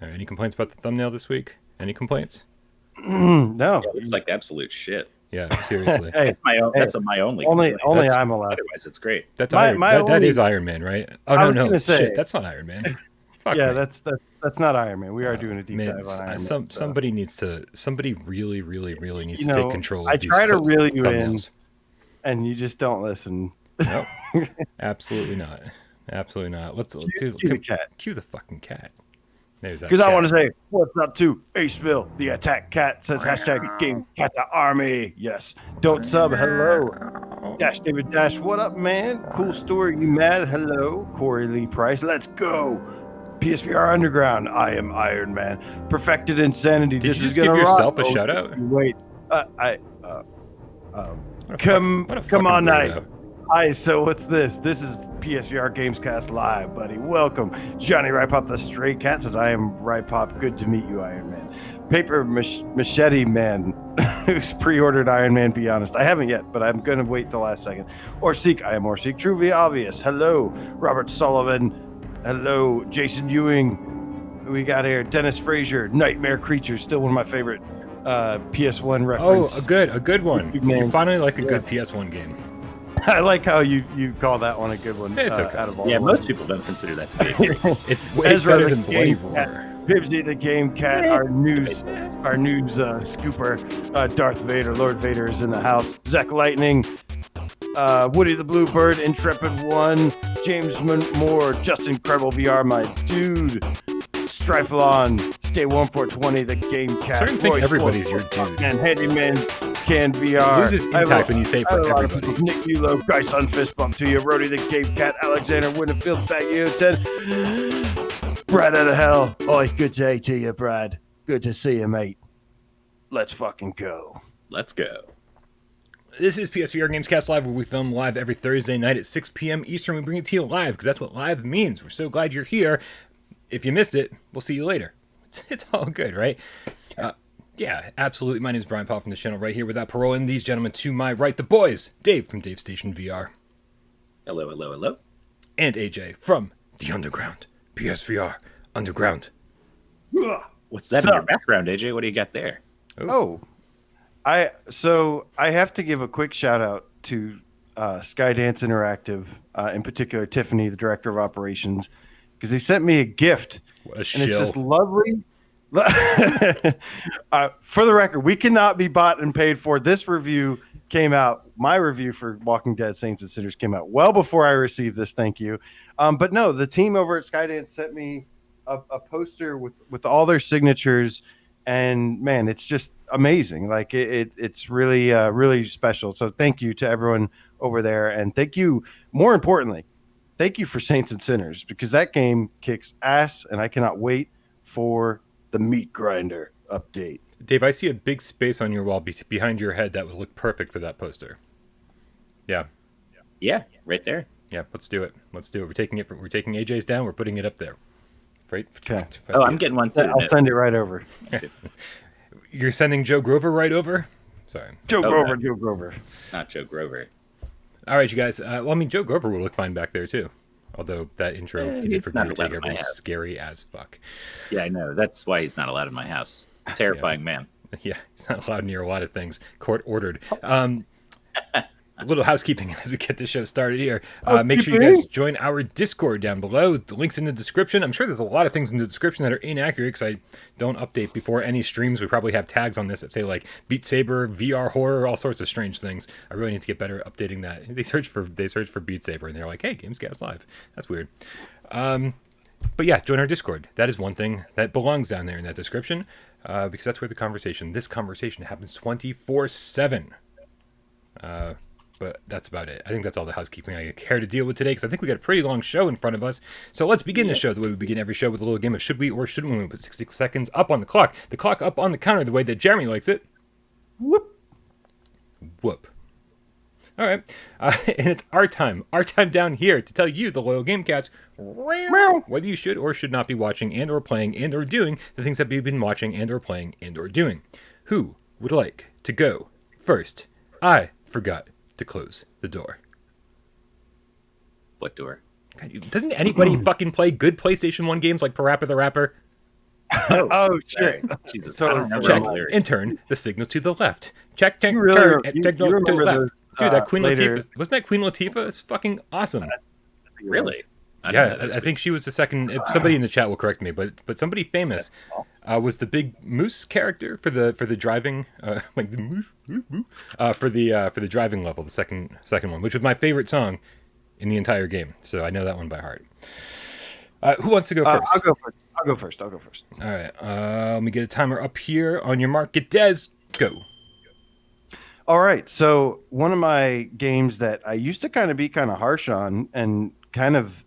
All right, any complaints about the thumbnail this week? Any complaints? No. Yeah, it looks like absolute shit. Yeah, seriously. Hey, That's my own. hey, That's my only. only complaint. I'm allowed. Otherwise, it's great. That's My that is only- Iron Man, right? Oh I no, was no, gonna say- shit, that's not Iron Man. Fuck Yeah, me. that's not Iron Man. We are doing a deep Man, dive on Iron Man. somebody needs to. Somebody really needs You to take know, control of I these try to reel you thumbnails. and you just don't listen. Nope. Absolutely not. Absolutely not. Let's Cue the cat. Cue the fucking cat. Because I want to say, what's up to Aceville, the attack cat, says hashtag game cat the army. Yes. Don't sub. Hello. Dash David Dash. What up, man? Cool story. You mad? Hello. Corey Lee Price. Let's go. PSVR Underground. I am Iron Man. Perfected Insanity. Did this you is just give gonna yourself rock. a shout out? Wait. What a Come on, fucking night. weirdo. Hi, so what's this? This is PSVR Gamescast Live, buddy. Welcome. Johnny Rypop the Stray Cat says, I am Rypop. Good to meet you, Iron Man. Paper Machete Man, who's pre-ordered Iron Man, be honest. I haven't yet, but I'm going to wait the last second. Orseek, I am Orseek. Truly Obvious. Hello. Robert Sullivan. Hello. Jason Ewing. Who we got here? Dennis Frazier. Nightmare Creatures. Still one of my favorite PS1 reference. Oh, a good one. You Man. finally like a good PS1 game. I like how you call that one a good one. It's okay. Out of all Yeah, of most people don't consider that to be a hit. It's way Ezra better the than Game Blade Cat. Runner. Pibsy the Game Cat, our news scooper, Darth Vader, Lord Vader is in the house. Zach Lightning, Woody the Bluebird, Intrepid One, James Moore, Just Incredible VR, my dude, Strifelon, Stay 1420, the Game Cat. Starting to think Roy everybody's Schwartz, your dude. And Handyman Can VR. It loses impact when you say for everybody. Nick Mulo, Bryson Fist Bump to you, Rody the Game Cat, Alexander Winterfield, Baggy 10. Brad out of hell. Oi, good day to you, Brad. Good to see you, mate. Let's fucking go. Let's go. This is PSVR Gamescast Live, where we film live every Thursday night at 6 p.m. Eastern. We bring it to you live, because that's what live means. We're so glad you're here. If you missed it, we'll see you later. It's all good, right? Yeah, absolutely. My name is Brian Paul from the channel right here without Parole, and these gentlemen to my right, the boys, Dave from Dave Station VR. Hello, hello, hello. And AJ from The Underground. PSVR Underground. What's that in your background, AJ? What do you got there? Oh, I have to give a quick shout out to Skydance Interactive, in particular Tiffany, the director of operations, because they sent me a gift, What a and shill. it's this lovely. For the record, we cannot be bought and paid for. This review came out. My review for Walking Dead Saints and Sinners came out well before I received this. Thank you. But no, the team over at Skydance sent me a poster with all their signatures, and man, it's just amazing. Like it's really really special. So thank you to everyone over there, and thank you, more importantly, thank you for Saints and Sinners, because that game kicks ass, and I cannot wait for the Meat Grinder update. Dave, I see a big space on your wall behind your head that would look perfect for that poster. Yeah. Yeah, right there. Yeah, let's do it. Let's do it. We're taking AJ's down. We're putting it up there. Right? Okay. Oh, I'm getting one too. I'll send it right over. You're sending Joe Grover right over? Sorry. Joe Oh, Grover, no. Joe Grover. Not Joe Grover. All right, you guys. Well, I mean, Joe Grover will look fine back there too. Although that intro he did he's for not Peter allowed Taker in my was house. scary as fuck. Yeah, I know. That's why he's not allowed in my house. Terrifying man. Yeah, he's not allowed near a lot of things. Court ordered. A little housekeeping as we get the show started here. Make sure you guys join our Discord down below. The link's in the description. I'm sure there's a lot of things in the description that are inaccurate because I don't update before any streams. We probably have tags on this that say like Beat Saber, VR horror, all sorts of strange things. I really need to get better at updating that. They search for Beat Saber and they're like, hey, Gamescast Live. That's weird. But yeah, join our Discord. That is one thing that belongs down there in that description because that's where this conversation happens 24/7. But that's about it. I think that's all the housekeeping I care to deal with today because I think we got a pretty long show in front of us. So let's begin the show the way we begin every show with a little game of should we or shouldn't we. We put 60 seconds up on the clock up on the counter the way that Jeremy likes it. Whoop. Whoop. All right. And it's our time down here to tell you, the loyal game cats, whether you should or should not be watching and or playing and or doing the things that we've been watching and or playing and or doing. Who would like to go first? I forgot to close the door. What door? God, doesn't anybody fucking play good PlayStation 1 games like Parappa the Rapper? Oh shit! Jesus, Totally I don't remember Check all the lyrics. and turn the signal to the left. Check, You really turn, you signal to the remember left. those, Dude, that Queen later. Latifah, wasn't that Queen Latifah? It's fucking awesome. Really? I didn't know Yeah, this I think she was the second. If somebody in the chat will correct me, but somebody famous was the big moose character for the driving, like the moose, for the driving level, the second one, which was my favorite song in the entire game. So I know that one by heart. Who wants to go first? I'll go first. All right. Let me get a timer up here. On your mark, get Des. Go. All right. So one of my games that I used to kind of be kind of harsh on and kind of,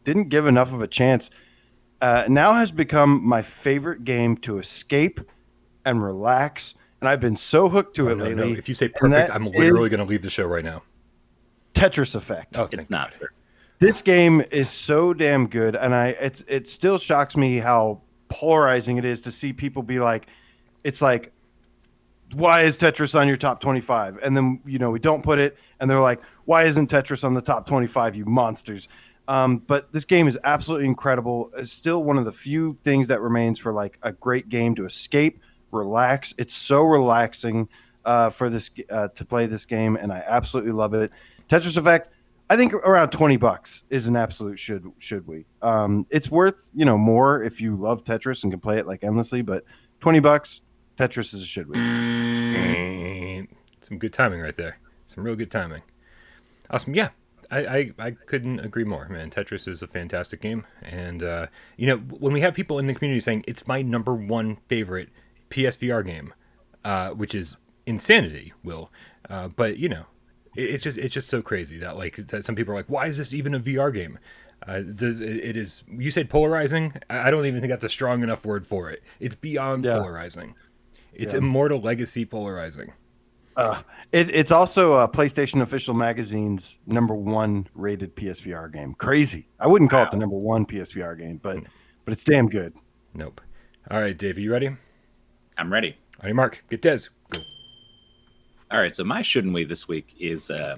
didn't give enough of a chance, now has become my favorite game to escape and relax. And I've been so hooked to it lately. No. If you say perfect, I'm literally going to leave the show right now. Tetris Effect. Oh, It's not fair. This game is so damn good, and it still shocks me how polarizing it is to see people be like, it's like, why is Tetris on your top 25? And then we don't put it, and they're like, why isn't Tetris on the top 25? You monsters! But this game is absolutely incredible. It's still one of the few things that remains for like a great game to escape, relax. It's so relaxing for this to play this game, and I absolutely love it. Tetris Effect. I think around $20 is an absolute should we. It's worth more if you love Tetris and can play it like endlessly, but $20 Tetris is a should we. Some good timing right there. Some real good timing. Awesome. Yeah, I couldn't agree more, man. Tetris is a fantastic game, and when we have people in the community saying it's my number one favorite PSVR game, which is insanity, but it's just so crazy that some people are like, why is this even a VR game? It is. You said polarizing. I don't even think that's a strong enough word for it. It's beyond polarizing. It's Immortal Legacy polarizing. It's also PlayStation Official Magazine's number one rated PSVR game. Crazy. I wouldn't call it the number one PSVR game, but it's damn good. Nope. All right, Dave, are you ready? I'm ready. On your mark, get Des. Go. All right, so my shouldn't we this week is I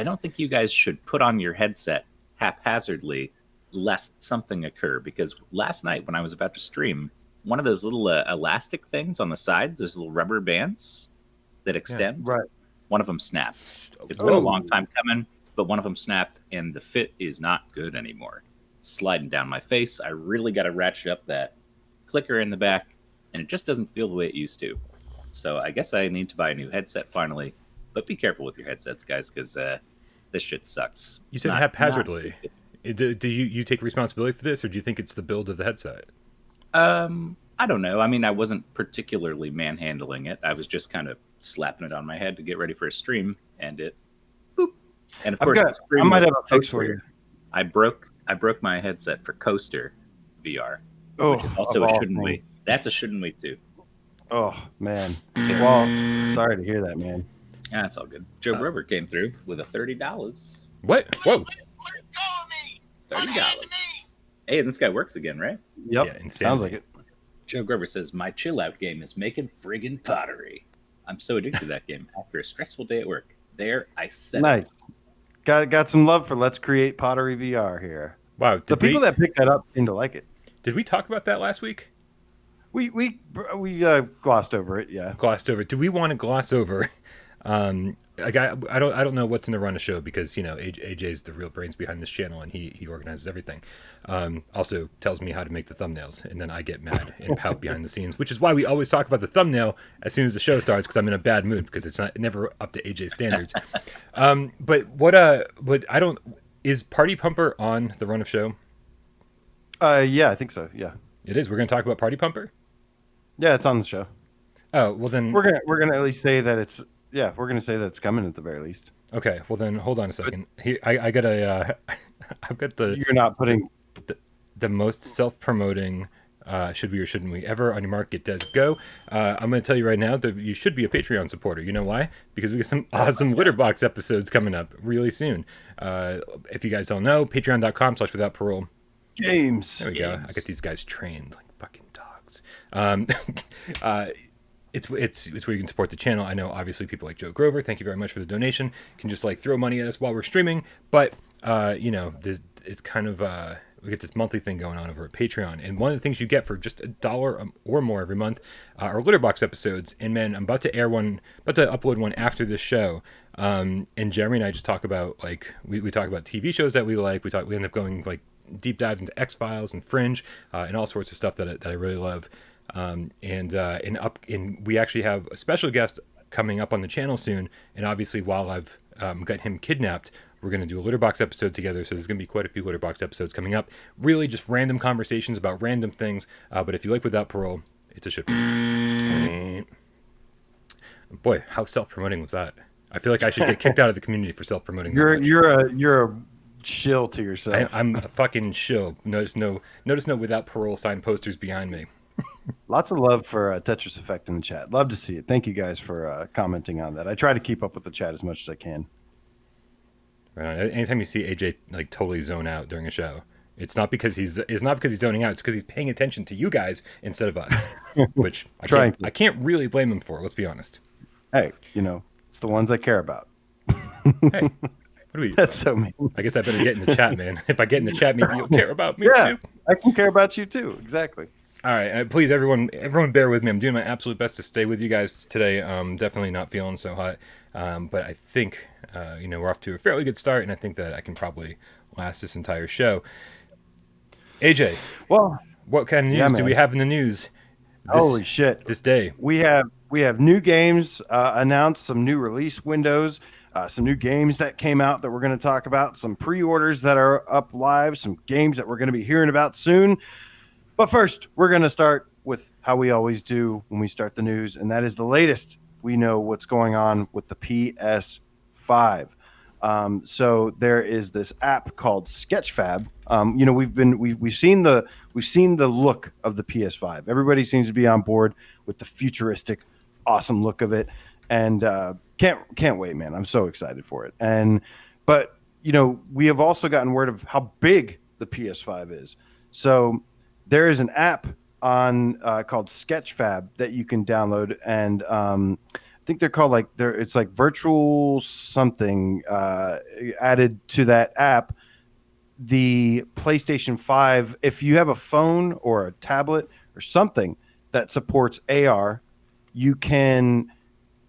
don't think you guys should put on your headset haphazardly lest something occur, because last night when I was about to stream, one of those little elastic things on the sides, those little rubber bands that extend, right? One of them snapped. It's been a long time coming, but one of them snapped, and the fit is not good anymore. It's sliding down my face. I really got to ratchet up that clicker in the back, and it just doesn't feel the way it used to. So I guess I need to buy a new headset finally. But be careful with your headsets, guys, because this shit sucks. You said haphazardly. Do you take responsibility for this, or do you think it's the build of the headset? I don't know. I mean, I wasn't particularly manhandling it. I was just kind of slapping it on my head to get ready for a stream, and it boop. And of course, I might have a fix for you. I broke my headset for Coaster VR. Oh, which is also a shouldn't we. That's a shouldn't we too. Oh man. Well, sorry to hear that, man. Yeah, that's all good. Joe Grover came through with a $30. What? Whoa. $30. Hey, this guy works again, right? Yep. Yeah, sounds like it. Joe Grover says, my chill out game is making friggin' pottery. I'm so addicted to that game after a stressful day at work. There, I said nice. Got some love for Let's Create Pottery VR here. Wow. The people that picked that up seem to like it. Did we talk about that last week? We glossed over it, yeah. Glossed over. Do we want to gloss over? I don't know what's in the run of show because AJ's the real brains behind this channel and he organizes everything. Also tells me how to make the thumbnails, and then I get mad and pout behind the scenes, which is why we always talk about the thumbnail as soon as the show starts, because I'm in a bad mood because it's never up to AJ's standards. But I don't. Is Party Pumper on the run of show? Yeah, I think so. Yeah, it is. We're going to talk about Party Pumper. Yeah, it's on the show. Oh well, then we're gonna at least say that it's. Yeah, we're going to say that it's coming at the very least. Okay, well then hold on a second. Here, I got a. I've got the. You're not putting the most self-promoting should we or shouldn't we ever on your mark. It does go. I'm going to tell you right now that you should be a Patreon supporter. You know why? Because we have some awesome Litterbox episodes coming up really soon. If you guys don't know, patreon.com/withoutparole. Games. There we go. I get these guys trained like fucking dogs. It's where you can support the channel. I know obviously people like Joe Grover, thank you very much for the donation, can just like throw money at us while we're streaming, but it's kind of we get this monthly thing going on over at Patreon, and one of the things you get for just $1 or more every month are Litterbox episodes. And man, I'm about to upload one after this show. And Jeremy and I just talk about like we talk about TV shows that we like. We end up going like deep dives into X-Files and Fringe and all sorts of stuff that I really love. And we actually have a special guest coming up on the channel soon. And obviously, while I've got him kidnapped, we're going to do a Litterbox episode together. So there's going to be quite a few Litterbox episodes coming up. Really just random conversations about random things. But if you like Without Parole, it's a shit. Boy, how self-promoting was that? I feel like I should get kicked out of the community for self-promoting. You're a shill to yourself. I'm a fucking shill. Notice no Without Parole signed posters behind me. Lots of love for Tetris Effect in the chat. Love to see it. Thank you guys for commenting on that. I try to keep up with the chat as much as I can. Right. Anytime you see AJ like totally zone out during a show, it's not because he's zoning out. It's because he's paying attention to you guys instead of us, which I can't really blame him for. Let's be honest. Hey, it's the ones I care about. Hey, that's so mean. I guess I better get in the chat, man. If I get in the chat, maybe you'll care about me too. I can care about you too. Exactly. All right, please, everyone bear with me. I'm doing my absolute best to stay with you guys today. Definitely not feeling so hot, but I think we're off to a fairly good start, and I think that I can probably last this entire show. AJ, well, what kind of news do we have in the news? Holy shit! This day we have new games announced, some new release windows, some new games that came out that we're going to talk about, some pre-orders that are up live, some games that we're going to be hearing about soon. But first, we're going to start with how we always do when we start the news, and that is the latest. We know what's going on with the PS5. So there is this app called Sketchfab. We've seen the look of the PS5. Everybody seems to be on board with the futuristic, awesome look of it, and can't wait, man. I'm so excited for it. But we have also gotten word of how big the PS5 is. So there is an app on called Sketchfab that you can download, and I think they're called it's like virtual something added to that app. The PlayStation 5, if you have a phone or a tablet or something that supports AR, you can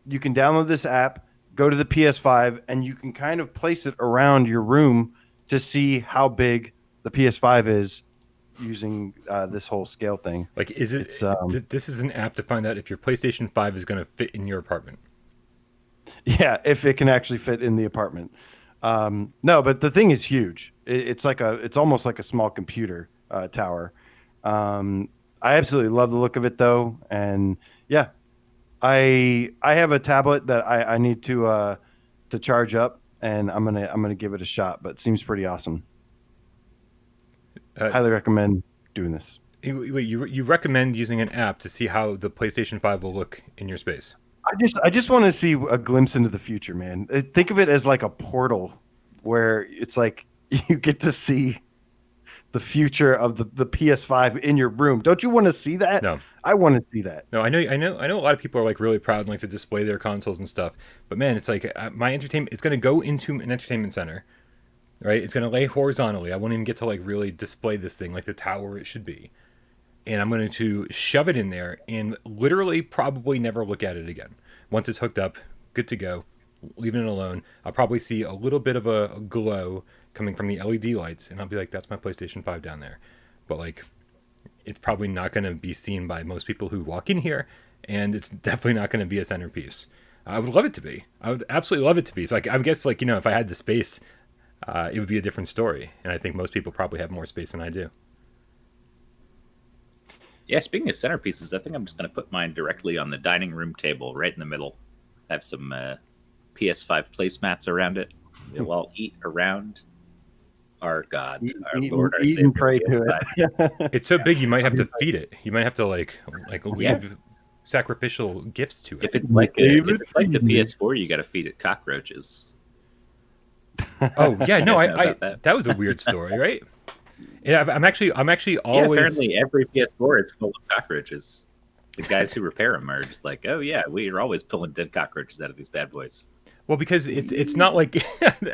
download this app, go to the PS5, and you can kind of place it around your room to see how big the PS5 is using this whole scale thing. Like, this is an app to find out if your PlayStation 5 is going to fit in your apartment. Yeah, if it can actually fit in the apartment. No, but the thing is huge. It's almost like a small computer tower. I absolutely love the look of it though, and yeah, I have a tablet that I need to charge up, and I'm gonna give it a shot. But it seems pretty awesome. Highly recommend doing this. Wait, you recommend using an app to see how the PlayStation 5 will look in your space? I just want to see a glimpse into the future, man. Think of it as like a portal where it's like you get to see the future of the PS5 in your room. Don't you want to see that? No. I want to see that. No, I know a lot of people are like really proud and like to display their consoles and stuff. But man, it's like my entertainment, it's going to go into an entertainment center. Right? It's going to lay horizontally. I won't even get to like really display this thing like the tower it should be. And I'm going to shove it in there and literally probably never look at it again. Once it's hooked up, good to go, leaving it alone. I'll probably see a little bit of a glow coming from the LED lights, and I'll be like, that's my PlayStation 5 down there. But like, it's probably not going to be seen by most people who walk in here, and it's definitely not going to be a centerpiece. I would love it to be. I would absolutely love it to be. So like, I guess like, if I had the space, it would be a different story. And I think most people probably have more space than I do. Yeah, speaking of centerpieces, I think I'm just going to put mine directly on the dining room table right in the middle. Have some PS5 placemats around it. We'll all eat around our God, our Lord, our Savior. Pray to it. It's so big, you might have to feed it. You might have to like leave sacrificial gifts to it. If it's like the PS4, you got to feed it cockroaches. Oh yeah, no, that was a weird story, right? Yeah, I'm actually always. Apparently, every PS4 is full of cockroaches. The guys who repair them are just like, oh yeah, we are always pulling dead cockroaches out of these bad boys. Well, because it's not like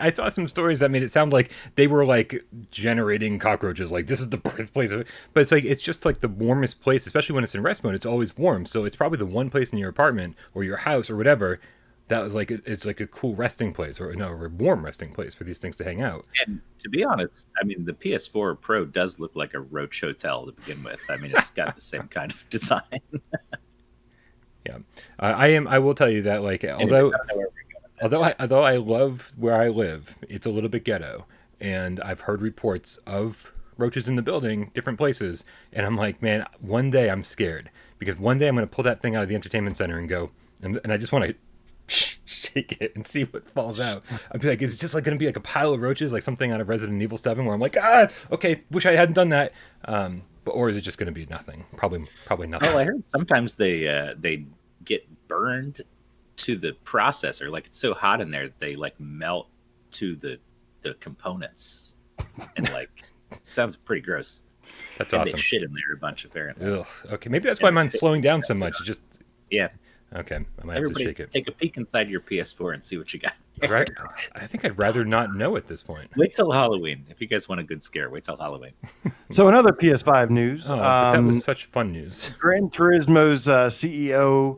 I saw some stories that made it sound like they were like generating cockroaches, like this is the birthplace of it. But it's like it's just like the warmest place, especially when it's in rest mode. It's always warm, so it's probably the one place in your apartment or your house or whatever that was like it's like a cool resting place or no, or a warm resting place for these things to hang out. And to be honest, I mean, the PS4 Pro does look like a roach hotel to begin with. I mean, it's got the same kind of design. Yeah, I will tell you that like although I love where I live, it's a little bit ghetto, and I've heard reports of roaches in the building, different places, and I'm like, man, one day I'm scared because one day I'm going to pull that thing out of the entertainment center and go, and I just want to shake it and see what falls out. I'd be like, is it just like going to be like a pile of roaches, like something out of Resident Evil 7, where I'm like, okay, wish I hadn't done that. Or is it just going to be nothing? Probably nothing. Well, I heard sometimes they get burned to the processor, like it's so hot in there they like melt to the components, and like sounds pretty gross. That's and awesome. They shit in there a bunch apparently. Ugh. Okay, maybe that's why mine's slowing down so much. Just yeah. Okay, I might have to shake it. Take a peek inside your PS4 and see what you got. Right. I think I'd rather not know at this point. Wait till Halloween. If you guys want a good scare, wait till Halloween. So another PS5 news. Oh, but that was such fun news. Gran Turismo's CEO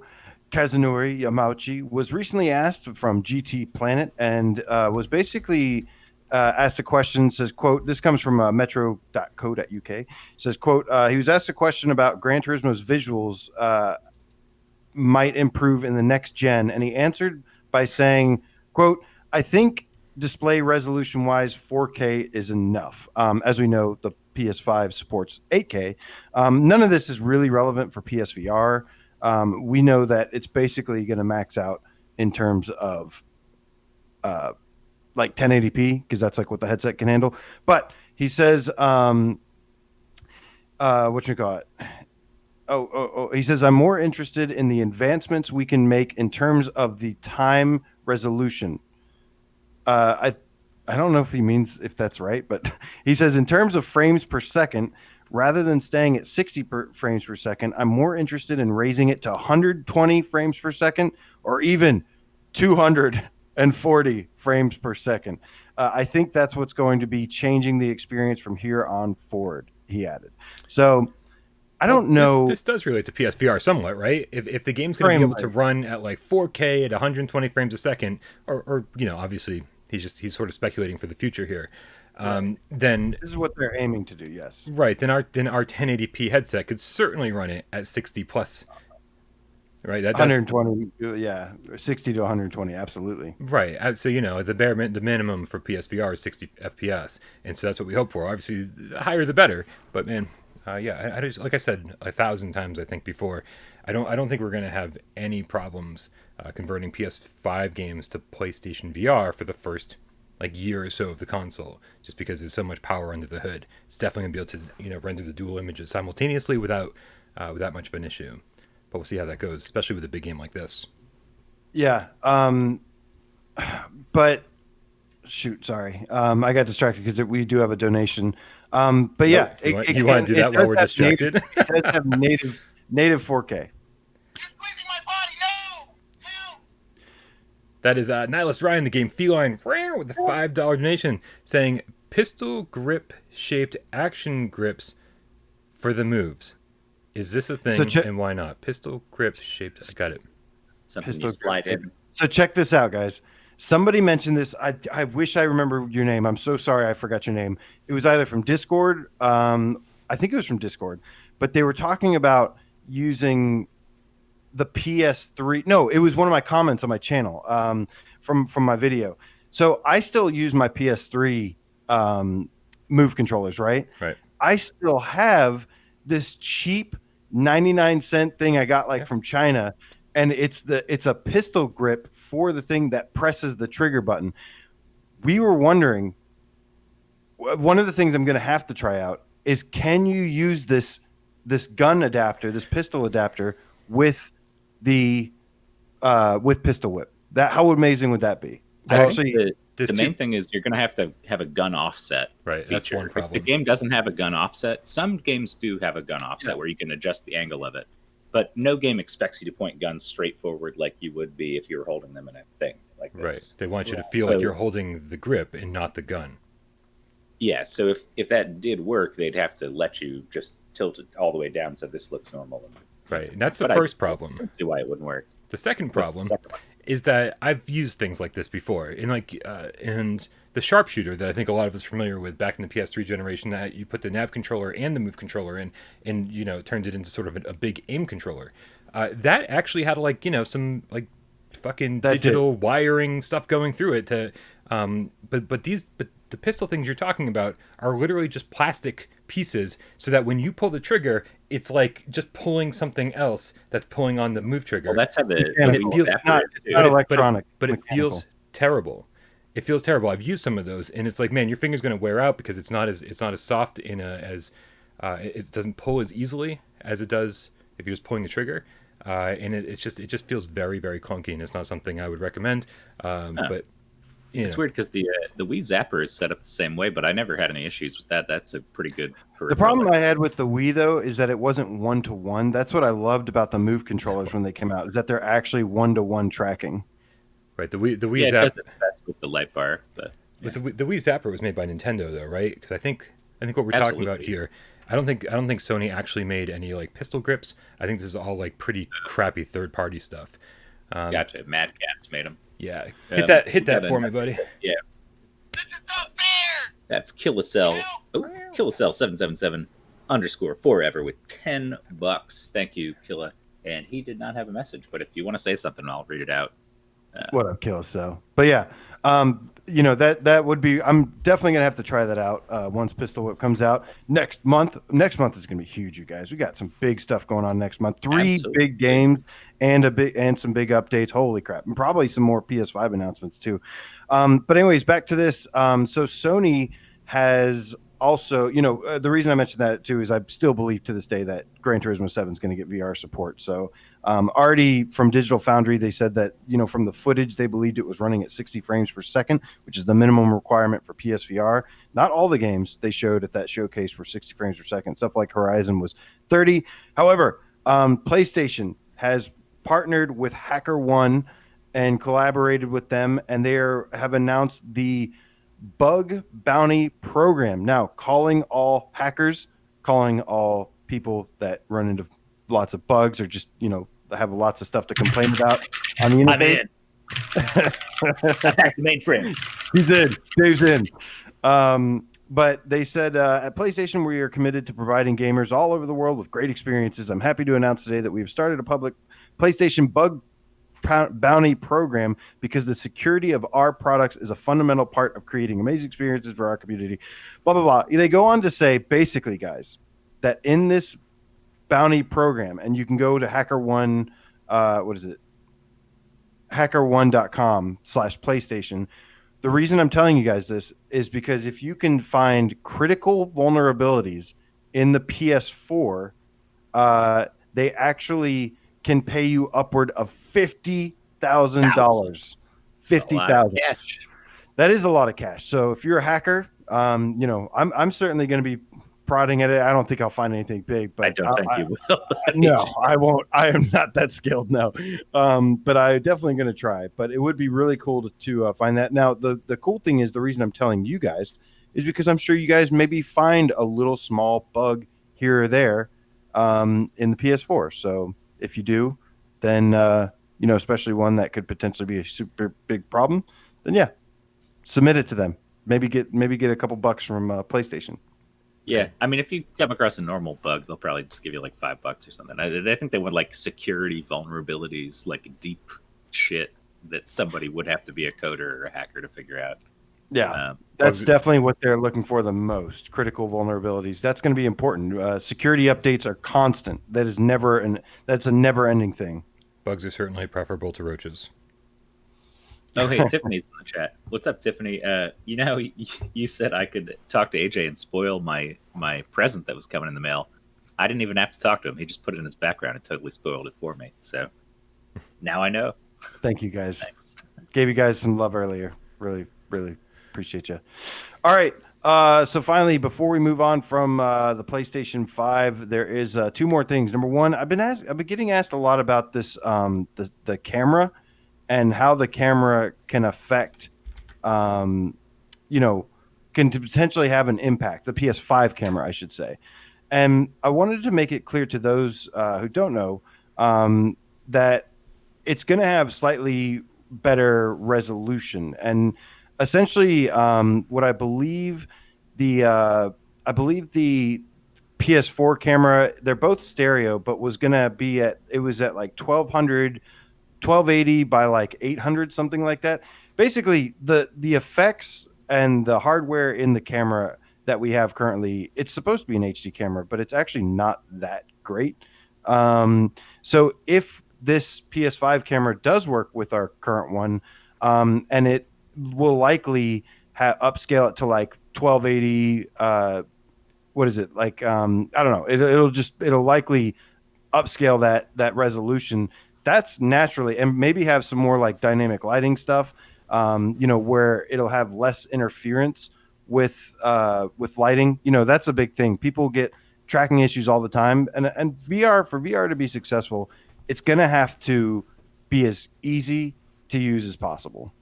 Kazunori Yamauchi was recently asked from GT Planet and was basically asked a question. Says, quote, this comes from metro.co.uk. Says, quote, he was asked a question about Gran Turismo's visuals might improve in the next gen, and he answered by saying, quote, I think display resolution wise 4K is enough. As we know, the PS5 supports 8K. None of this is really relevant for PSVR. We know that it's basically going to max out in terms of like 1080p, because that's like what the headset can handle. But he says, he says, I'm more interested in the advancements we can make in terms of the time resolution. I don't know if he means if that's right, but he says in terms of frames per second, rather than staying at 60 frames per second, I'm more interested in raising it to 120 frames per second or even 240 frames per second. I think that's what's going to be changing the experience from here on forward, he added. So I don't know. This does relate to PSVR somewhat, right? If the game's going to be able to run at like 4K at 120 frames a second, or you know, obviously he's sort of speculating for the future here. Then this is what they're aiming to do. Yes, right. Then our 1080p headset could certainly run it at 60 plus. Right, 120, yeah, 60 to 120, absolutely. Right, so you know the minimum for PSVR is 60 FPS, and so that's what we hope for. Obviously, the higher the better. But man, yeah, I just, like I said 1,000 times I think before, I don't think we're gonna have any problems converting PS5 games to PlayStation VR for the first like year or so of the console, just because there's so much power under the hood. It's definitely gonna be able to render the dual images simultaneously without much of an issue. But we'll see how that goes, especially with a big game like this. Yeah. But shoot, sorry. I got distracted because we do have a donation. But yeah, you want to do that while we're distracted? It does have native 4K. That is Nihilist Ryan, the game Feline, with the $5 donation, saying pistol grip shaped action grips for the moves. Is this a thing, and why not? Pistol grip shaped. I got it. Something pistol you slide in. So check this out, guys. Somebody mentioned this. I wish I remember your name. I'm so sorry I forgot your name. It was either from Discord. I think it was from Discord. But they were talking about using the PS3. No, it was one of my comments on my channel from my video. So I still use my PS3 Move controllers, right? Right. I still have this cheap 99-cent thing I got from China, and it's a pistol grip for the thing that presses the trigger button. We were wondering, one of the things I'm going to have to try out is, can you use this gun adapter, this pistol adapter with the with pistol whip? How amazing would that be? The main thing is you're going to have a gun offset. Right, feature. that's one problem. If the game doesn't have a gun offset, some games do have a gun offset where you can adjust the angle of it, but no game expects you to point guns straight forward like you would be if you were holding them in a thing. like Right. this. They want you to feel like you're holding the grip and not the gun. Yeah. So if that did work, they'd have to let you just tilt it all the way down so this looks normal. Right. And that's the first problem. I don't see why it wouldn't work. The second What's the problem second one? is that I've used things like this before. And the sharpshooter that I think a lot of us are familiar with back in the PS3 generation, that you put the nav controller and the move controller in, and turned it into sort of a big aim controller. That actually had some fucking digital wiring stuff going through it to but the pistol things you're talking about are literally just plastic pieces, so that when you pull the trigger, it's like just pulling something else that's pulling on the move trigger. Well, that's how it feels not electronic, but it feels terrible. It feels terrible. I've used some of those, and it's like, man, your finger's going to wear out because it's not as soft it doesn't pull as easily as it does if you're just pulling the trigger. And it just feels very, very clunky, and it's not something I would recommend. But it's weird because the Wii Zapper is set up the same way, but I never had any issues with that. That's a pretty good. The problem I had with the Wii though is that it wasn't 1-to-1. That's what I loved about the Move controllers when they came out, is that they're actually 1-to-1 tracking. Right. The Wii Zapper. Zapper. It's best with the light bar, but the Wii Zapper was made by Nintendo though, right? Because I think what we're talking about here. I don't think Sony actually made any like pistol grips. I think this is all like pretty crappy third-party stuff. Gotcha. Mad Catz made them. Yeah, hit that for me, buddy. Yeah. That's Killicell. Oh, Killicell777 _ forever with $10. Thank you, Killa. And he did not have a message, but if you want to say something, I'll read it out. What up, Killicell? But yeah, that would be. I'm definitely gonna have to try that out once Pistol Whip comes out next month. Next month is gonna be huge, you guys. We got some big stuff going on next month. 3 big games and some big updates. Holy crap! And probably some more PS5 announcements too. But anyways, back to this. So Sony has also, the reason I mentioned that too is I still believe to this day that Gran Turismo 7 is going to get VR support. So already from Digital Foundry, they said that, from the footage, they believed it was running at 60 frames per second, which is the minimum requirement for PSVR. Not all the games they showed at that showcase were 60 frames per second. Stuff like Horizon was 30. However, PlayStation has partnered with HackerOne and collaborated with them, and they have announced the Bug Bounty Program. Now, calling all hackers, calling all people that run into lots of bugs or just, have lots of stuff to complain about on the internet. I'm in. Mainframe. He's in. Dave's in. But they said at PlayStation, we are committed to providing gamers all over the world with great experiences. I'm happy to announce today that we've started a public PlayStation Bug Bounty Program because the security of our products is a fundamental part of creating amazing experiences for our community. Blah, blah, blah. They go on to say, basically, guys, that in this bounty program, and you can go to HackerOne, HackerOne.com/PlayStation. The reason I'm telling you guys this is because if you can find critical vulnerabilities in the PS4, they actually can pay you upward of $50,000. $50,000. That is a lot of cash. So if you're a hacker, I'm certainly going to be prodding at it. I don't think I'll find anything big, but I don't think you will. No, I won't. I am not that skilled, no. But I'm definitely going to try. But it would be really cool to find that. Now, the cool thing is, the reason I'm telling you guys is because I'm sure you guys maybe find a little small bug here or there in the PS4. So if you do, then especially one that could potentially be a super big problem, then yeah, submit it to them. Maybe get a couple bucks from PlayStation. Yeah, I mean, if you come across a normal bug, they'll probably just give you like $5 or something. I think they want like security vulnerabilities, like deep shit that somebody would have to be a coder or a hacker to figure out. Yeah, that's definitely what they're looking for the most. Critical vulnerabilities. That's going to be important. Security updates are constant. That's a never-ending thing. Bugs are certainly preferable to roaches. Oh, hey, Tiffany's in the chat. What's up, Tiffany? You said I could talk to AJ and spoil my present that was coming in the mail. I didn't even have to talk to him. He just put it in his background and totally spoiled it for me. So now I know. Thank you, guys. Thanks. Gave you guys some love earlier. Really, really appreciate you. All right. So finally, before we move on from the PlayStation 5, there is 2 more things. Number one, I've been getting asked a lot about this, the camera. and how the camera can affect, you know, can potentially have an impact. The PS5 camera, I should say. And I wanted to make it clear to those who don't know that it's going to have slightly better resolution. And essentially, what I believe the PS4 camera, they're both stereo, but was going to be it was at like 1280 by like 800, something like that. Basically, the effects and the hardware in the camera that we have currently, it's supposed to be an HD camera, but it's actually not that great. So if this PS5 camera does work with our current one, and it will likely upscale it to like 1280. What is it like? I don't know. It'll likely upscale that resolution. That's naturally, and maybe have some more like dynamic lighting stuff. Where it'll have less interference with lighting. That's a big thing. People get tracking issues all the time, and for VR to be successful, it's going to have to be as easy to use as possible.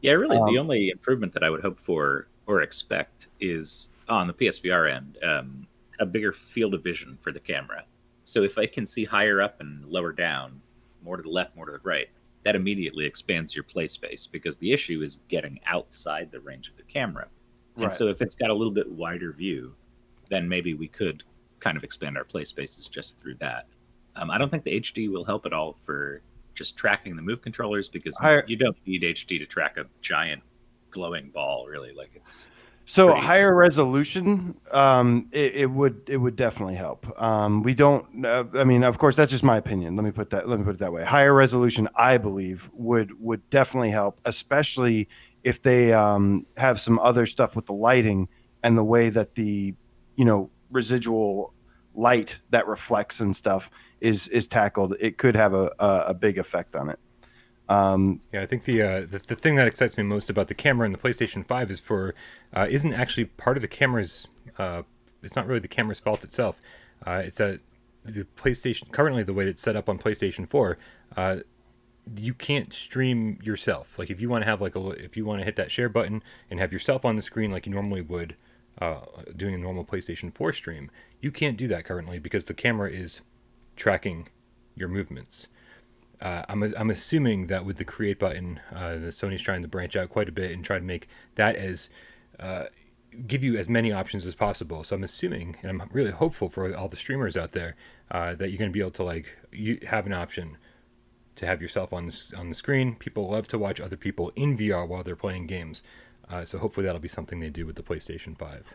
Yeah, really, the only improvement that I would hope for or expect is on the PSVR end, a bigger field of vision for the camera. So if I can see higher up and lower down, more to the left, more to the right, that immediately expands your play space, because the issue is getting outside the range of the camera. And so if it's got a little bit wider view, then maybe we could kind of expand our play spaces just through that. I don't think the HD will help at all for just tracking the Move controllers, because you don't need HD to track a giant glowing ball, really. Like, it's so higher resolution. It would definitely help. We don't. I mean, of course, that's just my opinion. Let me put it that way. Higher resolution, I believe, would definitely help, especially if they have some other stuff with the lighting and the way that the residual light that reflects and stuff is tackled. It could have a big effect on it. Yeah, I think the thing that excites me most about the camera in the PlayStation 5 is isn't actually part of the camera's. It's not really the camera's fault itself. It's that the PlayStation, currently the way it's set up on PlayStation 4, you can't stream yourself. Like, if you want to have if you want to hit that share button and have yourself on the screen like you normally would doing a normal PlayStation 4 stream, you can't do that currently because the camera is tracking your movements. I'm assuming that with the create button, the Sony's trying to branch out quite a bit and try to make that as give you as many options as possible. So I'm assuming, and I'm really hopeful for all the streamers out there, that you're going to be able to you have an option to have yourself on the screen. People love to watch other people in VR while they're playing games. So hopefully that'll be something they do with the PlayStation 5.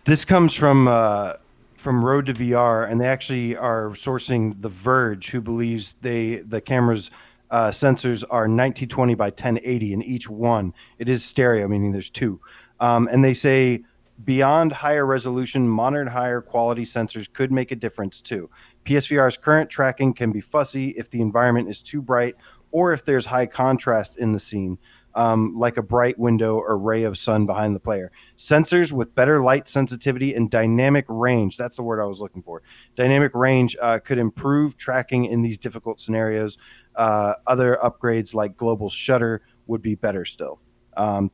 This comes from Road to VR, and they actually are sourcing The Verge, who believes the camera's sensors are 1920 by 1080 in each one. It is stereo, meaning there's two. And they say beyond higher resolution, monitored higher quality sensors could make a difference too. PSVR's current tracking can be fussy if the environment is too bright or if there's high contrast in the scene. Like a bright window or ray of sun behind the player. Sensors with better light sensitivity and dynamic range, that's the word I was looking for. Dynamic range could improve tracking in these difficult scenarios. Other upgrades like global shutter would be better still.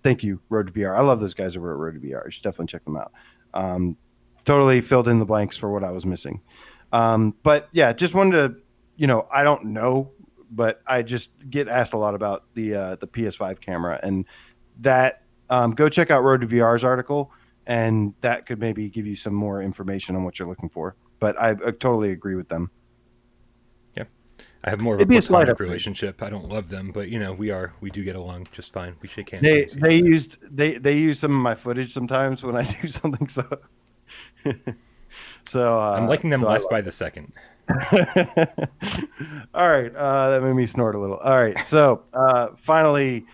Thank you, Road to VR. I love those guys over at Road to VR. You should definitely check them out. Totally filled in the blanks for what I was missing. But yeah, just wanted to, I don't know, but I just get asked a lot about the PS5 camera, and that go check out Road to VR's article, and that could maybe give you some more information on what you're looking for. But I totally agree with them. Yeah, I have more of a platonic relationship. I don't love them, but we do get along just fine. We shake hands. They use some of my footage sometimes when I do something. So I'm liking them less by the second. All right, that made me snort a little. All right, so finally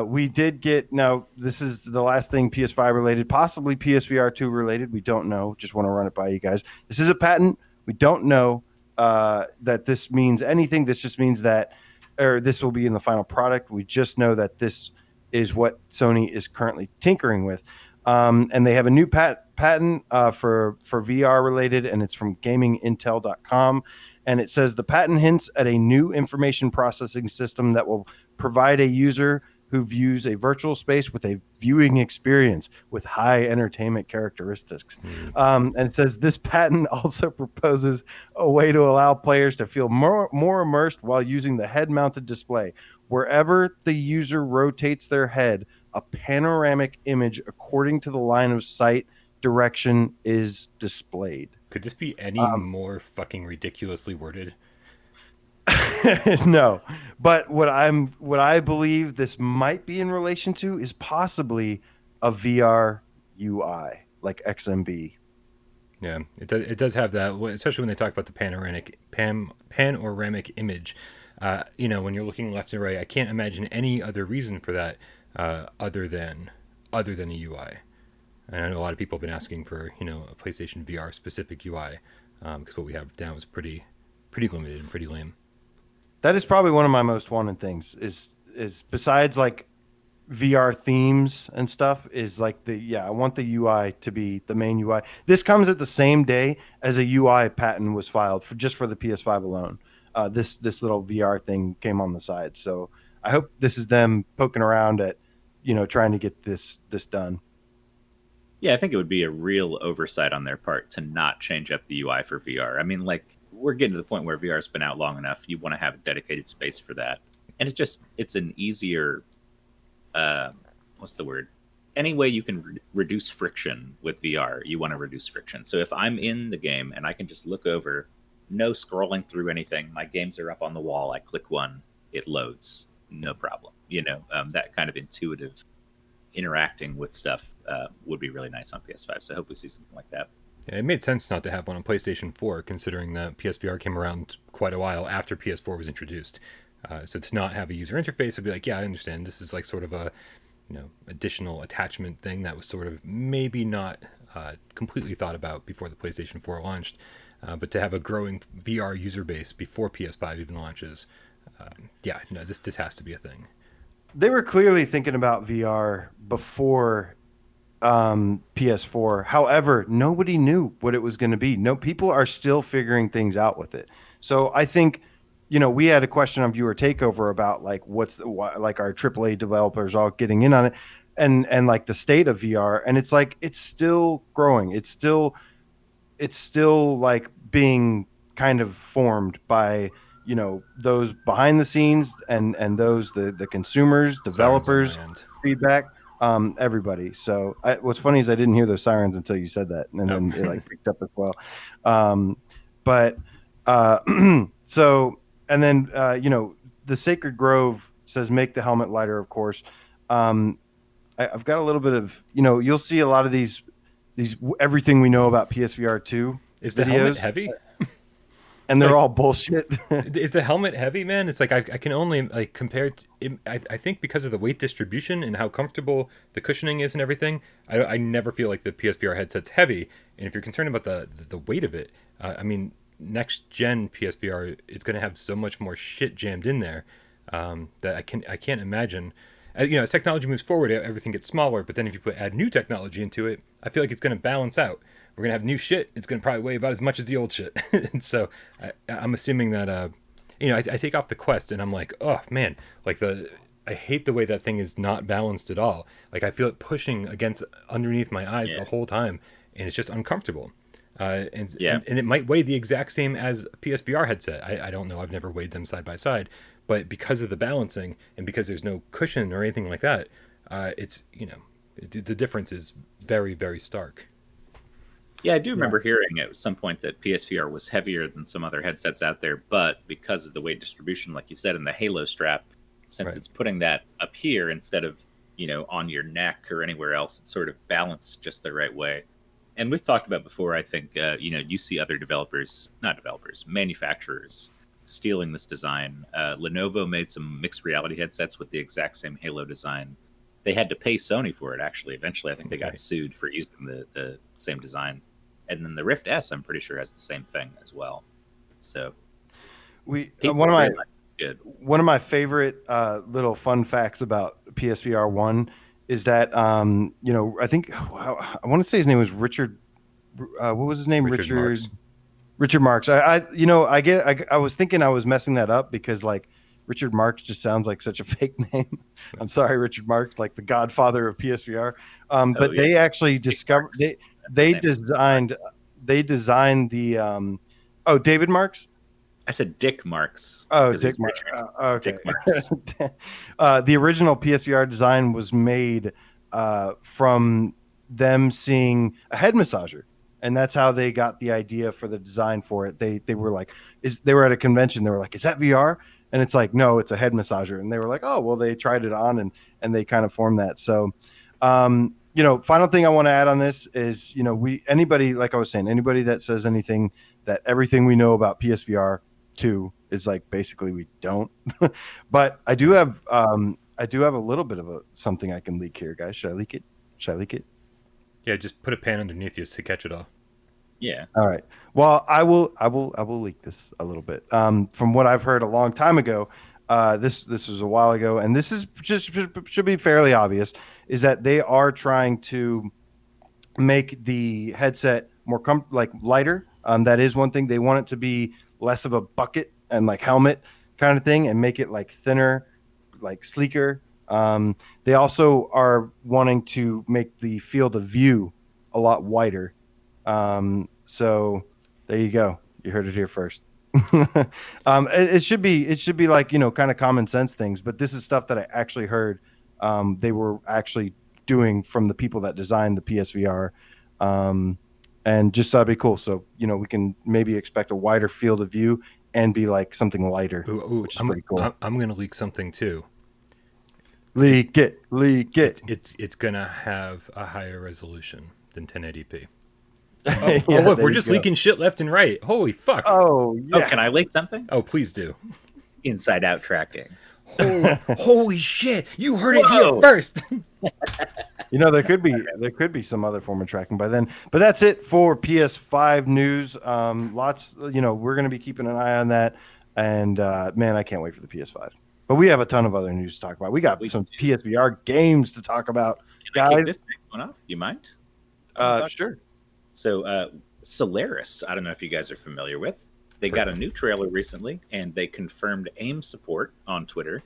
we did get, now this is the last thing PS5 related, possibly PSVR 2 related, we don't know, just want to run it by you guys. This is a patent. We don't know that this means anything. This just means that, or this will be in the final product. We just know that this is what Sony is currently tinkering with. And they have a new patent for VR related, and it's from gamingintel.com. And it says the patent hints at a new information processing system that will provide a user who views a virtual space with a viewing experience with high entertainment characteristics. And it says this patent also proposes a way to allow players to feel more immersed while using the head-mounted display. Wherever the user rotates their head, a panoramic image according to the line of sight direction is displayed. Could this be any more fucking ridiculously worded? No, but what I believe this might be in relation to is possibly a VR UI like XMB. Yeah, it does have that, especially when they talk about the panoramic image. When you're looking left and right, I can't imagine any other reason for that other than a UI. And I know a lot of people have been asking for a PlayStation VR specific UI because what we have now is pretty limited and pretty lame. That is probably one of my most wanted things is besides like VR themes and stuff is like I want the UI to be the main UI. This comes at the same day as a UI patent was filed for the PS5 alone. This little VR thing came on the side. So I hope this is them poking around at, trying to get this done. Yeah, I think it would be a real oversight on their part to not change up the UI for VR. I mean, like, we're getting to the point where VR's been out long enough. You want to have a dedicated space for that. And it's an easier, what's the word? Any way you can reduce friction with VR, you want to reduce friction. So if I'm in the game and I can just look over, no scrolling through anything, my games are up on the wall, I click one, it loads, no problem. That kind of intuitive interacting with stuff would be really nice on PS5. So I hope we see something like that. Yeah, it made sense not to have one on PlayStation 4, considering that PSVR came around quite a while after PS4 was introduced. So to not have a user interface would be like, yeah, I understand. This is like sort of a additional attachment thing that was sort of maybe not completely thought about before the PlayStation 4 launched. But to have a growing VR user base before PS5 even launches, this has to be a thing. They were clearly thinking about VR before PS4. However, nobody knew what it was going to be. No, people are still figuring things out with it. So I think, we had a question on Viewer Takeover about like like our AAA developers all getting in on it, and like the state of VR, and it's like it's still growing. It's still like being kind of formed by those behind the scenes and those the consumers, developers, feedback. Everybody. So what's funny is I didn't hear those sirens until you said that, and then it like picked up as well. So and then the Sacred Grove says make the helmet lighter. Of course, I've got a little bit of you'll see a lot of these everything we know about PSVR 2 is the helmet heavy. And they're all bullshit. Is the helmet heavy, man? It's like I can only like compare it. I think because of the weight distribution and how comfortable the cushioning is and everything, I never feel like the PSVR headset's heavy. And if you're concerned about the weight of it, I mean, next gen PSVR is going to have so much more shit jammed in there that I can't imagine. As technology moves forward, everything gets smaller. But then if you add new technology into it, I feel like it's going to balance out. We're going to have new shit. It's going to probably weigh about as much as the old shit. And so I'm assuming that, I take off the Quest and I'm like, oh man, like I hate the way that thing is not balanced at all. Like I feel it pushing against underneath my eyes the whole time. And it's just uncomfortable. And it might weigh the exact same as a PSVR headset. I don't know. I've never weighed them side by side, but because of the balancing and because there's no cushion or anything like that, it's, the difference is very, very stark. Yeah, I do remember hearing at some point that PSVR was heavier than some other headsets out there, but because of the weight distribution, like you said, in the Halo strap, since it's putting that up here instead of, on your neck or anywhere else, it's sort of balanced just the right way. And we've talked about before, I think, you see other manufacturers stealing this design. Lenovo made some mixed reality headsets with the exact same Halo design. They had to pay Sony for it, actually. Eventually, I think they got sued for using the same design. And then the Rift S, I'm pretty sure, has the same thing as well. So one of my favorite little fun facts about PSVR 1 is that, I think I want to say his name was Richard. What was his name? Richard. Richard Marks. I was thinking I was messing that up because like Richard Marks just sounds like such a fake name. I'm sorry, Richard Marks, like the godfather of PSVR. But yeah. they actually discovered they designed the David Marks. I said Dick Marks. Oh, 'cause he's Dick Marks. Richard. Okay. Dick Marks. The original PSVR design was made from them seeing a head massager, and that's how they got the idea for the design for it. They were like, they were at a convention. They were like, "Is that VR?" And it's like, "No, it's a head massager." And they were like, "Oh, well." They tried it on, and they kind of formed that. So, final thing I want to add on this is, anybody, like I was saying, anybody that says anything that everything we know about PSVR 2 is like basically we don't. But I do have a little bit of something I can leak here, guys. Should I leak it? Yeah, just put a pan underneath you to catch it all. Yeah. All right. Well, I will leak this a little bit. From what I've heard a long time ago, this was a while ago, and this is just should be fairly obvious, is that they are trying to make the headset more lighter. That is one thing. They want it to be less of a bucket and like helmet kind of thing, and make it like thinner, like sleeker. They also are wanting to make the field of view a lot wider. So there you go. You heard it here first. It should be like, kind of common sense things, but this is stuff that I actually heard they were actually doing from the people that designed the PSVR. And just thought it'd be cool. So, we can maybe expect a wider field of view and be like something lighter, which is pretty cool. I'm going to leak something too. Leak it. It's going to have a higher resolution than 1080p. Yeah, look, we're just leaking shit left and right. Holy fuck. Oh, yeah. Oh, can I leak something? Oh, please do. Inside out tracking. Holy shit. You heard it here first. There could be some other form of tracking by then, but that's it for PS5 news. Lots, we're going to be keeping an eye on that. And man, I can't wait for the PS5. But we have a ton of other news to talk about. We got some PSVR games to talk about. Can I kick this next one off? You mind? Sure. So Solaris, I don't know if you guys are familiar with. They got a new trailer recently, and they confirmed AIM support on Twitter,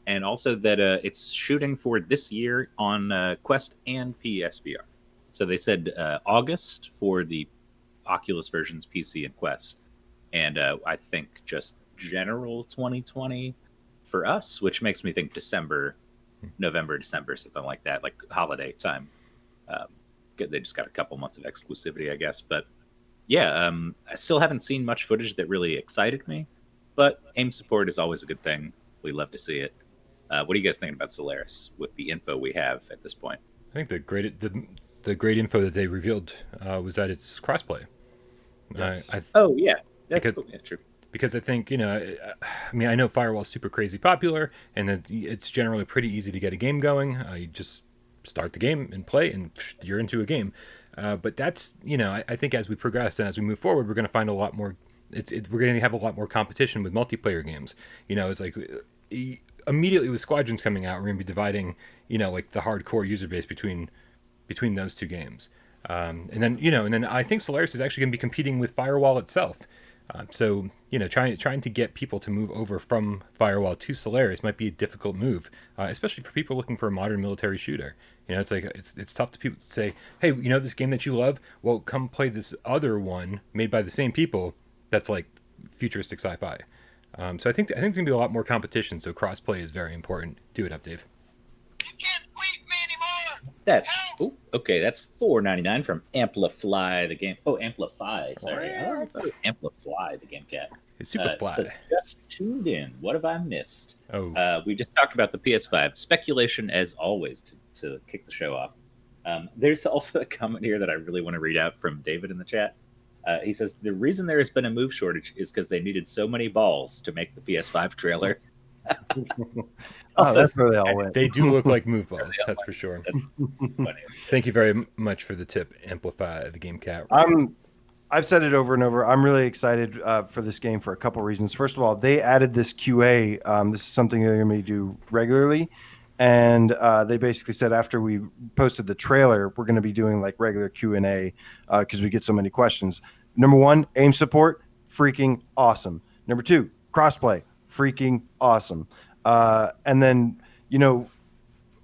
and also that it's shooting for this year on Quest and PSVR. So they said August for the Oculus versions, PC and Quest, and I think just general 2020 for us, which makes me think November, December, something like that, like holiday time. They just got a couple months of exclusivity, I guess. But yeah, I still haven't seen much footage that really excited me. But AIM support is always a good thing. We love to see it. What are you guys thinking about Solaris with the info we have at this point? I think the great info that they revealed was that it's crossplay. Yes. That's cool. Yeah, true. Because I think, I know Firewall's super crazy popular, and it's generally pretty easy to get a game going. You just start the game and play, and you're into a game. But that's, I think as we progress and as we move forward, we're going to find a lot more. We're going to have a lot more competition with multiplayer games. It's like immediately with Squadrons coming out, we're going to be dividing, like the hardcore user base between those two games. And then I think Solaris is actually going to be competing with Firewall itself. So trying to get people to move over from Firewall to Solaris might be a difficult move, especially for people looking for a modern military shooter. It's like it's tough to people to say, hey, this game that you love, well, come play this other one made by the same people that's like futuristic sci-fi. So I think there's gonna be a lot more competition. So crossplay is very important. Do it up, Dave. That's okay. That's $4.99 from Amplify the game. Oh, Amplify. Sorry, I thought it was Amplify the game cat. It's super fly. Says, just tuned in. What have I missed? Oh, We just talked about the PS5 speculation, as always, to kick the show off. There's also a comment here that I really want to read out from David in the chat. He says the reason there has been a move shortage is because they needed so many balls to make the PS5 trailer. That's where they all went. they do look like move balls, that's for sure. That's funny. Thank you very much for the tip, Amplify the game cat. I've said it over and over. I'm really excited for this game for a couple reasons. First of all, they added this QA. This is something they're going to do regularly. And they basically said after we posted the trailer, we're going to be doing like regular Q&A because we get so many questions. Number one, aim support, freaking awesome. Number two, crossplay, freaking awesome. And then,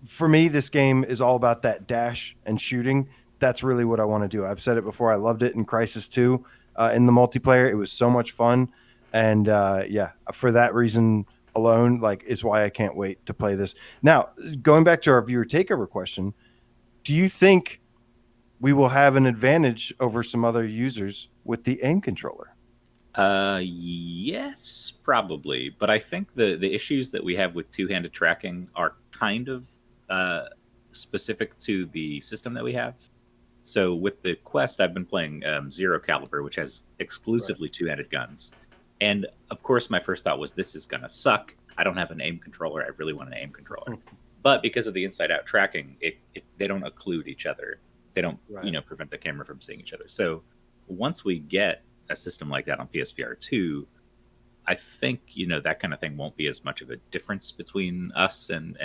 for me, this game is all about that dash and shooting. That's really what I want to do. I've said it before. I loved it in Crysis 2 in the multiplayer. It was so much fun. And for that reason alone, is why I can't wait to play this. Now, going back to our viewer takeover question, do you think we will have an advantage over some other users with the aim controller? Yes, probably. But I think the issues that we have with two-handed tracking are kind of specific to the system that we have. So with the Quest, I've been playing Zero Caliber, which has exclusively two-handed guns. And of course, my first thought was, this is going to suck. I don't have an aim controller. I really want an aim controller. But because of the inside-out tracking, they don't occlude each other. They don't, prevent the camera from seeing each other. So once we get a system like that on PSVR 2, I think, that kind of thing won't be as much of a difference between us and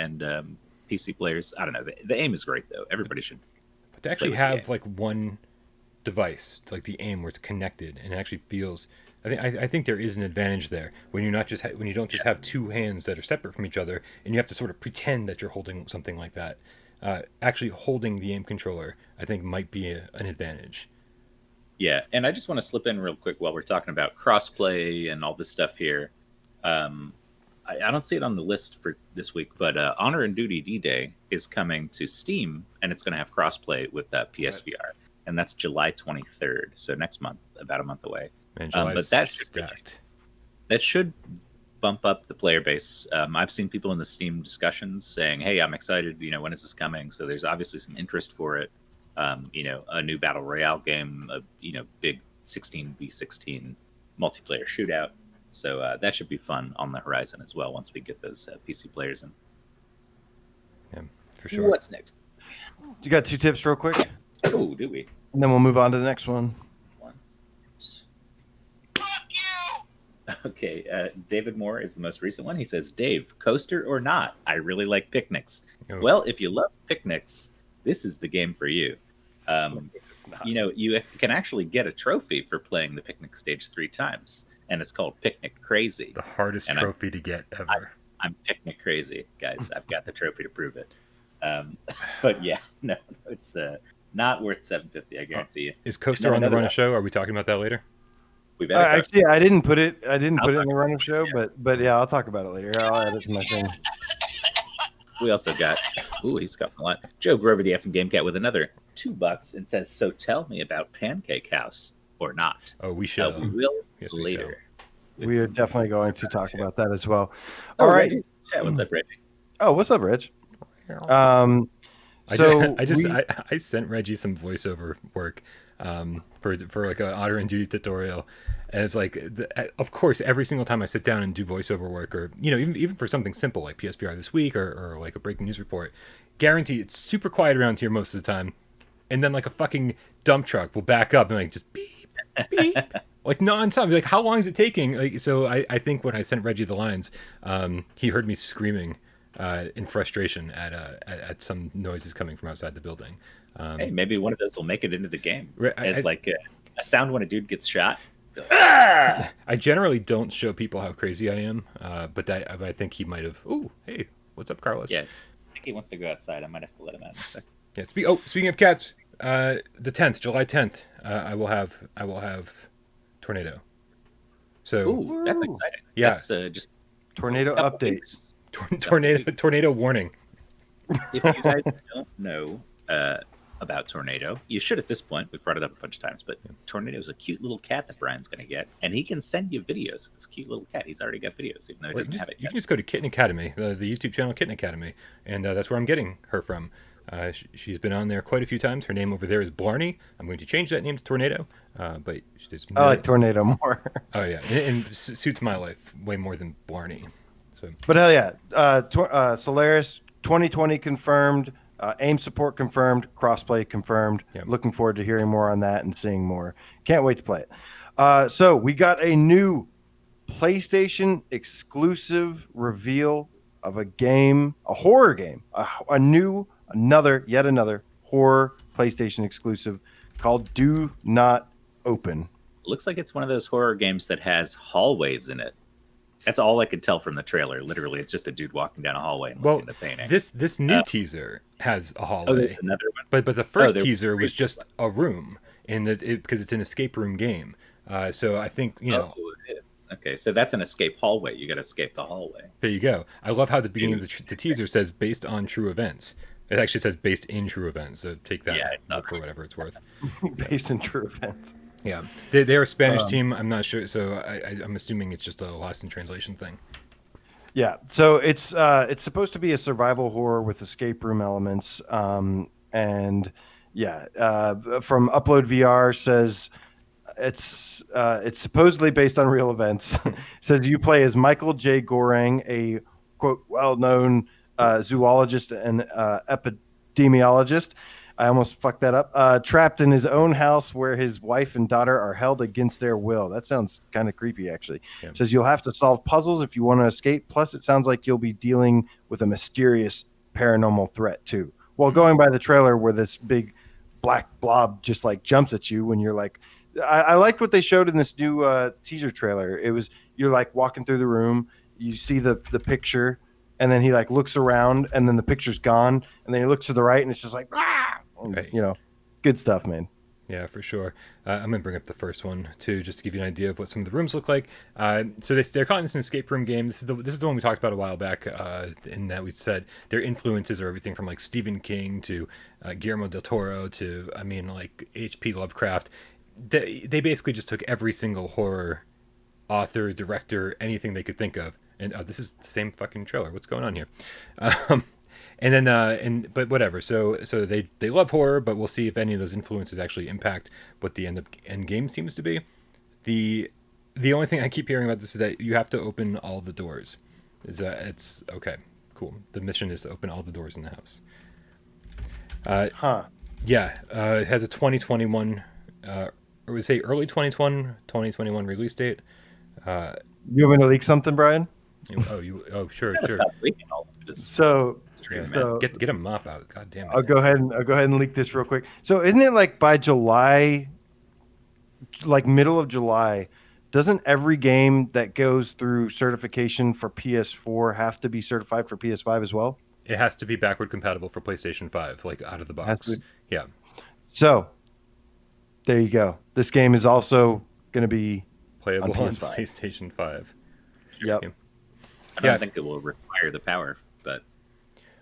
PC players. I don't know. The aim is great, though. Everybody should. But to actually have one device, like the aim, where it's connected and it actually feels. I think there is an advantage there when you're not just when you don't just have two hands that are separate from each other and you have to sort of pretend that you're holding something like that. Actually holding the aim controller, I think, might be an advantage. Yeah, and I just want to slip in real quick while we're talking about crossplay and all this stuff here. I don't see it on the list for this week, but Honor and Duty D-Day is coming to Steam, and it's going to have crossplay with PSVR, and that's July 23rd, so next month, about a month away. Man, but that should bump up the player base. I've seen people in the Steam discussions saying, "Hey, I'm excited. When is this coming?" So there's obviously some interest for it. A new battle royale game, big 16v16 multiplayer shootout. So that should be fun on the horizon as well once we get those PC players in. Yeah, for sure. What's next? You got 2 tips real quick? Oh, do we? And then we'll move on to the next one. Okay, David Moore is the most recent one. He says, Dave, coaster or not, I really like picnics. Oh. Well, if you love picnics, this is the game for you. You can actually get a trophy for playing the picnic stage 3 times, and it's called Picnic Crazy. The hardest trophy to get ever. I'm picnic crazy, guys. I've got the trophy to prove it. But yeah, no, it's not worth $750, I guarantee you. Is Coaster on the Run of Show? Are we talking about that later? Actually, I didn't put it in the Run of Show, but yeah, I'll talk about it later. I'll add it to my thing. We also got, he's got a lot. Joe Grover, the effing Game Cat, with another $2 and says, so tell me about Pancake House or not. Oh, we shall. We will later. We are definitely going to talk about that as well. All right. Reggie. Yeah, what's up, Reggie? Oh, what's up, Reg? I sent Reggie some voiceover work for like an Honor and Duty tutorial, and it's like, of course, every single time I sit down and do voiceover work, or even for something simple like PSVR this week, or like a breaking news report, guaranteed it's super quiet around here most of the time, and then like a fucking dump truck will back up and like just beep beep like nonstop. Like, how long is it taking? Like, so I think when I sent Reggie the lines, he heard me screaming in frustration at some noises coming from outside the building. Hey, maybe one of those will make it into the game. As like a sound when a dude gets shot. I generally don't show people how crazy I am, but I think he might have. Oh, hey, what's up, Carlos? Yeah, I think he wants to go outside. I might have to let him out in a second. Yeah. Speaking of cats, the 10th, July 10th, I will have Tornado. So that's exciting. Yeah, that's just tornado updates. Tornado warning. If you guys don't know about Tornado, you should at this point. We've brought it up a bunch of times, but Tornado is a cute little cat that Brian's going to get, and he can send you videos. It's a cute little cat. He's already got videos, even though he doesn't have it yet. You can just go to Kitten Academy, the YouTube channel Kitten Academy, and that's where I'm getting her from. She's been on there quite a few times. Her name over there is Blarney. I'm going to change that name to Tornado, but I like Tornado more. Oh yeah, and suits my life way more than Blarney. So, but hell yeah, Solaris 2020 confirmed. AIM support confirmed, crossplay confirmed. Yep. Looking forward to hearing more on that and seeing more. Can't wait to play it. So we got a new PlayStation exclusive reveal of a game, a horror game, yet another horror PlayStation exclusive called Do Not Open. looks like it's one of those horror games that has hallways in it. That's all I could tell from the trailer. Literally, it's just a dude walking down a hallway and looking at the painting. This new teaser has a hallway. There's another one. But the first teaser was just a room, because it's an escape room game. So I think it is. Okay, so that's an escape hallway. You got to escape the hallway. There you go. I love how the beginning of the teaser says based on true events. It actually says based in true events. So take that for whatever it's worth. Based in true events. Yeah, they're a Spanish team. I'm not sure, so I'm assuming it's just a lost in translation thing. Yeah, so it's supposed to be a survival horror with escape room elements, from Upload VR says it's supposedly based on real events. Says you play as Michael J. Goreng, a quote well-known zoologist and epidemiologist. I almost fucked that up. Trapped in his own house where his wife and daughter are held against their will. That sounds kind of creepy, actually. Yeah. Says you'll have to solve puzzles if you want to escape. Plus, it sounds like you'll be dealing with a mysterious paranormal threat, too. Well, going by the trailer where this big black blob just like jumps at you when you're like, I liked what they showed in this new teaser trailer. It was, you're like walking through the room, you see the picture, and then he like looks around and then the picture's gone. And then he looks to the right and it's just like, right. Good stuff, man. Yeah, for sure. I'm going to bring up the first one, too, just to give you an idea of what some of the rooms look like. So they're calling this an escape room game. This is the one we talked about a while back, in that we said their influences are everything from, like, Stephen King to Guillermo del Toro to, like, H.P. Lovecraft. They basically just took every single horror author, director, anything they could think of. And this is the same fucking trailer. What's going on here? And then, but whatever. So they love horror, but we'll see if any of those influences actually impact what the end game seems to be. The only thing I keep hearing about this is that you have to open all the doors. It's okay, cool. The mission is to open all the doors in the house. Yeah. It has a 2021, or we say early 2021 release date. You want me to leak something, Brian? Sure. So get a mop out. God damn it. I'll go ahead and leak this real quick. So isn't it like by July, like middle of July, doesn't every game that goes through certification for PS4 have to be certified for PS5 as well? It has to be backward compatible for PlayStation 5, like out of the box. Yeah. So there you go. This game is also going to be playable on PlayStation 5. Yep. I don't think it will require the power, but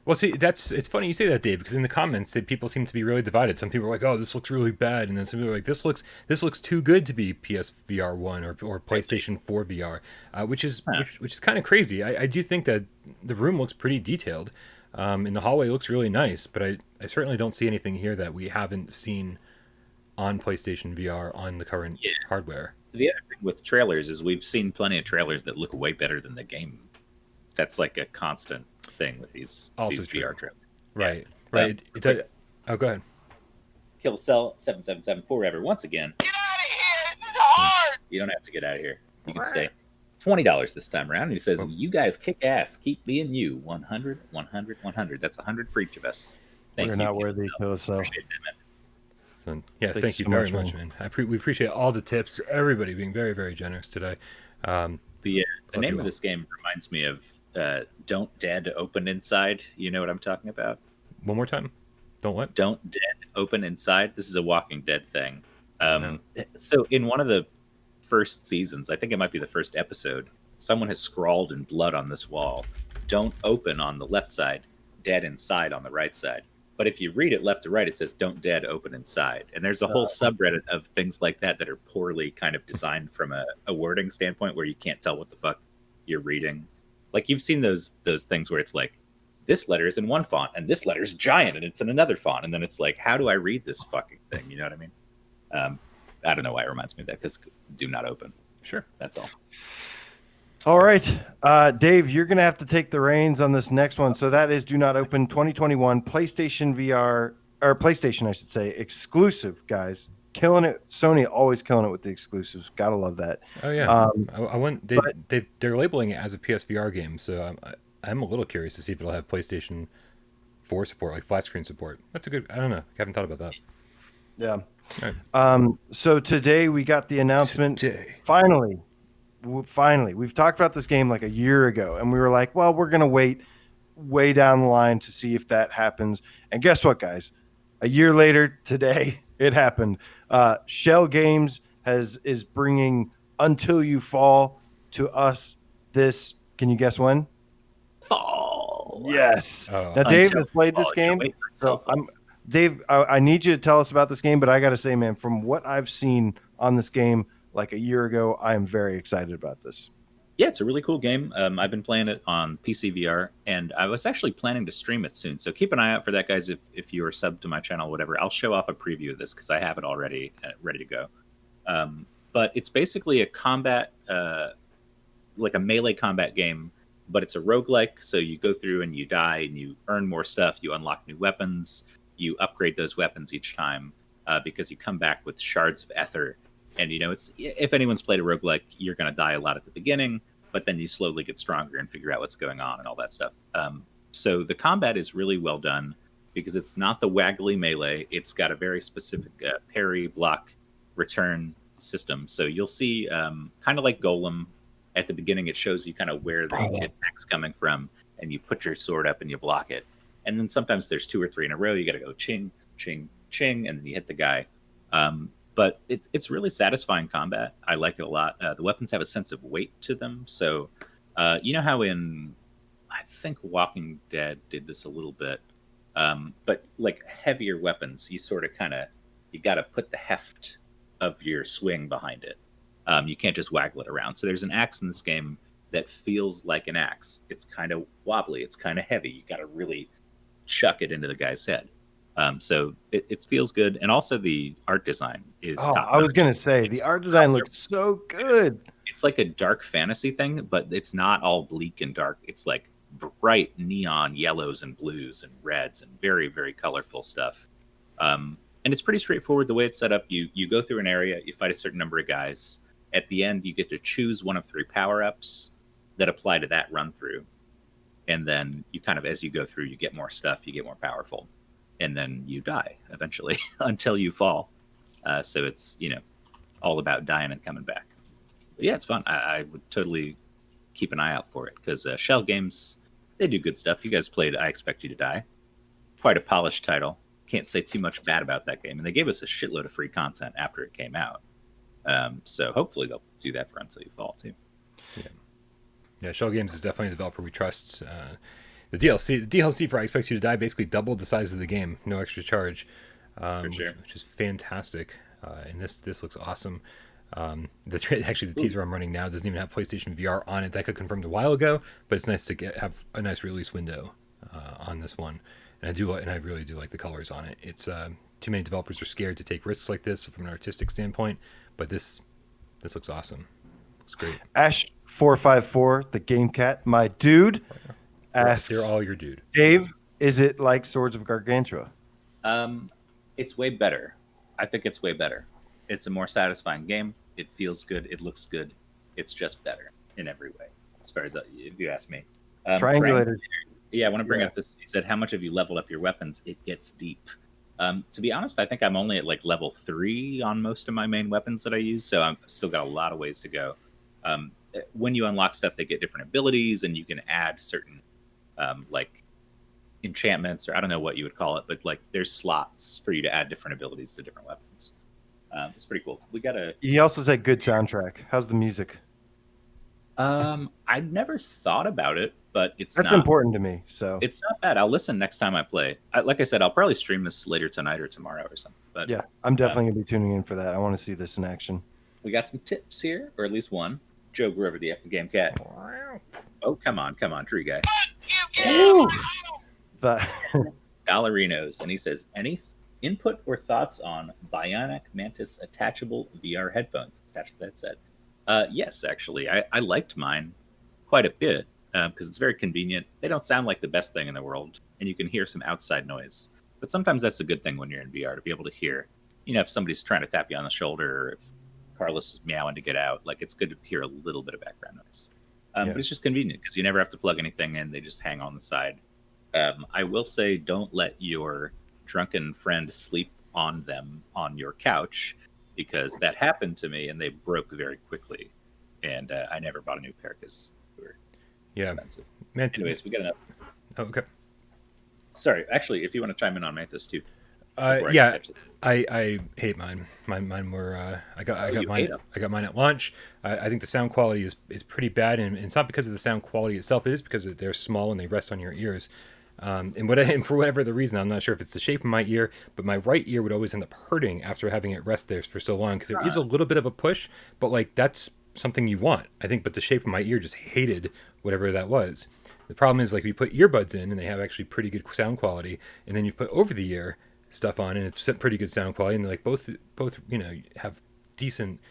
well, see, it's funny you say that, Dave, because in the comments, people seem to be really divided. Some people are like, "Oh, this looks really bad," and then some people are like, "This looks too good to be PSVR 1 or PlayStation 4 VR," which is kind of crazy. I do think that the room looks pretty detailed, and the hallway looks really nice, but I certainly don't see anything here that we haven't seen on PlayStation VR on the current hardware. The other thing with trailers is we've seen plenty of trailers that look way better than the game. That's like a constant thing with these VR trailers. Right, right. Go ahead. Kill Cell 777 forever. Once again, get out of here! This is hard. You don't have to get out of here. You can stay. $20 this time around. And he says, "You guys kick ass. Keep being you. 100, 100, 100. That's 100 for each of us. Thank you. We're not worthy, Kill Cell. So, yes, thank you very much, man. We appreciate all the tips. Everybody being very, very generous today. The name of this game reminds me of Don't Dead Open Inside. You know what I'm talking about? One more time. Don't what? Don't Dead Open Inside. This is a Walking Dead thing. So in one of the first seasons, I think it might be the first episode, someone has scrawled in blood on this wall, "Don't open" on the left side, "Dead inside" on the right side. But if you read it left to right, it says "Don't Dead Open Inside." And there's a whole subreddit of things like that are poorly kind of designed from a wording standpoint where you can't tell what the fuck you're reading. Like you've seen those things where it's like, this letter is in one font and this letter is giant and it's in another font. And then it's like, how do I read this fucking thing? You know what I mean? I don't know why it reminds me of that, because do not open. Sure. That's all. All right, Dave, you're going to have to take the reins on this next one. So that is Do Not Open 2021 PlayStation VR, or PlayStation, I should say, exclusive, guys. Killing it. Sony always killing it with the exclusives. Gotta love that. Oh, yeah. I went. They're labeling it as a PSVR game, so I'm a little curious to see if it'll have PlayStation 4 support, like flat screen support. That's a good. I don't know. I haven't thought about that. Yeah. Right. So today we got the announcement. Finally, we've talked about this game like a year ago, and we were like, well, we're going to wait way down the line to see if that happens. And guess what, guys? A year later today, it happened. Shell Games is bringing Until You Fall to us this, can you guess when? Fall. Yes. Oh. Now, Dave Until has played this Fall. game. Wait until So Fall. Dave, I need you to tell us about this game, but I got to say, man, from what I've seen on this game like a year ago, I am very excited about this. Yeah, it's a really cool game. I've been playing it on PSVR, and I was actually planning to stream it soon. So keep an eye out for that, guys. If you are subbed to my channel, whatever, I'll show off a preview of this because I have it already ready to go. But it's basically a combat, like a melee combat game, but it's a roguelike. So you go through and you die and you earn more stuff. You unlock new weapons. You upgrade those weapons each time because you come back with shards of ether. And, it's if anyone's played a roguelike, you're going to die a lot at the beginning, but then you slowly get stronger and figure out what's going on and all that stuff. So the combat is really well done because it's not the waggly melee. It's got a very specific parry, block, return system. So you'll see kind of like Golem. At the beginning, it shows you kind of where the attack's coming from, and you put your sword up and you block it. And then sometimes there's 2 or 3 in a row. You got to go ching, ching, ching, and then you hit the guy. But it's really satisfying combat. I like it a lot. The weapons have a sense of weight to them. So you know how I think Walking Dead did this a little bit, but like heavier weapons, you sort of you got to put the heft of your swing behind it. You can't just waggle it around. So there's an axe in this game that feels like an axe. It's kind of wobbly. It's kind of heavy. You got to really chuck it into the guy's head. So it feels good. And also the art design is top I was notch. going to say, the art design looks so good. It's like a dark fantasy thing, but it's not all bleak and dark. It's like bright neon yellows and blues and reds and very, very colorful stuff. And it's pretty straightforward the way it's set up. You go through an area, you fight a certain number of guys. At the end, you get to choose one of 3 power-ups that apply to that run-through. And then you as you go through, you get more stuff, you get more powerful. And then you die, eventually, until you fall. So it's, all about dying and coming back. But yeah, it's fun. I would totally keep an eye out for it, because Shell Games, they do good stuff. You guys played I Expect You to Die. Quite a polished title. Can't say too much bad about that game. And they gave us a shitload of free content after it came out. So hopefully they'll do that for Until You Fall too. Yeah, Shell Games is definitely a developer we trust. The DLC for I Expect You to Die basically doubled the size of the game, no extra charge, which is fantastic. And this looks awesome. Actually, the teaser I'm running now doesn't even have PlayStation VR on it. That got confirmed a while ago, but it's nice to have a nice release window on this one. And I really do like the colors on it. It's too many developers are scared to take risks like this from an artistic standpoint, but this looks awesome. Looks great. Ash454, the Game Cat, my dude, asks, "They're all your dude." Dave, is it like Swords of Gargantua? It's way better. I think it's way better. It's a more satisfying game. It feels good. It looks good. It's just better in every way, as far as if you ask me. Triangulator. Yeah, I want to bring up this. He said, how much have you leveled up your weapons? It gets deep. To be honest, I think I'm only at like level 3 on most of my main weapons that I use, so I've still got a lot of ways to go. When you unlock stuff, they get different abilities, and you can add certain like enchantments, or I don't know what you would call it, but like there's slots for you to add different abilities to different weapons. It's pretty cool. He also said good soundtrack. How's the music? I never thought about it, but that's important to me. So it's not bad. I'll listen next time I play. Like I said, I'll probably stream this later tonight or tomorrow or something. But yeah, I'm definitely gonna be tuning in for that. I want to see this in action. We got some tips here, or at least one. Joe Grover, the effing game cat. Oh, come on, tree guy. Dollarinos, and he says, any input or thoughts on Bionic Mantis attachable VR headphones attached to the headset? Yes, actually, I liked mine quite a bit because it's very convenient. They don't sound like the best thing in the world, and you can hear some outside noise. But sometimes that's a good thing when you're in VR, to be able to hear, if somebody's trying to tap you on the shoulder, or if Carlos is meowing to get out, like it's good to hear a little bit of background noise. But it's just convenient because you never have to plug anything in. They just hang on the side. I will say, don't let your drunken friend sleep on them on your couch, because that happened to me and they broke very quickly. And I never bought a new pair because they were expensive. Anyways, we got enough. Oh, okay. Sorry, actually, if you want to chime in on Mantis too. I hate mine. Mine were I got mine at launch. I think the sound quality is pretty bad, and it's not because of the sound quality itself. It is because they're small and they rest on your ears. And for whatever the reason, I'm not sure if it's the shape of my ear, but my right ear would always end up hurting after having it rest there for so long, because there is a little bit of a push, but like that's something you want, I think. But the shape of my ear just hated whatever that was. The problem is, like, we put earbuds in and they have actually pretty good sound quality, and then you put over the ear stuff on and it's pretty good sound quality, and like both have decent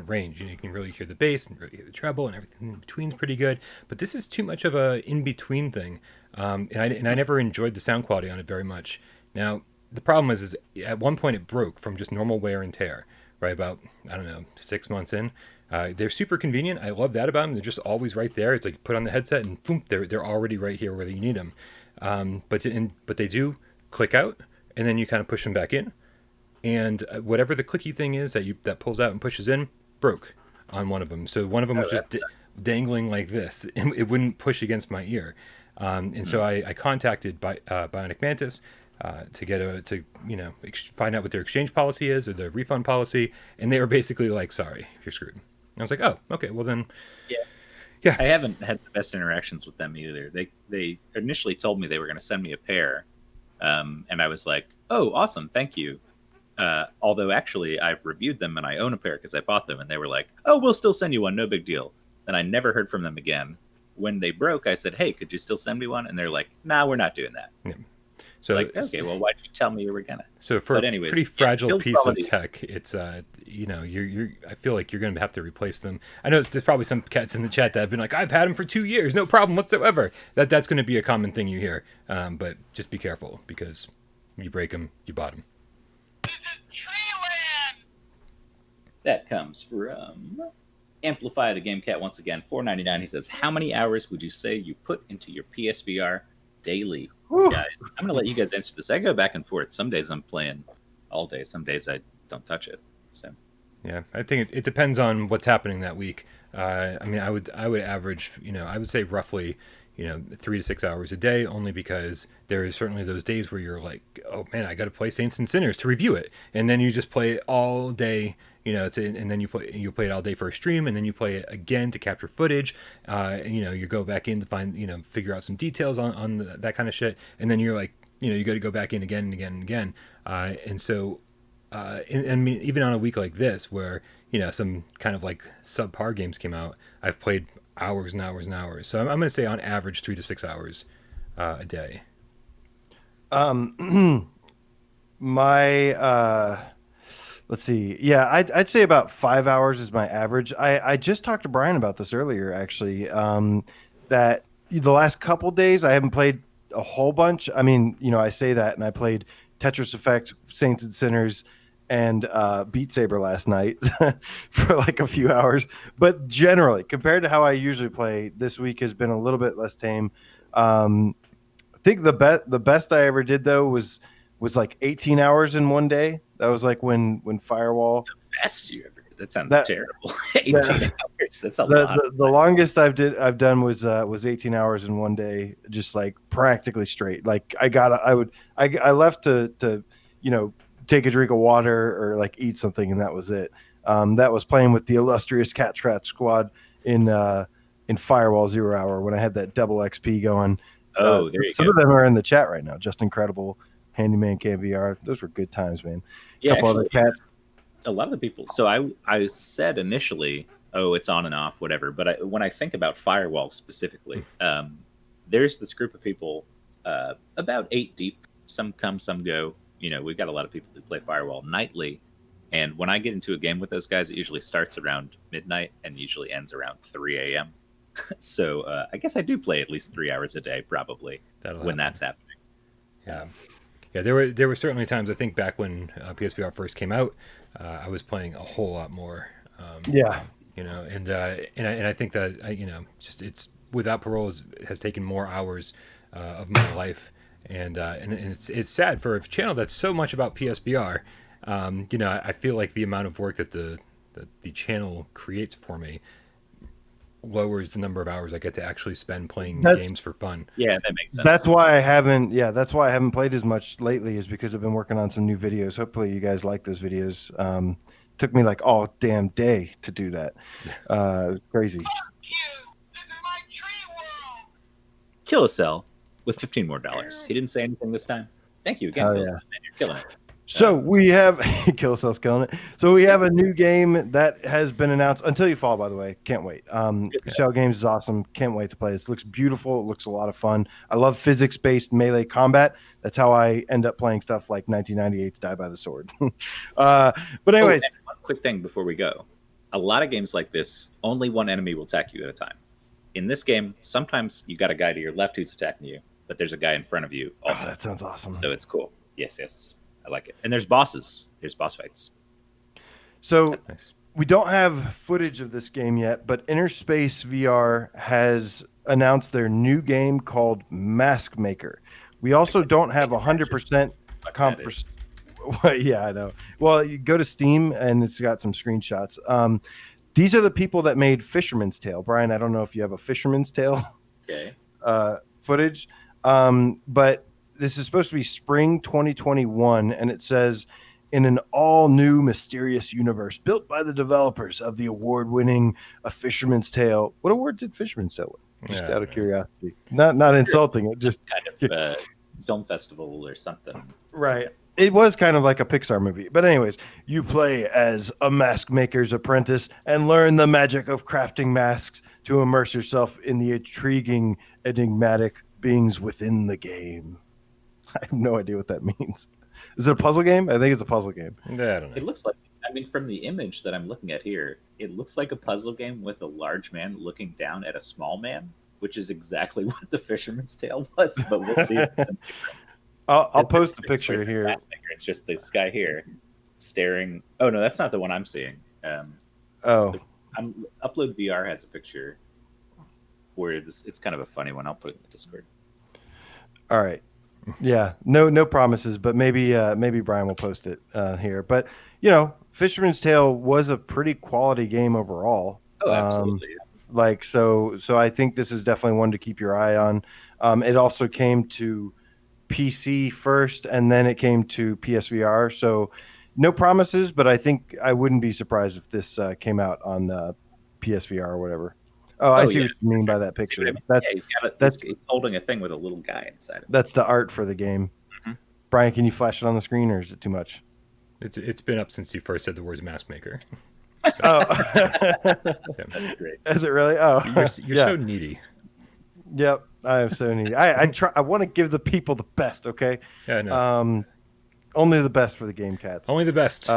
range. You can really hear the bass and really hear the treble, and everything in between is pretty good. But this is too much of a in between thing, and I never enjoyed the sound quality on it very much. Now the problem is at one point it broke from just normal wear and tear. Right about, I don't know, 6 months in. They're super convenient. I love that about them. They're just always right there. It's like put on the headset and boom, they're already right here where you need them. But they do click out, and then you kind of push them back in, and whatever the clicky thing is that pulls out and pushes in broke on one of them. So one of them was just dangling like this. It wouldn't push against my ear, and so I contacted Bionic Mantis to find out what their exchange policy is or their refund policy, and they were basically like, "Sorry, you're screwed." And I was like, "Oh, okay, well then." Yeah. I haven't had the best interactions with them either. They initially told me they were going to send me a pair. And I was like, oh, awesome, thank you. Although actually I've reviewed them and I own a pair because I bought them, and they were like, oh, we'll still send you one, no big deal. Then I never heard from them again. When they broke, I said, hey, could you still send me one? And they're like, nah, we're not doing that. Yeah. So it's like, okay, well, why'd you tell me you were gonna? So for a pretty fragile piece of tech, it's you're I feel like you're gonna have to replace them. I know there's probably some cats in the chat that have been like, I've had them for 2 years, no problem whatsoever. That's gonna be a common thing you hear. But just be careful, because you break them, you bought them. That comes from Amplify the Game Cat once again, $4.99. He says, how many hours would you say you put into your PSVR daily? Whew. Guys, I'm gonna let you guys answer this. I go back and forth. Some days I'm playing all day, some days I don't touch it. So yeah, I think it depends on what's happening that week. I mean, I would average, I would say roughly 3 to 6 hours a day, only because there is certainly those days where you're like, oh man, I got to play Saints and Sinners to review it, and then you just play it all day, and then you play it all day for a stream, and then you play it again to capture footage, and you go back in to find, figure out some details on that kind of shit, and then you're like, you got to go back in again and again and again, and so, and I mean, even on a week like this where some kind of like subpar games came out, I've played hours and hours and hours. So I'm going to say on average 3 to 6 hours a day. Let's see. Yeah, I'd say about 5 hours is my average. I just talked to Brian about this earlier, actually, that the last couple days I haven't played a whole bunch. I mean, I say that, and I played Tetris Effect, Saints and Sinners, and Beat Saber last night for like a few hours. But generally, compared to how I usually play, this week has been a little bit less tame. I think the best I ever did, though, was like 18 hours in one day. That was like when Firewall. The best you ever did. That sounds terrible. 18 hours. That's a lot. The longest I've done was 18 hours in one day, just like practically straight. Like I left to take a drink of water or like eat something, and that was it. That was playing with the illustrious Cat Scratch Squad in Firewall 0 Hour when I had that double XP going. Oh, there you go. Some of them are in the chat right now. Just incredible. Handyman VR. Those were good times, man. Yeah, couple other cats. A lot of the people. So I said initially, oh, it's on and off, whatever. But when I think about Firewall specifically, there's this group of people, about 8 deep. Some come, some go. We've got a lot of people who play Firewall nightly. And when I get into a game with those guys, it usually starts around midnight and usually ends around 3 a.m. So I guess I do play at least 3 hours a day, probably, that's happening. Yeah. Yeah, there were certainly times, I think, back when PSVR first came out, I was playing a whole lot more. And I think that, it's without Parole has taken more hours of my life. and it's sad for a channel that's so much about PSVR. I feel like the amount of work that the channel creates for me lowers the number of hours I get to actually spend playing games for fun. Yeah, that makes sense. That's why I haven't played as much lately, is because I've been working on some new videos. Hopefully you guys like those videos. Took me like all damn day to do that. Crazy. Fuck you! This is my dream world! Kill a cell with $15 more. He didn't say anything this time. Thank you again, Oh, Kill yeah. Cell, man. You're killing it. So we have Killcell's killing it. So we have a new game that has been announced. Until You Fall, by the way, can't wait. Shell Games is awesome. Can't wait to play this. Looks beautiful. It looks a lot of fun. I love physics-based melee combat. That's how I end up playing stuff like 1998's Die by the Sword. But anyways, one quick thing before we go: a lot of games like this, only one enemy will attack you at a time. In this game, sometimes you got a guy to your left who's attacking you, but there's a guy in front of you also. that sounds awesome. So it's cool. Yes. I like it. And there's bosses. There's boss fights. So That's nice. we don't have footage of this game yet, but Interspace VR has announced their new game called Mask Maker. We also don't have 100% conference. Yeah, I know. Well, you go to Steam and it's got some screenshots. These are the people that made Fisherman's Tale. Brian, I don't know if you have a Fisherman's Tale Okay. footage, but this is supposed to be spring 2021, and it says, in an all-new mysterious universe built by the developers of the award-winning A Fisherman's Tale. What award did Fisherman's Tale win? Just out of curiosity. Not insulting it, just Kind of film festival or something. right. It was kind of like a Pixar movie. But anyways, you play as a mask maker's apprentice and learn the magic of crafting masks to immerse yourself in the intriguing, enigmatic beings within the game. I have no idea what that means. Is it a puzzle game? I think it's a puzzle game. Yeah, I don't know. It looks like, from the image that I'm looking at here, it looks like a puzzle game with a large man looking down at a small man, which is exactly what the Fisherman's Tale was. But we'll see. I'll post the picture here. It's just this guy here staring. Oh, no, that's not the one I'm seeing. Oh, Upload VR has a picture where it's kind of a funny one. I'll put it in the Discord. all right. Yeah, no promises, but maybe Brian will post it here. But Fisherman's Tale was a pretty quality game overall. Oh, absolutely. So I think this is definitely one to keep your eye on. It also came to PC first, and then it came to PSVR. So no promises, but I think I wouldn't be surprised if this came out on PSVR or whatever. Oh, I see what you mean by that picture. He's holding a thing with a little guy inside of it. That's the art for the game. Mm-hmm. Brian, can you flash it on the screen, or is it too much? It's been up since you first said the words mask maker. Oh, That's great. Is it really? Oh, You're so needy. Yep, I am so needy. I try. I want to give the people the best. Okay. Yeah, I know. Only the best for the Game Cats. Only the best.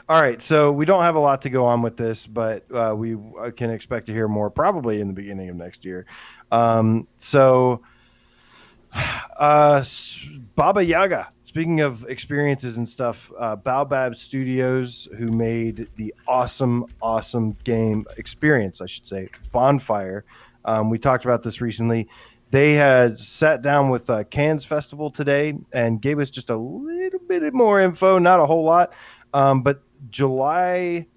All right, so we don't have a lot to go on with this, but we can expect to hear more probably in the beginning of next year. Baba Yaga, speaking of experiences and stuff, Baobab Studios, who made the awesome game experience, I should say, Bonfire. We talked about this recently. They had sat down with Cannes Festival today and gave us just a little bit more info, not a whole lot, but June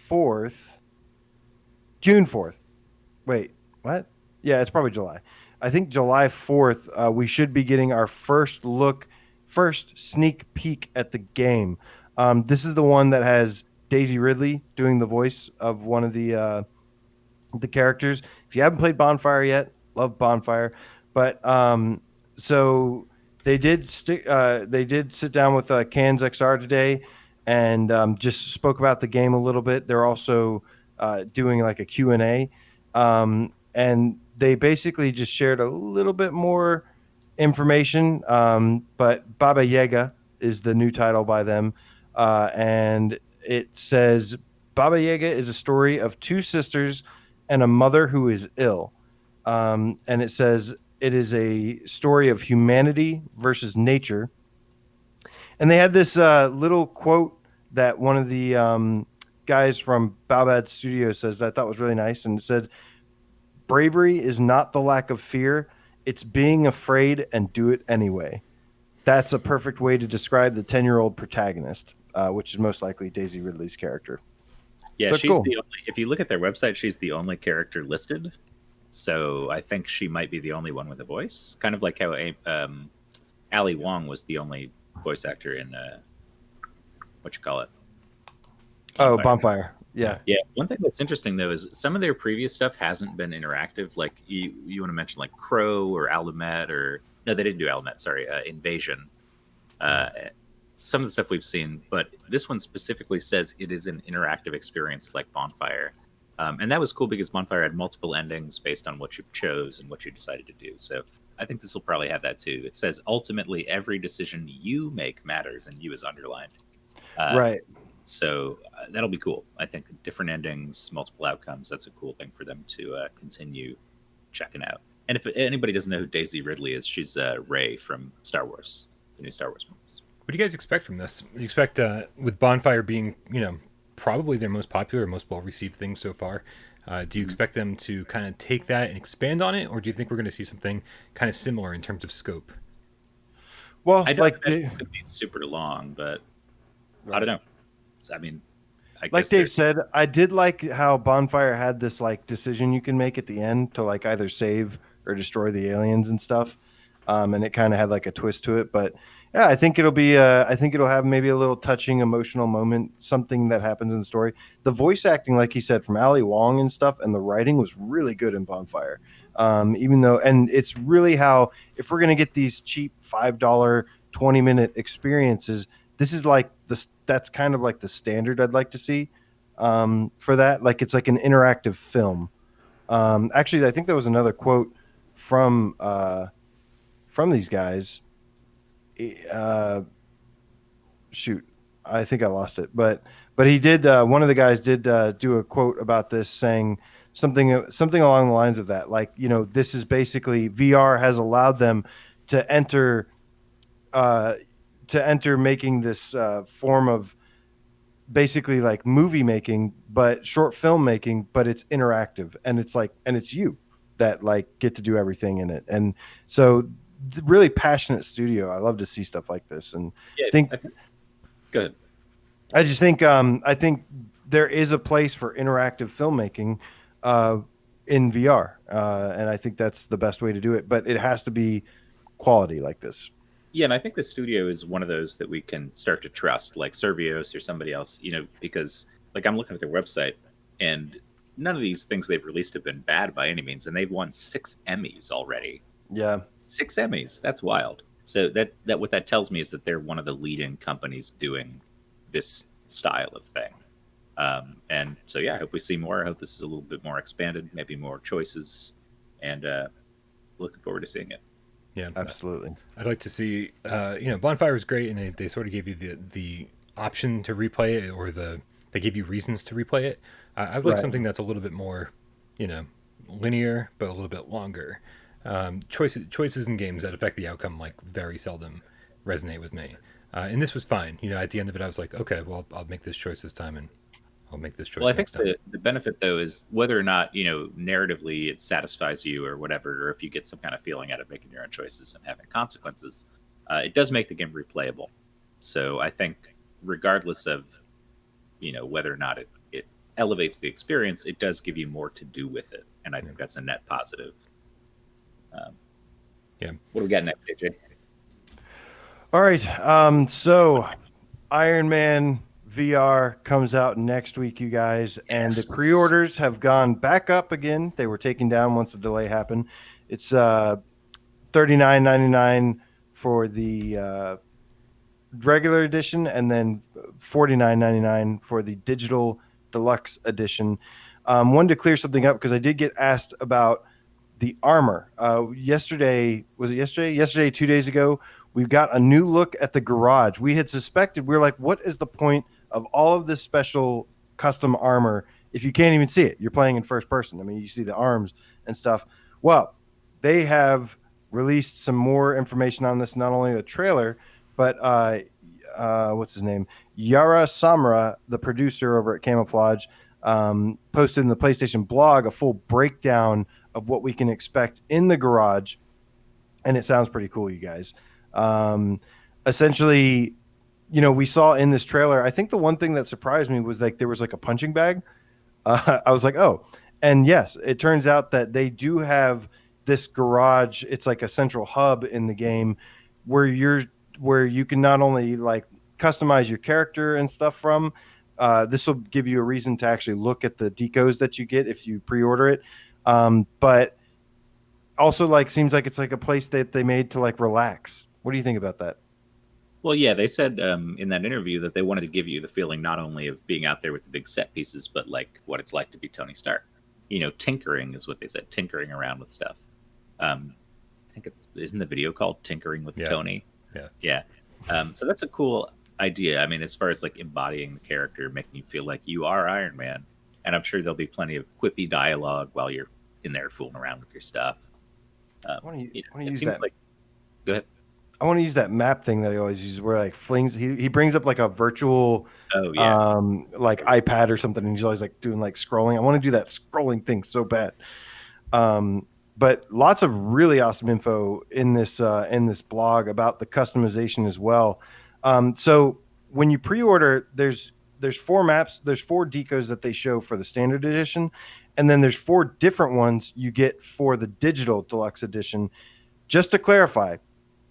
4th. Wait, what? Yeah, it's probably July. I think July 4th, we should be getting our first sneak peek at the game. This is the one that has Daisy Ridley doing the voice of one of the characters. If you haven't played Bonfire yet, love Bonfire. But so they did sit down with Cannes XR today and just spoke about the game a little bit. They're also doing like a Q&A. And they basically just shared a little bit more information. But Baba Yaga is the new title by them. And it says, Baba Yaga is a story of two sisters and a mother who is ill. And it says it is a story of humanity versus nature. And they had this little quote that one of the guys from Baobab Studios says that I thought was really nice. And it said, bravery is not the lack of fear, It's being afraid and do it anyway. That's a perfect way to describe the 10-year-old protagonist, which is most likely Daisy Ridley's character. Yeah, So she's cool. the only. If you look at their website, she's the only character listed. So I think she might be the only one with a voice, kind of like how Ali Wong was the only voice actor in what you call it. Oh, Bonfire. Yeah. Yeah. One thing that's interesting though is some of their previous stuff hasn't been interactive. Like you want to mention like Crow or Alumet or no, they didn't do Alumet. Sorry, Invasion. Some of the stuff we've seen, but this one specifically says it is an interactive experience like Bonfire. And that was cool because Bonfire had multiple endings based on what you chose and what you decided to do. So I think this will probably have that too. It says ultimately every decision you make matters, and you is underlined. Right. So that'll be cool. I think different endings, multiple outcomes. That's a cool thing for them to continue checking out. And if anybody doesn't know who Daisy Ridley is, she's Rey from Star Wars, the new Star Wars movies. What do you guys expect from this? You expect, with Bonfire being, probably their most popular, most well-received thing so far, do you expect them to kind of take that and expand on it, or do you think we're going to see something kind of similar in terms of scope? Well, I don't think it's going to be super long, but I don't know. I mean, I like guess Dave said, I did like how Bonfire had this like decision you can make at the end to like either save or destroy the aliens and stuff, and it kind of had like a twist to it. But yeah, I think it'll be. I think it'll have maybe a little touching, emotional moment, something that happens in the story. The voice acting, like he said, from Ali Wong and stuff, and the writing was really good in Bonfire. Even though, and it's really how if we're gonna get these cheap $5 20-minute experiences, this is like this. That's kind of like the standard I'd like to see for that. Like it's like an interactive film. Actually, I think there was another quote from these guys. Shoot, I think I lost it, but he did. One of the guys did do a quote about this, saying something along the lines of that. Like, this is basically VR has allowed them to enter making this form of basically like movie making, but short film making, but it's interactive, and it's like, and it's you that like get to do everything in it. And so really passionate studio. I love to see stuff like this. And Yeah, think good. I just think I think there is a place for interactive filmmaking in VR, and I think that's the best way to do it. But it has to be quality like this. Yeah, and I think the studio is one of those that we can start to trust, like Servios or somebody else, because like I'm looking at their website and none of these things they've released have been bad by any means, and they've won 6 Emmys already. Yeah, 6 Emmys. That's wild. So that what that tells me is that they're one of the leading companies doing this style of thing. And so yeah, I hope we see more. I hope this is a little bit more expanded, maybe more choices, and looking forward to seeing it. Yeah, absolutely. I'd like to see. Bonfire was great, and they sort of gave you the option to replay it, or they give you reasons to replay it. I would like something that's a little bit more, linear, but a little bit longer. Choices in games that affect the outcome like very seldom resonate with me, and this was fine. At the end of it, I was like, okay, well, I'll make this choice this time, and I'll make this choice. Well, I think next time. the benefit though is whether or not narratively it satisfies you or whatever, or if you get some kind of feeling out of making your own choices and having consequences, it does make the game replayable. So I think regardless of whether or not it elevates the experience, it does give you more to do with it, and I think that's a net positive. Yeah. What do we got next, AJ? All right. So Ironman VR comes out next week, you guys, and the pre-orders have gone back up again. They were taken down once the delay happened. It's $39.99 for the regular edition, and then $49.99 for the digital deluxe edition. Wanted to clear something up because I did get asked about the armor. Yesterday, 2 days ago, we got a new look at the garage. We had suspected, we were like, what is the point of all of this special custom armor if you can't even see it? You're playing in first person. I mean, you see the arms and stuff. Well, they have released some more information on this, not only the trailer, but what's his name? Yara Samra, the producer over at Camouflage, posted in the PlayStation blog a full breakdown of what we can expect in the garage and it sounds pretty cool, you guys. Essentially, we saw in this trailer, I think the one thing that surprised me was like there was like a punching bag. I was like, oh, and yes, it turns out that they do have this garage. It's like a central hub in the game where you can not only like customize your character and stuff from. This will give you a reason to actually look at the decos that you get if you pre-order it. But also like seems like it's like a place that they made to like relax. What do you think about that? Well, yeah, they said in that interview that they wanted to give you the feeling not only of being out there with the big set pieces, but like what it's like to be Tony Stark. Tinkering is what they said, tinkering around with stuff. I think isn't the video called Tinkering with Tony? Yeah. So that's a cool idea. I mean, as far as like embodying the character, making you feel like you are Iron Man. And I'm sure there'll be plenty of quippy dialogue while you're in there fooling around with your stuff. It seems like. Go ahead. I want to use that map thing that he always uses where like flings he brings up like a virtual like iPad or something, and he's always like doing like scrolling. I want to do that scrolling thing so bad. But lots of really awesome info in this blog about the customization as well. So when you pre-order, there's 4 maps, there's 4 decos that they show for the standard edition, and then there's 4 different ones you get for the digital deluxe edition. Just to clarify,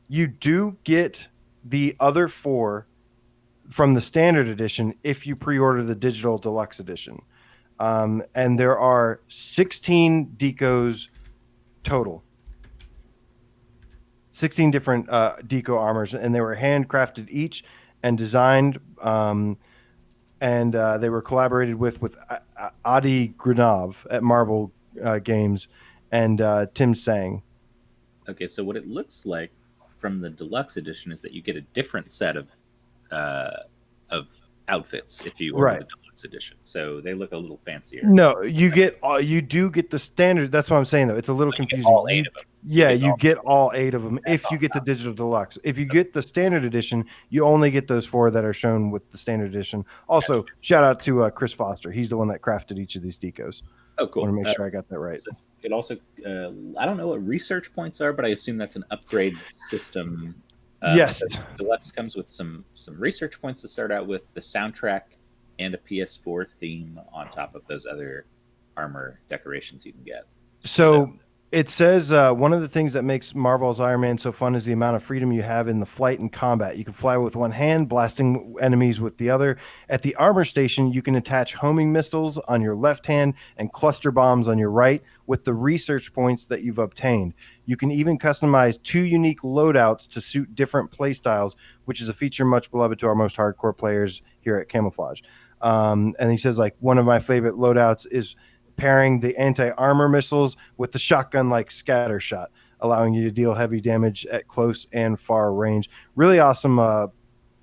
you do get the other 4 from the standard edition if you pre-order the digital deluxe edition. And there are 16 decos total. 16 different deco armors, and they were handcrafted each and designed, and they were collaborated with Adi Granov at Marvel Games and Tim Sang. Okay, so what it looks like from the deluxe edition is that you get a different set of outfits if you order the deluxe edition. So they look a little fancier. No, you do get the standard. That's what I'm saying though. It's a little confusing. All 8 of them. Yeah, you get all 8 of them if you get the digital deluxe. If you get the standard edition, you only get those 4 that are shown with the standard edition. Also, shout out to Chris Foster. He's the one that crafted each of these decos. Oh, cool. I want to make sure I got that right. So it also, I don't know what research points are, but I assume that's an upgrade system. Yes. Deluxe comes with some research points to start out with, the soundtrack, and a PS4 theme on top of those other armor decorations you can get. So it says one of the things that makes Marvel's Iron Man so fun is the amount of freedom you have in the flight and combat. You can fly with one hand, blasting enemies with the other. At the armor station, you can attach homing missiles on your left hand and cluster bombs on your right with the research points that you've obtained. You can even customize 2 unique loadouts to suit different playstyles, which is a feature much beloved to our most hardcore players here at Camouflage. And he says, like, one of my favorite loadouts is pairing the anti-armor missiles with the shotgun-like scatter shot, allowing you to deal heavy damage at close and far range. Really awesome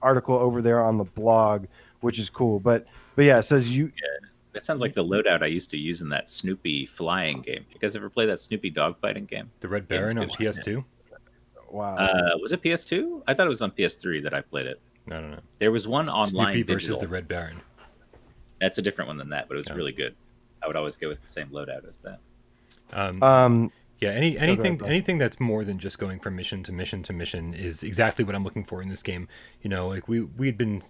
article over there on the blog, which is cool. But yeah, it says you... Yeah, that sounds like the loadout I used to use in that Snoopy flying game. You guys ever play that Snoopy dogfighting game? The Red Baron on PS2? Wow. Was it PS2? I thought it was on PS3 that I played it. No. There was one online Snoopy digital. versus the Red Baron. That's a different one than that, but it was really good. I would always go with the same loadout as that. Yeah, anything that's more than just going from mission to mission to mission is exactly what I'm looking for in this game. Like we'd been,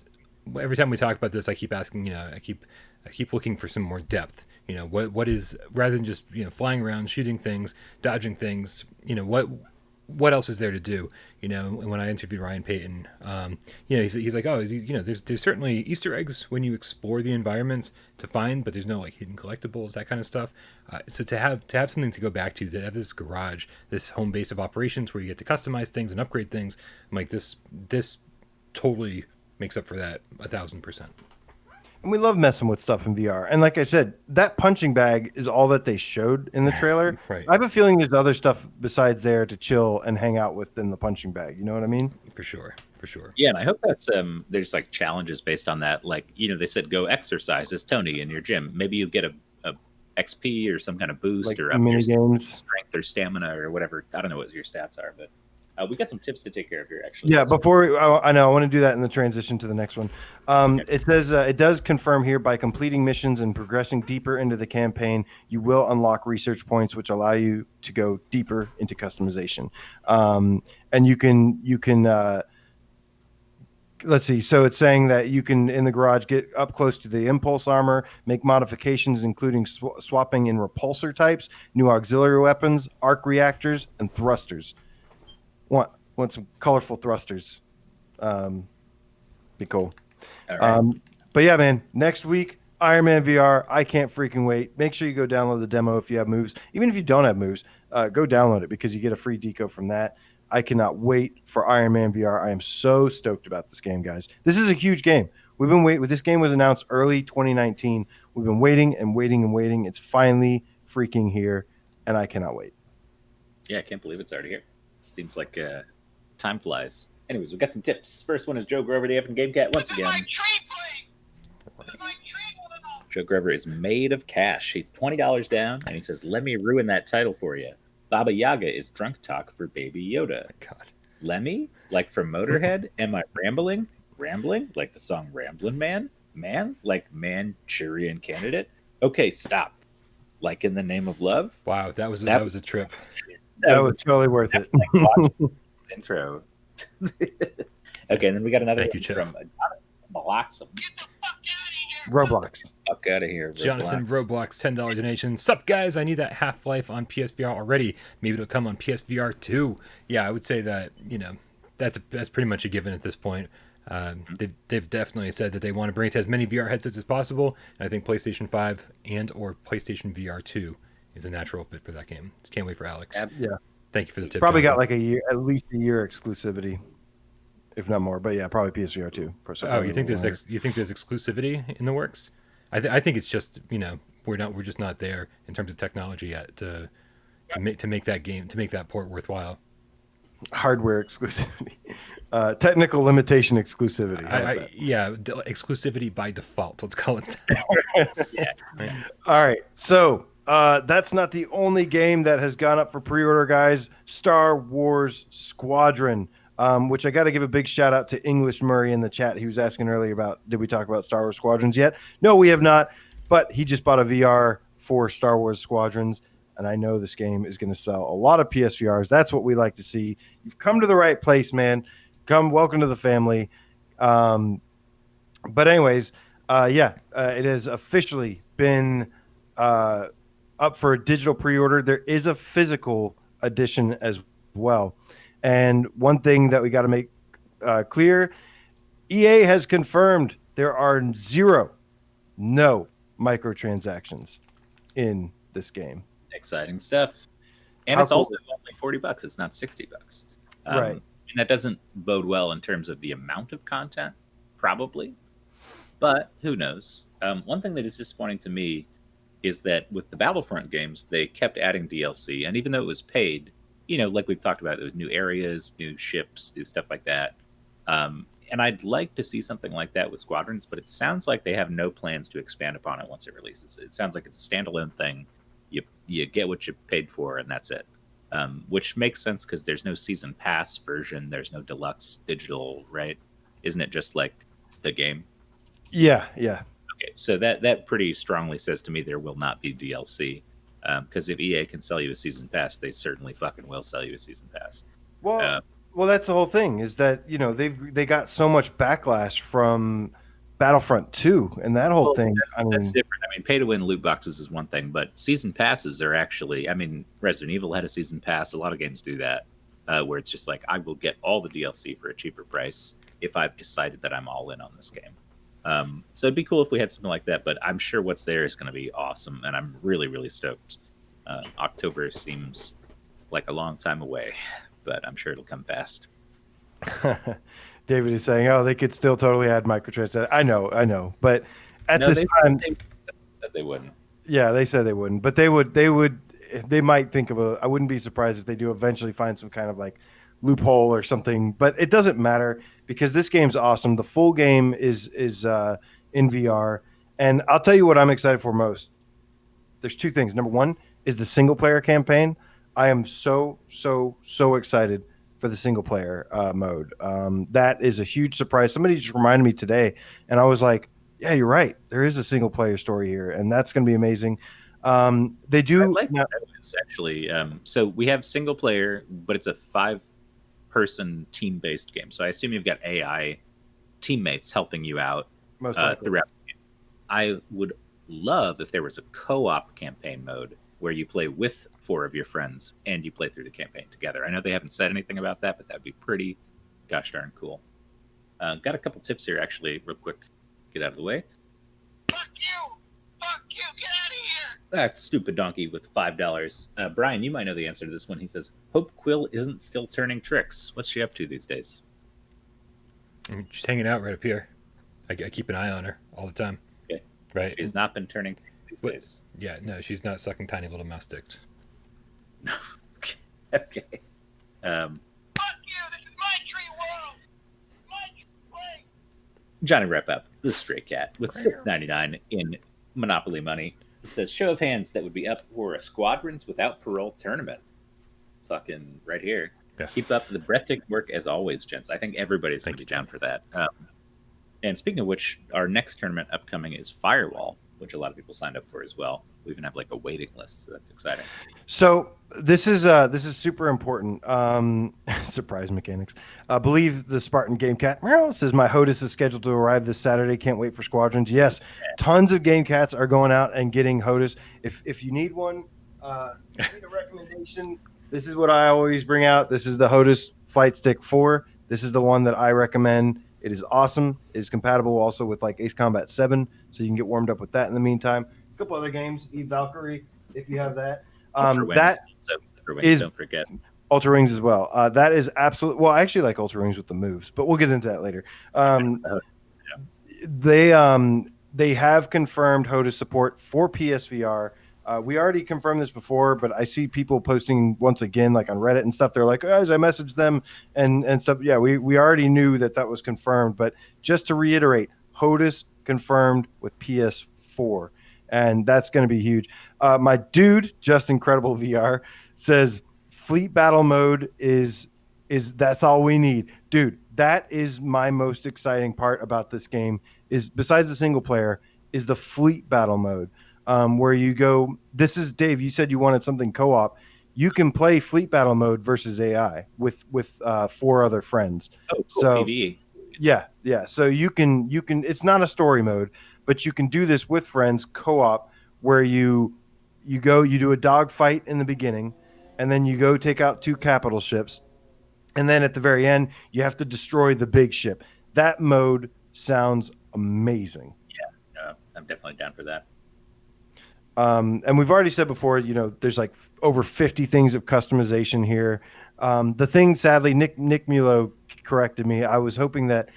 every time we talk about this, I keep asking, I keep looking for some more depth. What is, rather than just flying around, shooting things, dodging things. What else is there to do? And when I interviewed Ryan Payton, he's like, there's certainly Easter eggs when you explore the environments to find, but there's no like hidden collectibles, that kind of stuff. So to have something to go back to have this garage, this home base of operations where you get to customize things and upgrade things, I'm like, this totally makes up for that 1,000%. And we love messing with stuff in VR. And like I said, that punching bag is all that they showed in the trailer. Right. I have a feeling there's other stuff besides there to chill and hang out with in the punching bag. You know what I mean? For sure. Yeah, and I hope that's there's like challenges based on that. Like, they said go exercise as Tony in your gym. Maybe you get a XP or some kind of boost, like or up mini your games, strength or stamina or whatever. I don't know what your stats are, but We got some tips to take care of here, actually. Yeah, before I know, I want to do that in the transition to the next one. It says it does confirm here by completing missions and progressing deeper into the campaign, you will unlock research points, which allow you to go deeper into customization. And you can let's see. So it's saying that you can in the garage get up close to the impulse armor, make modifications, including swapping in repulsor types, new auxiliary weapons, arc reactors, and thrusters. Want some colorful thrusters. Be cool. All right. But yeah, man, next week, Ironman VR. I can't freaking wait. Make sure you go download the demo if you have moves. Even if you don't have moves, go download it because you get a free deco from that. I cannot wait for Ironman VR. I am so stoked about this game, guys. This is a huge game. We've been waiting. This game was announced early 2019. We've been waiting and waiting and waiting. It's finally freaking here, and I cannot wait. Yeah, I can't believe it's already here. It seems like time flies. Anyways, we've got some tips. First one is Joe Grover, the Evan GameCat, once again. Joe Grover is made of cash. He's $20 down, and he says, let me ruin that title for you. Baba Yaga is drunk talk for Baby Yoda. God. Lemmy, like from Motorhead. Am I rambling? Rambling, like the song Ramblin' Man? Man, like Manchurian Candidate? Okay, stop. Like in the name of love? Wow, that was a trip. That was totally worth it. Like watching this intro. Okay, and then we got another Thank you, one Chip. from Malaxum. Roblox. Fuck out of here, Jonathan Roblox, $10 donation. Sup, guys? I need that Half-Life on PSVR already. Maybe it'll come on PSVR too. Yeah, I would say that, that's pretty much a given at this point. They've definitely said that they want to bring it to as many VR headsets as possible. And I think PlayStation 5 and or PlayStation VR 2 is a natural fit for that game. Just can't wait for Alex. Yeah. Thank you for the tip. Probably Jonathan. got like a year, at least a year exclusivity, if not more. But yeah, probably PSVR 2. Oh, you think there's exclusivity in the works? I think it's just we're just not there in terms of technology yet to make that port worthwhile. Hardware exclusivity, technical limitation exclusivity. Exclusivity by default. Let's call it that. Yeah. All right, so that's not the only game that has gone up for pre-order, guys. Star Wars Squadron, which I got to give a big shout out to English Murray in the chat. He was asking earlier about did we talk about Star Wars Squadrons yet? No, we have not. But he just bought a VR for Star Wars Squadrons. And I know this game is going to sell a lot of PSVRs. That's what we like to see. You've come to the right place, man. Welcome to the family. But anyways, it has officially been up for a digital pre-order. There is a physical edition as well. And one thing that we got to make clear, EA has confirmed there are no microtransactions in this game. Exciting stuff. And How it's cool. also only $40. It's not $60. Right. And that doesn't bode well in terms of the amount of content, probably. But who knows? One thing that is disappointing to me is that with the Battlefront games, they kept adding DLC. And even though it was paid, like we've talked about, there was new areas, new ships, new stuff like that. And I'd like to see something like that with Squadrons, but it sounds like they have no plans to expand upon it once it releases. It sounds like it's a standalone thing. You get what you paid for, and that's it. Which makes sense because there's no season pass version. There's no deluxe digital, right? Isn't it just like the game? Yeah. Okay, so that pretty strongly says to me there will not be DLC. Because if EA can sell you a season pass, they certainly fucking will sell you a season pass. Well, that's the whole thing is that they got so much backlash from Battlefront 2 and that whole thing. That's different. I mean, pay to win loot boxes is one thing, but season passes are actually. I mean, Resident Evil had a season pass. A lot of games do that, where it's just like I will get all the DLC for a cheaper price if I've decided that I'm all in on this game. So it'd be cool if we had something like that, but I'm sure what's there is going to be awesome, and I'm really, really stoked. October seems like a long time away, but I'm sure it'll come fast. David is saying, "Oh, they could still totally add microtransactions." I know, but this time, they said they wouldn't. Yeah, they said they wouldn't, but they would. They might think of I wouldn't be surprised if they do eventually find some kind of like loophole or something. But it doesn't matter because this game's awesome. The full game is in VR, and I'll tell you what I'm excited for most. There's two things. Number one is the single player campaign. I am so excited for the single player mode. That is a huge surprise. Somebody just reminded me today, and I was like, yeah, you're right. There is a single player story here, and that's going to be amazing. They do. I'd like to know this, actually. So we have single player, but it's a 5-person team-based game. So I assume you've got AI teammates helping you out Most likely. throughout the game. I would love if there was a co-op campaign mode where you play with 4 of your friends and you play through the campaign together. I know they haven't said anything about that, but that'd be pretty gosh darn cool. Got a couple tips here, actually, real quick. Get out of the way. Fuck you! Fuck you! Get out of here! That stupid donkey with $5. Brian, you might know the answer to this one. He says, Hope Quill isn't still turning tricks. What's she up to these days? I'm just hanging out right up here. I keep an eye on her all the time. Okay. Right. She's not been turning these days. Yeah, no, she's not sucking tiny little mouse dicks. Okay. Fuck you! This is my tree world! My tree! Johnny Rep Up, the Stray Cat, with $6.99 in Monopoly money. It says, show of hands that would be up for a Squadrons Without Parole tournament. Fucking right here. Yeah. Keep up the breathtaking work as always, gents. I think everybody's going to be down for that. And speaking of which, our next tournament upcoming is Firewall, which a lot of people signed up for as well. We even have like a waiting list, so that's exciting. So this is super important. Surprise mechanics. I believe the Spartan Game Cat says my HOTUS is scheduled to arrive this Saturday. Can't wait for Squadrons. Yes, tons of Game Cats are going out and getting HOTUS. If you need one, if you need a recommendation, this is what I always bring out. This is the HOTUS Flight Stick 4. This is the one that I recommend. It is awesome. It is compatible also with like Ace Combat 7, so you can get warmed up with that in the meantime. A couple other games, Eve Valkyrie, if you have that. That is don't forget Ultra Wings as well. That is absolute. Well, I actually like Ultra Wings with the moves, but we'll get into that later. They have confirmed HOTUS support for PSVR. We already confirmed this before, but I see people posting once again, like on Reddit and stuff. They're like, guys, I messaged them and stuff. Yeah, we already knew that was confirmed. But just to reiterate, HOTUS confirmed with PS4. And that's going to be huge. My dude, Just Incredible VR, says fleet battle mode is that's all we need. Dude, that is my most exciting part about this game is besides the single player is the fleet battle mode. Where you go, this is Dave, you said you wanted something co-op. You can play fleet battle mode versus AI with 4 other friends. Oh, cool. So PvE. Yeah. So you can it's not a story mode, but you can do this with friends co-op where you do a dogfight in the beginning and then you go take out 2 capital ships. And then at the very end, you have to destroy the big ship. That mode sounds amazing. Yeah, I'm definitely down for that. And we've already said before, there's like over 50 things of customization here. The thing, sadly, Nick Mulo corrected me. I was hoping that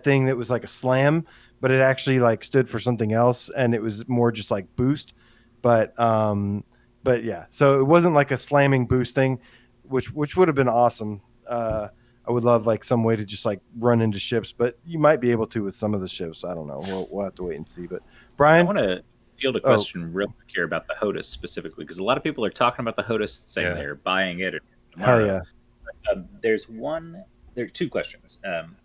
thing that was like a slam, but it actually like stood for something else, and it was more just like boost. But yeah, so it wasn't like a slamming boost thing, which would have been awesome. I would love like some way to just like run into ships, but you might be able to with some of the ships. I don't know. We'll have to wait and see. But Brian, I want to field a question real quick here about the HOTUS specifically, because a lot of people are talking about the HOTUS saying they're buying it. Hell yeah. There are 2 questions.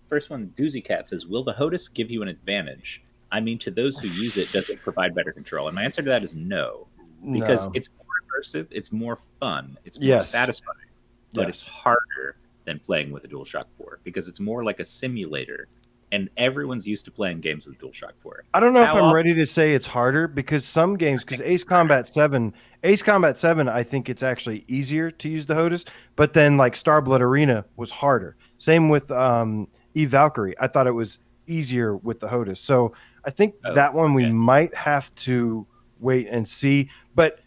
First one, Doozy Cat says, will the HOTUS give you an advantage? I mean, to those who use it, does it provide better control? And my answer to that is no, because it's more immersive, it's more fun, it's more satisfying, but it's harder than playing with a DualShock 4 because it's more like a simulator. And everyone's used to playing games with DualShock 4. I don't know if I'm ready to say it's harder because some games, because Ace Combat 7, I think it's actually easier to use the HOTUS, but then like Starblood Arena was harder. Same with Eve Valkyrie. I thought it was easier with the HOTUS. So I think that one we might have to wait and see. But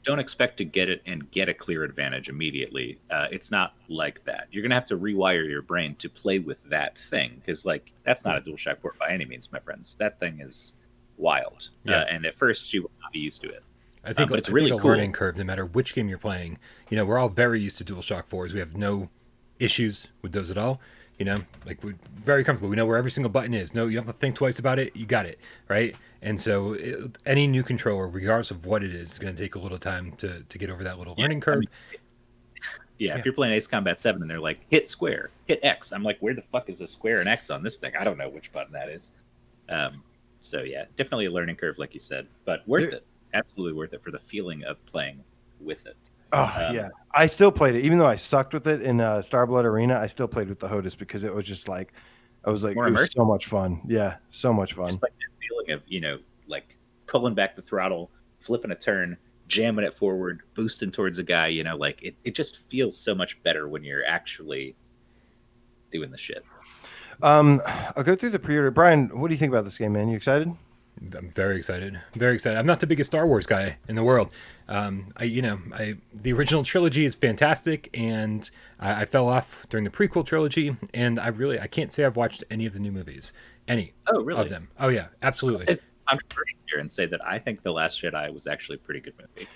don't expect to get it and get a clear advantage immediately. It's not like that. You're going to have to rewire your brain to play with that thing because, like, that's not a DualShock 4 by any means, my friends. That thing is wild. And at first, you will not be used to it. I think but it's really a cool. learning curve, no matter which game you're playing. We're all very used to DualShock 4s. We have no issues with those at all. Like we're very comfortable. We know where every single button is. No, you don't have to think twice about it. You got it, right? And so any new controller, regardless of what it is going to take a little time to get over that little learning curve. If you're playing Ace Combat 7 and they're like, hit square, hit X, I'm like, where the fuck is a square and X on this thing? I don't know which button that is. So yeah, definitely a learning curve, like you said, but worth it. Absolutely worth it for the feeling of playing with it. Oh yeah, I still played it, even though I sucked with it in Starblood Arena. I still played with the HOTAS because it was just like, it was so much fun. Yeah, so much fun. Just like that feeling of like pulling back the throttle, flipping a turn, jamming it forward, boosting towards a guy. Like it just feels so much better when you're actually doing the shit. I'll go through the pre-order. Brian, what do you think about this game, man? You excited? I'm very excited. Very excited. I'm not the biggest Star Wars guy in the world. The original trilogy is fantastic, and I fell off during the prequel trilogy, and I can't say I've watched any of the new movies. Any of them. Oh yeah, absolutely. I'll say controversial here and say that I think The Last Jedi was actually a pretty good movie.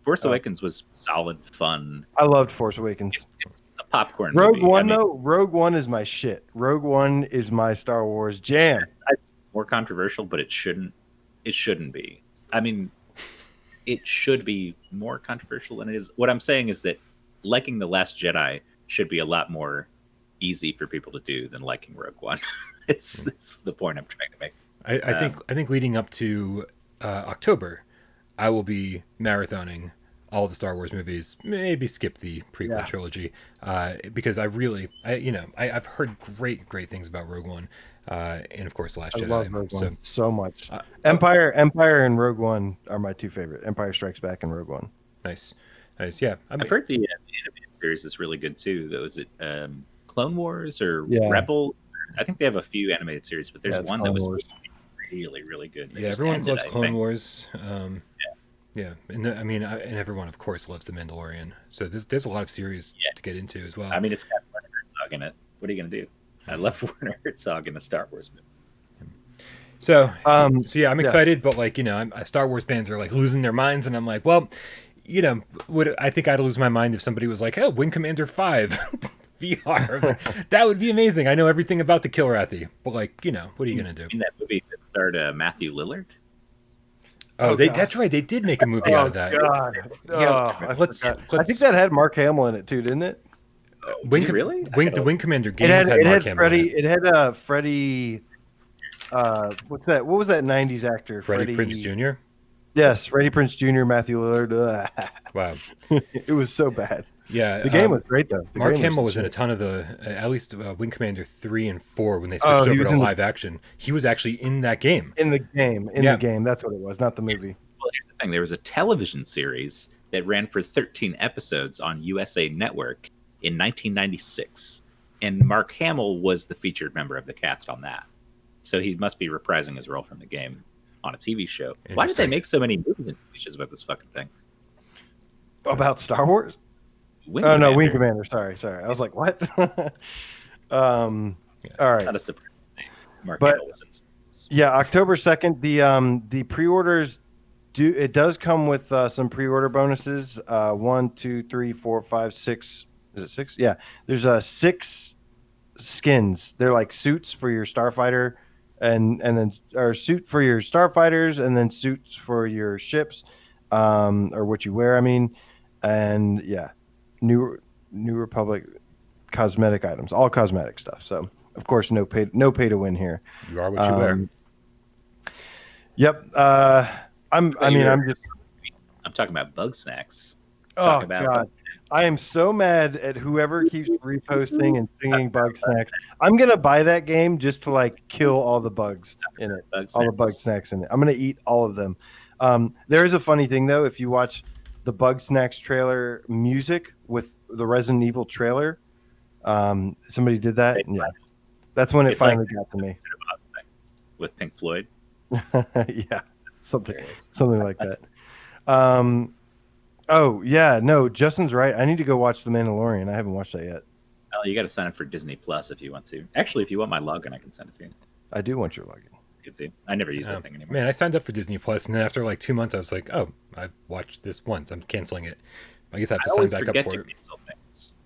Force Awakens was solid fun. I loved Force Awakens. It's a popcorn Rogue movie. One, though, Rogue One is my shit. Rogue One is my Star Wars jam. More controversial, but it shouldn't be. I mean, it should be more controversial than it is. What I'm saying is that liking The Last Jedi should be a lot more easy for people to do than liking Rogue One. It's the point I'm trying to make. I think leading up to October, I will be marathoning all the Star Wars movies. Maybe skip the prequel trilogy because I've heard great things about Rogue One. And of course, The Last Jedi. I love Rogue One so much. Empire and Rogue One are my two favorite. Empire Strikes Back and Rogue One. Nice. Yeah, I've heard the animated series is really good too. Was it Clone Wars or Rebels? I think they have a few animated series, but there's one that was really good. Yeah, everyone loves Clone Wars. Yeah, and and everyone of course loves The Mandalorian. So there's a lot of series to get into as well. I mean, it's got Werner Herzog in it. What are you gonna do? I love Werner Herzog in a Star Wars movie. So yeah, I'm excited, but Star Wars fans are like losing their minds, and I'm like, well, I think I'd lose my mind if somebody was like, oh, Wing Commander 5 VR. I was like, that would be amazing. I know everything about the Kilrathi, but what are you gonna do? In that movie that starred Matthew Lillard. That's right. They did make a movie out of that. God. I think that had Mark Hamill in it too, didn't it? The Wing Commander game had Mark Hamill. It had Freddie. What's that? What was that '90s actor? Freddie Prinze Jr. Yes, Freddie Prinze Jr. Matthew Lillard. Wow, it was so bad. Yeah, the game was great though. Mark Hamill was in a ton of at least Wing Commander 3 and 4 when they switched over to live action. He was actually in that game. In the game, that's what it was, not the movie. Well, here's the thing: there was a television series that ran for 13 episodes on USA Network in 1996, and Mark Hamill was the featured member of the cast on that. So he must be reprising his role from the game on a TV show. Why did they make so many movies and TV shows about this fucking thing? About Star Wars? Wing Commander. Sorry. I was like, what? All right. It's not a surprise. Mark Hamill was in some. Yeah, October 2nd. The pre-orders it does come with some pre-order bonuses. 1, 2, 3, 4, 5, 6. Is it 6? Yeah. There's 6 skins. They're like suits for your starfighter, and then or suit for your starfighters, and then suits for your ships, or what you wear. I mean, and yeah. New Republic cosmetic items, all cosmetic stuff. So of course, no pay to win here. You are what you wear. Yep. I'm talking about bug snacks. God. I am so mad at whoever keeps reposting and singing bug snacks. I'm gonna buy that game just to kill all the bugs in it, all the bug snacks in it. I'm gonna eat all of them. There is a funny thing though, if you watch the Bug Snacks trailer music with the Resident Evil trailer. Somebody did that. Yeah, that's when it finally got to me. With Pink Floyd. Yeah, something like that. Oh yeah, no, Justin's right. I need to go watch The Mandalorian. I haven't watched that yet. Oh, you got to sign up for Disney Plus if you want to. Actually, if you want my login, I can send it to you. I do want your login. I never use that thing anymore. Man, I signed up for Disney Plus, and then after 2 months, I was like, "Oh, I've watched this once. I'm canceling it. I guess I have to sign back up for it."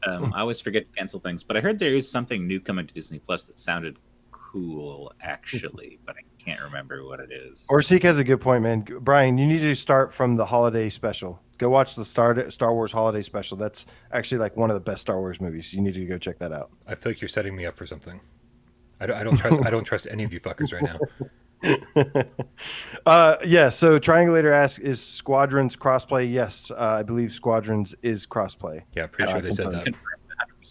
I always forget to cancel things, but I heard there is something new coming to Disney Plus that sounded cool, actually, but I can't remember what it is. Orseek has a good point, man. Brian, you need to start from the holiday special Go watch the Star Wars Holiday Special. That's actually like one of the best Star Wars movies. You need to go check that out. I feel like you're setting me up for something. I don't trust. I don't trust any of you fuckers right now. Yeah. So Triangulator asks, is Squadrons crossplay? Yes, I believe Squadrons is crossplay. Yeah, pretty sure they said that.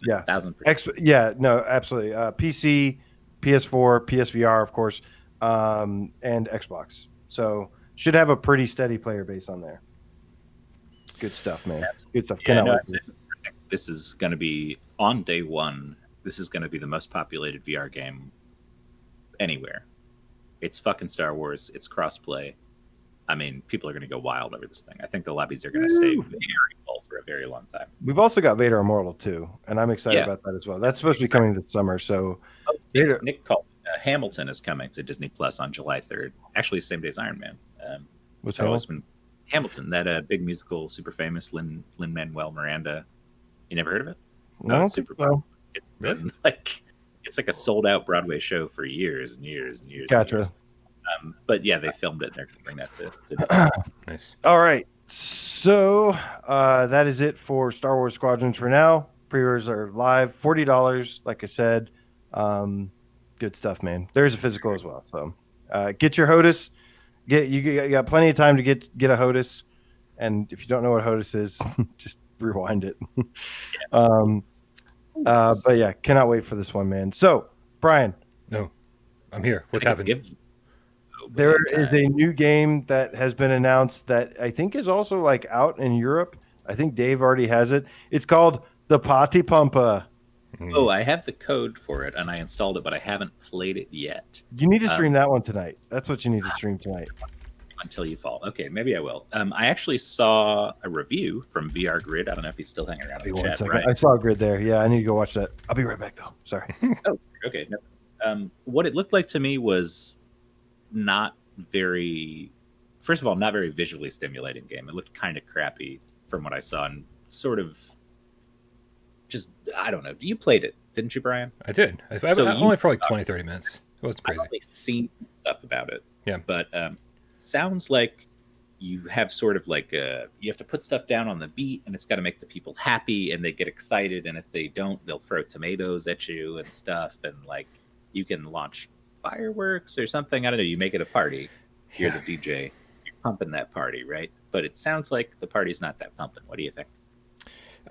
Yeah. 1,000%. Yeah. No, absolutely. PC, PS4, PSVR, of course, and Xbox. So should have a pretty steady player base on there. Good stuff, man. Good stuff. Yeah, Cannot no, wait. this is going to be on day one. This is going to be the most populated VR game anywhere. It's fucking Star Wars. It's crossplay. I mean, people are going to go wild over this thing. I think the lobbies are going to stay very full for a very long time. We've also got Vader Immortal too, and I'm excited about that as well. That's supposed to be coming this summer. So Nick called Hamilton is coming to Disney Plus on July 3rd. Actually, same day as Iron Man. What's Hamilton, that big musical, super famous, Lin-Manuel Miranda. You never heard of it? No, super so. It's been it's like a sold out Broadway show for years and years and years. Gotcha. And years. But yeah, they filmed it. And they're going to bring that to Disney. Nice. All right. So that is it for Star Wars Squadrons for now. Pre-orders are live, $40. Like I said, good stuff, man. There's a physical as well. So get your HOTUS. You got plenty of time to get a HOTUS. And if you don't know what HOTUS is, just rewind it. But yeah, cannot wait for this one, man. So, Brian. No, I'm here. What's happening? There is a new game that has been announced that I think is also like out in Europe. I think Dave already has it. It's called the Potty Pumpa. Oh, I have the code for it, and I installed it, but I haven't played it yet. You need to stream that one tonight. That's what you need to stream tonight. Until you fall. Okay, maybe I will. I actually saw a review from VR Grid. I don't know if he's still hanging around in the chat. Right? I saw a Grid there. Yeah, I need to go watch that. I'll be right back, though. Sorry. Oh, okay. No. What it looked like to me was not very... First of all, not very visually stimulating game. It looked kind of crappy from what I saw, and sort of just... I don't know. You played it, didn't you, Brian? I did. Only for like 20, 30 minutes. It wasn't crazy. I've only seen stuff about it. Yeah. But sounds like you have sort of like you have to put stuff down on the beat, and it's got to make the people happy, and they get excited, and if they don't, they'll throw tomatoes at you and stuff, and like you can launch fireworks or something. I don't know. You make it a party. You're the DJ. You're pumping that party, right? But it sounds like the party's not that pumping. What do you think?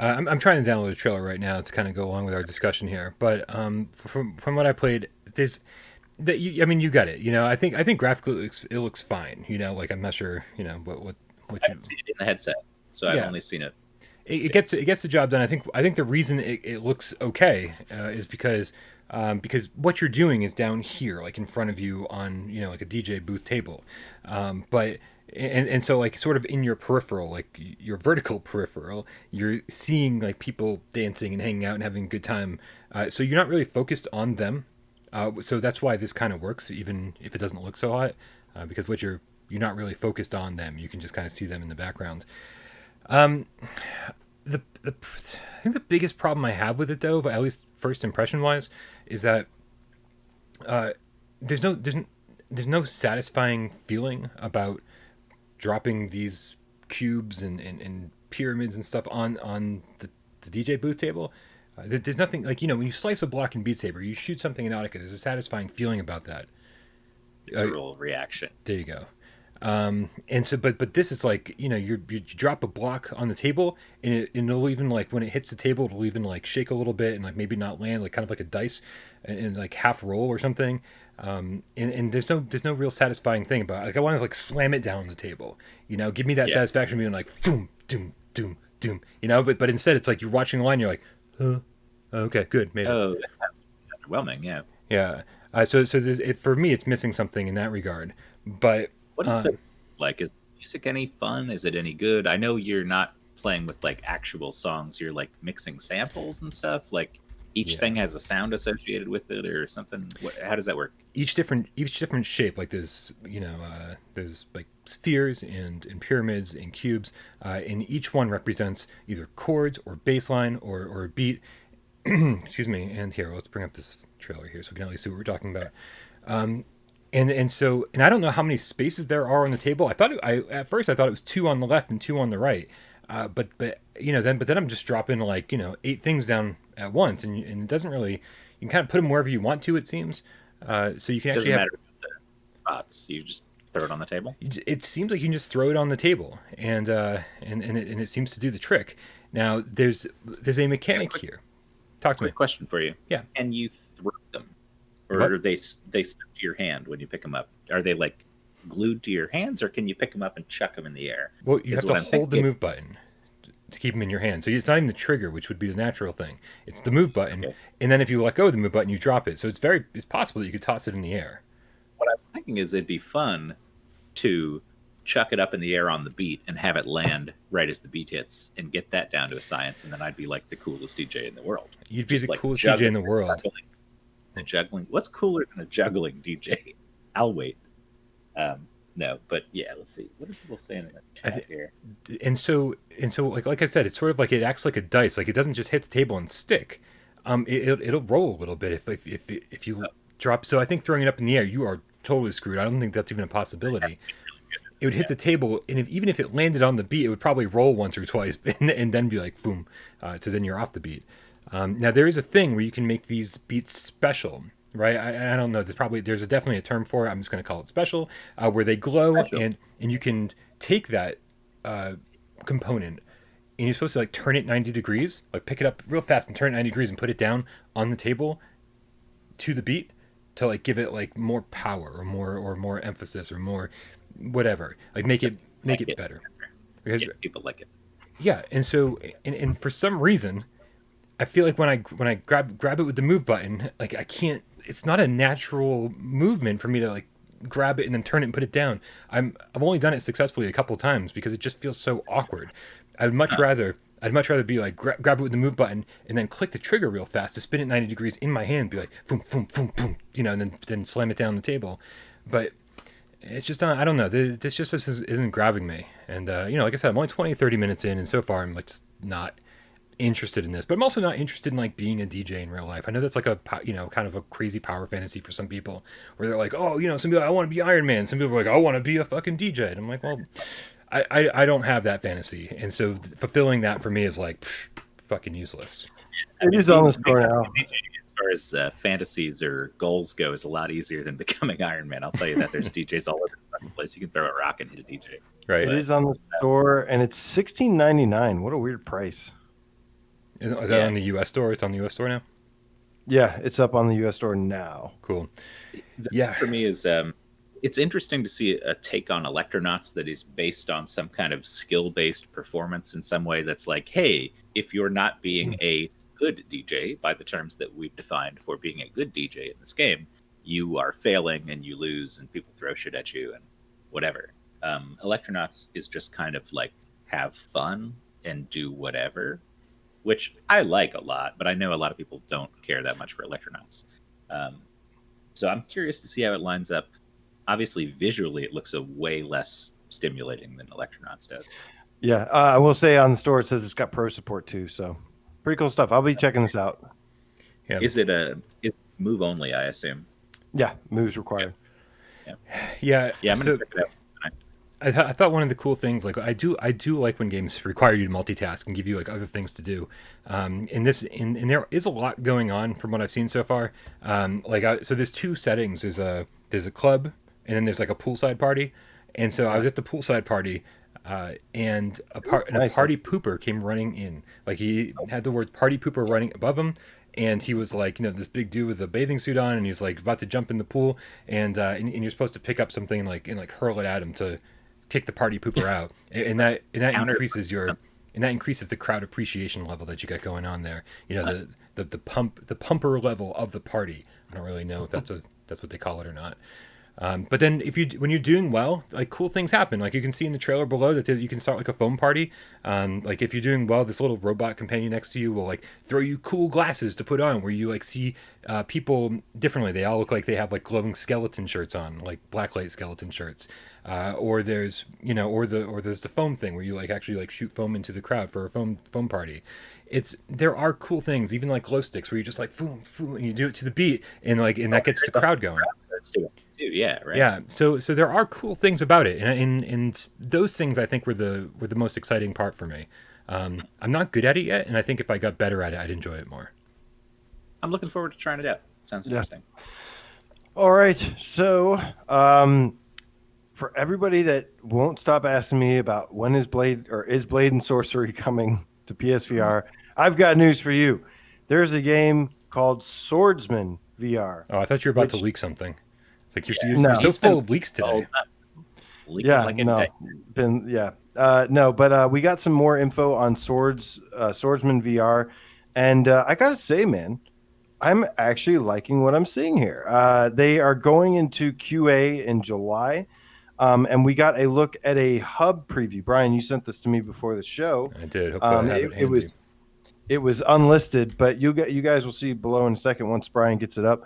I'm trying to download a trailer right now to kind of go along with our discussion here. But from what I played, you got it. I think graphically it looks fine. I'm not sure. What I haven't seen it in the headset, so I've only seen it. It gets the job done. I think the reason it looks okay is because what you're doing is down here, like in front of you on like a DJ booth table, but. And so like sort of in your peripheral, like your vertical peripheral, you're seeing like people dancing and hanging out and having a good time. So you're not really focused on them. So that's why this kind of works, even if it doesn't look so hot, because you're not really focused on them. You can just kind of see them in the background. I think the biggest problem I have with it, though, at least first impression wise, is that there's no satisfying feeling about dropping these cubes and pyramids and stuff on the DJ booth table. There's nothing like, when you slice a block in Beat Saber, you shoot something in Nautica, there's a satisfying feeling about that. Visceral reaction. There you go. And so, but this is like, you drop a block on the table and it'll even like, when it hits the table, it'll even like shake a little bit and like maybe not land, like kind of like a dice and like half roll or something. And there's no real satisfying thing about it. Like I want to like slam it down on the table, give me that satisfaction of being like, doom, doom, doom, doom, but instead it's like you're watching a line, you're like, okay, good, made it. Oh, that sounds underwhelming. Yeah. Yeah. So for me, it's missing something in that regard. But what is the like? Is music any fun? Is it any good? I know you're not playing with like actual songs. You're like mixing samples and stuff. Like each thing has a sound associated with it or something. How does that work? Each different shape. Like there's there's like spheres and pyramids and cubes, and each one represents either chords or bass line or a beat. Excuse me. And here, let's bring up this trailer here so we can at least see what we're talking about. And I don't know how many spaces there are on the table. At first I thought it was 2 on the left and 2 on the right. But then I'm just dropping like 8 things down at once, and it doesn't really. You can kind of put them wherever you want to. It seems. So you can It actually doesn't have. matter the spots. You just throw it on the table. It seems like you can just throw it on the table, and it seems to do the trick. Now there's a mechanic here. Talk to me. Quick question for you. Yeah. Can you throw them, or What? are they stuck to your hand when you pick them up? Are they like glued to your hands, or can you pick them up and chuck them in the air? Well, you Is have to what I'm hold the thinking. move button to keep them in your hand. So it's not even the trigger, which would be the natural thing. It's the move button, Okay. and then if you let go of the move button, you drop it. So it's possible that you could toss it in the air. What I was thinking is it'd be fun to chuck it up in the air on the beat and have it land right as the beat hits and get that down to a science, and then I'd be like the coolest DJ in the world. You'd be Just the like coolest DJ in the world. Juggling. What's cooler than a juggling DJ? I'll wait. No, but yeah, let's see. What are people saying in the chat here? And so like I said, it's sort of like it acts like a dice. Like it doesn't just hit the table and stick. It'll roll a little bit if you drop. So I think throwing it up in the air, you are totally screwed. I don't think that's even a possibility. It would hit the table, and even if it landed on the beat, it would probably roll once or twice, and then be like boom. So then you're off the beat. Now there is a thing where you can make these beats special. Right, I don't know. There's definitely a term for it. I'm just going to call it special, where they glow, Special. and you can take that component, and you're supposed to like turn it 90 degrees, like pick it up real fast and turn it 90 degrees and put it down on the table to the beat to like give it like more power or more emphasis or more whatever, like make it better. Because Yeah, people like it. yeah, and so and for some reason, I feel like when I grab it with the move button, like I can't. It's not a natural movement for me to like grab it and then turn it and put it down. I've only done it successfully a couple times because it just feels so awkward. I'd much rather be like grab it with the move button and then click the trigger real fast to spin it 90 degrees in my hand, be like boom boom boom boom, and then slam it down the table. But it's just I don't know. This isn't grabbing me. And like I said, I'm only 20-30 minutes in, and so far I'm like just not interested in this. But I'm also not interested in like being a DJ in real life. I know that's like a kind of a crazy power fantasy for some people, where they're like, oh, some people, I want to be Iron Man. Some people are like, I want to be a fucking DJ. And I'm like, well, I don't have that fantasy, and so fulfilling that for me is like fucking useless. It is on the store now. As far as fantasies or goals go, is a lot easier than becoming Iron Man. I'll tell you that. There's DJs all over the fucking place. You can throw a rock and hit a DJ. Right? It is on the store, and it's $16.99. What a weird price. Is that on the U.S. store? It's on the U.S. store now. Yeah, it's up on the U.S. store now. Cool. Yeah, for me is it's interesting to see a take on Electronauts that is based on some kind of skill-based performance in some way. That's like, hey, if you're not being a good DJ by the terms that we've defined for being a good DJ in this game, you are failing and you lose and people throw shit at you and whatever. Electronauts is just kind of like have fun and do whatever, which I like a lot, but I know a lot of people don't care that much for Electronauts. So I'm curious to see how it lines up. Obviously, visually, it looks a way less stimulating than Electronauts does. Yeah, I will say on the store it says it's got pro support too, so pretty cool stuff. I'll be checking this out. Yeah. Is it it's move only? I assume. Yeah, moves required. Yeah. Yeah, I'm gonna check it out. I thought one of the cool things, like I do like when games require you to multitask and give you like other things to do. And there is a lot going on from what I've seen so far. So there's two settings. There's a club, and then there's like a poolside party. And so I was at the poolside party, and a party pooper came running in. Like he had the words "party pooper" running above him. And he was like, this big dude with a bathing suit on, and he's like about to jump in the pool, and you're supposed to pick up something and hurl it at him to kick the party pooper out, and that increases the crowd appreciation level that you got going on there. The pumper level of the party. I don't really know if that's what they call it or not. But then when you're doing well, like cool things happen. Like you can see in the trailer below that you can start like a foam party. Like if you're doing well, this little robot companion next to you will like throw you cool glasses to put on where you like see people differently. They all look like they have like glowing skeleton shirts on, like blacklight skeleton shirts. Or there's there's the foam thing where you like actually like shoot foam into the crowd for a foam party. There are cool things, even like glow sticks where you just like boom, boom, and you do it to the beat and that gets the crowd going. that's doing it too. Yeah, right. Yeah, so there are cool things about it, and those things I think were the most exciting part for me. I'm not good at it yet, and I think if I got better at it, I'd enjoy it more. I'm looking forward to trying it out. Sounds Yeah. interesting. All right. So, for everybody that won't stop asking me about when is Blade and Sorcery coming to PSVR, I've got news for you. There's a game called Swordsman VR. Oh, I thought you were about to leak something. It's like you're No. so full of leaks today. Leaking Yeah, like a no, day. no, but we got some more info on Swordsman VR, and I gotta say, man, I'm actually liking what I'm seeing here. They are going into QA in July, and we got a look at a hub preview. Brian, you sent this to me before the show. I did. Hope I have it handy. It was unlisted, but you guys will see below in a second once Brian gets it up.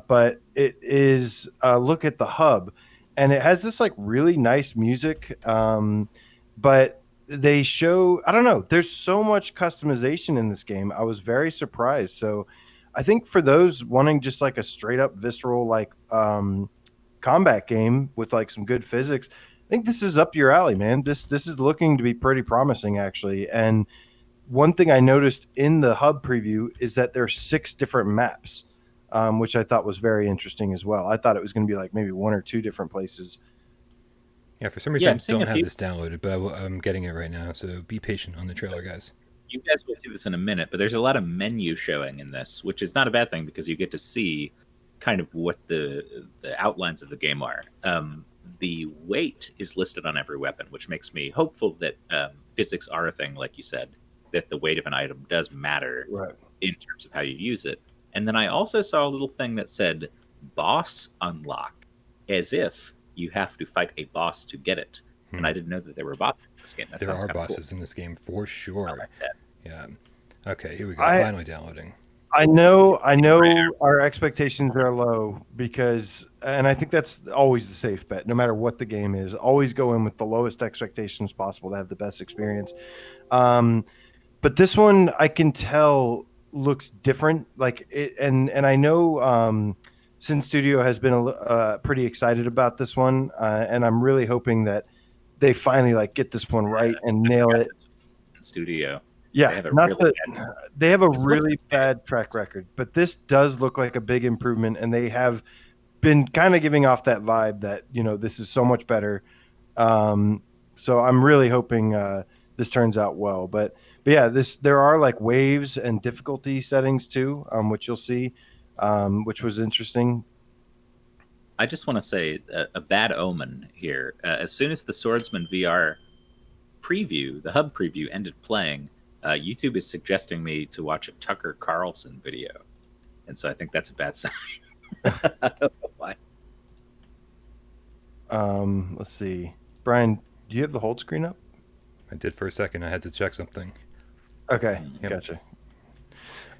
But it is look at the hub, and it has this like really nice music. But they show, I don't know, there's so much customization in this game. I was very surprised. So I think for those wanting just like a straight up visceral like combat game with like some good physics, I think this is up your alley, man. This is looking to be pretty promising actually. And one thing I noticed in the hub preview is that there are 6 different maps, which I thought was very interesting as well. I thought it was going to be like maybe 1 or 2 different places. Yeah, for some reason I'm I seeing don't a have few- this downloaded, but I'm getting it right now. So be patient on the trailer, guys. You guys will see this in a minute, but there's a lot of menu showing in this, which is not a bad thing because you get to see kind of what the outlines of the game are. The weight is listed on every weapon, which makes me hopeful that physics are a thing, like you said, that the weight of an item does matter in terms of how you use it. And then I also saw a little thing that said boss unlock, as if you have to fight a boss to get it. And I didn't know that there were bosses in this game. That There sounds are kinda bosses in this game for sure. I like that. Yeah. Okay, here we go. I- Finally downloading. I know our expectations are low because, and I think that's always the safe bet, no matter what the game is, always go in with the lowest expectations possible to have the best experience. But this one I can tell looks different. Like it, and I know Sin Studio has been pretty excited about this one, and I'm really hoping that they finally like get this one right and nail it. Studio. Yeah, They have a not really that bad- they have a This looks really like- bad track record, but this does look like a big improvement, and they have been kind of giving off that vibe that this is so much better. So I'm really hoping this turns out well. But yeah, there are like waves and difficulty settings too, which you'll see, which was interesting. I just want to say a bad omen here. As soon as the Swordsman VR preview, the hub preview, ended playing, YouTube is suggesting me to watch a Tucker Carlson video, and so I think that's a bad sign. I don't know why. Let's see, Brian, do you have the hold screen up? I did for a second. I had to check something. Okay, Yep. gotcha.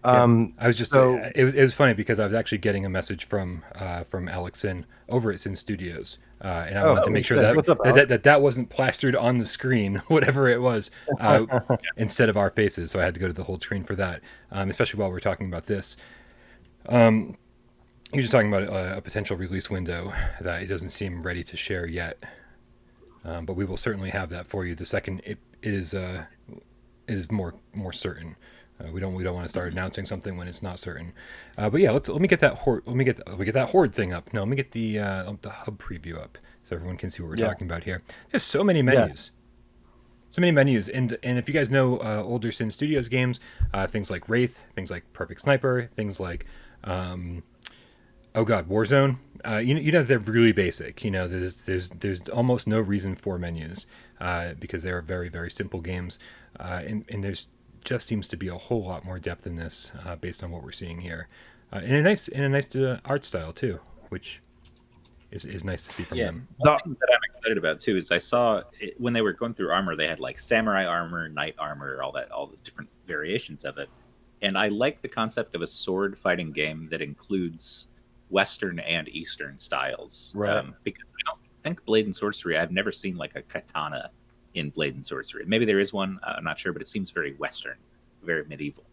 I was just so- it was funny because I was actually getting a message from Alex Sin over at Sin Studios, and I wanted to make sure What's up, Alex? that wasn't plastered on the screen, whatever it was, instead of our faces. So I had to go to the whole screen for that, especially while we're talking about this. You're just talking about a potential release window that it doesn't seem ready to share yet, but we will certainly have that for you the second it is more certain. We don't want to start announcing something when it's not certain. But yeah, let me get that horde thing up. No, let me get the hub preview up so everyone can see what we're talking about here. There's so many menus. So many menus, and if you guys know older Sin Studios games, things like Wraith, things like Perfect Sniper, things like Warzone. They're really basic. There's almost no reason for menus because they are very, very simple games, and there's just seems to be a whole lot more depth in this based on what we're seeing here, and a nice art style too, which is nice to see from them. One thing that I'm excited about too is I saw when they were going through armor, they had like samurai armor, knight armor, all the different variations of it, and I like the concept of a sword fighting game that includes Western and Eastern styles, Right. because I don't think Blade and Sorcery, I've never seen like a katana in Blade and Sorcery. Maybe there is one, I'm not sure, but it seems very Western, very medieval.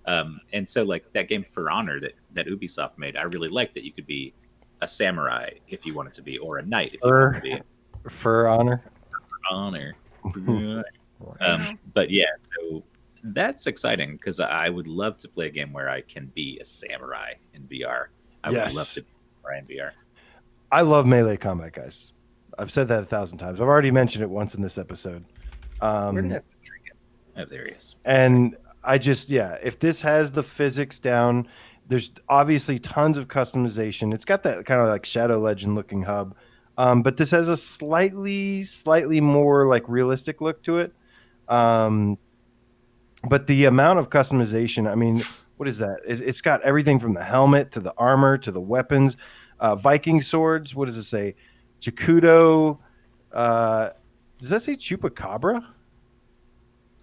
And so like that game For Honor that Ubisoft made, I really liked that you could be a samurai if you wanted to be, or a knight if you wanted to be. For honor. Honor. But yeah, so that's exciting because I would love to play a game where I can be a samurai in VR. I would love to be a samurai in VR. I love melee combat, guys. I've said that 1,000 times. I've already mentioned it once in this episode. Where did I drink it? Oh, there he is. And I just, if this has the physics down, there's obviously tons of customization. It's got that kind of like Shadow Legend looking hub. But this has a slightly more like realistic look to it. But the amount of customization, I mean, what is that? It's got everything from the helmet to the armor to the weapons, Viking swords. What does it say? Chikudo. Does that say Chupacabra?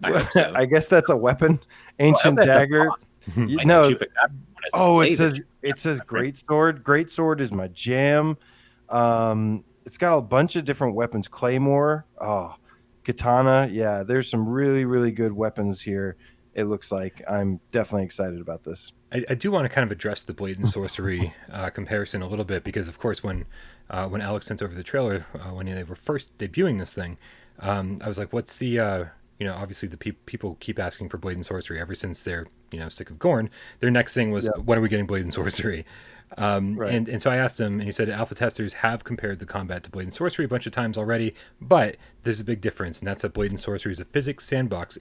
I hope so. I guess that's a weapon. Ancient dagger. No. Oh, it says great sword. Great sword is my jam. It's got a bunch of different weapons. Claymore. Oh, katana. Yeah, there's some really, really good weapons here. It looks like. I'm definitely excited about this. I do want to kind of address the Blade and Sorcery comparison a little bit because, of course, when Alex sent over the trailer, when they were first debuting this thing, I was like, what's the... obviously the people keep asking for Blade and Sorcery ever since they're, sick of Gorn. Their next thing was, when are we getting Blade and Sorcery? Right. And so I asked him, and he said alpha testers have compared the combat to Blade and Sorcery a bunch of times already, but there's a big difference, and that's that Blade and Sorcery is a physics sandbox,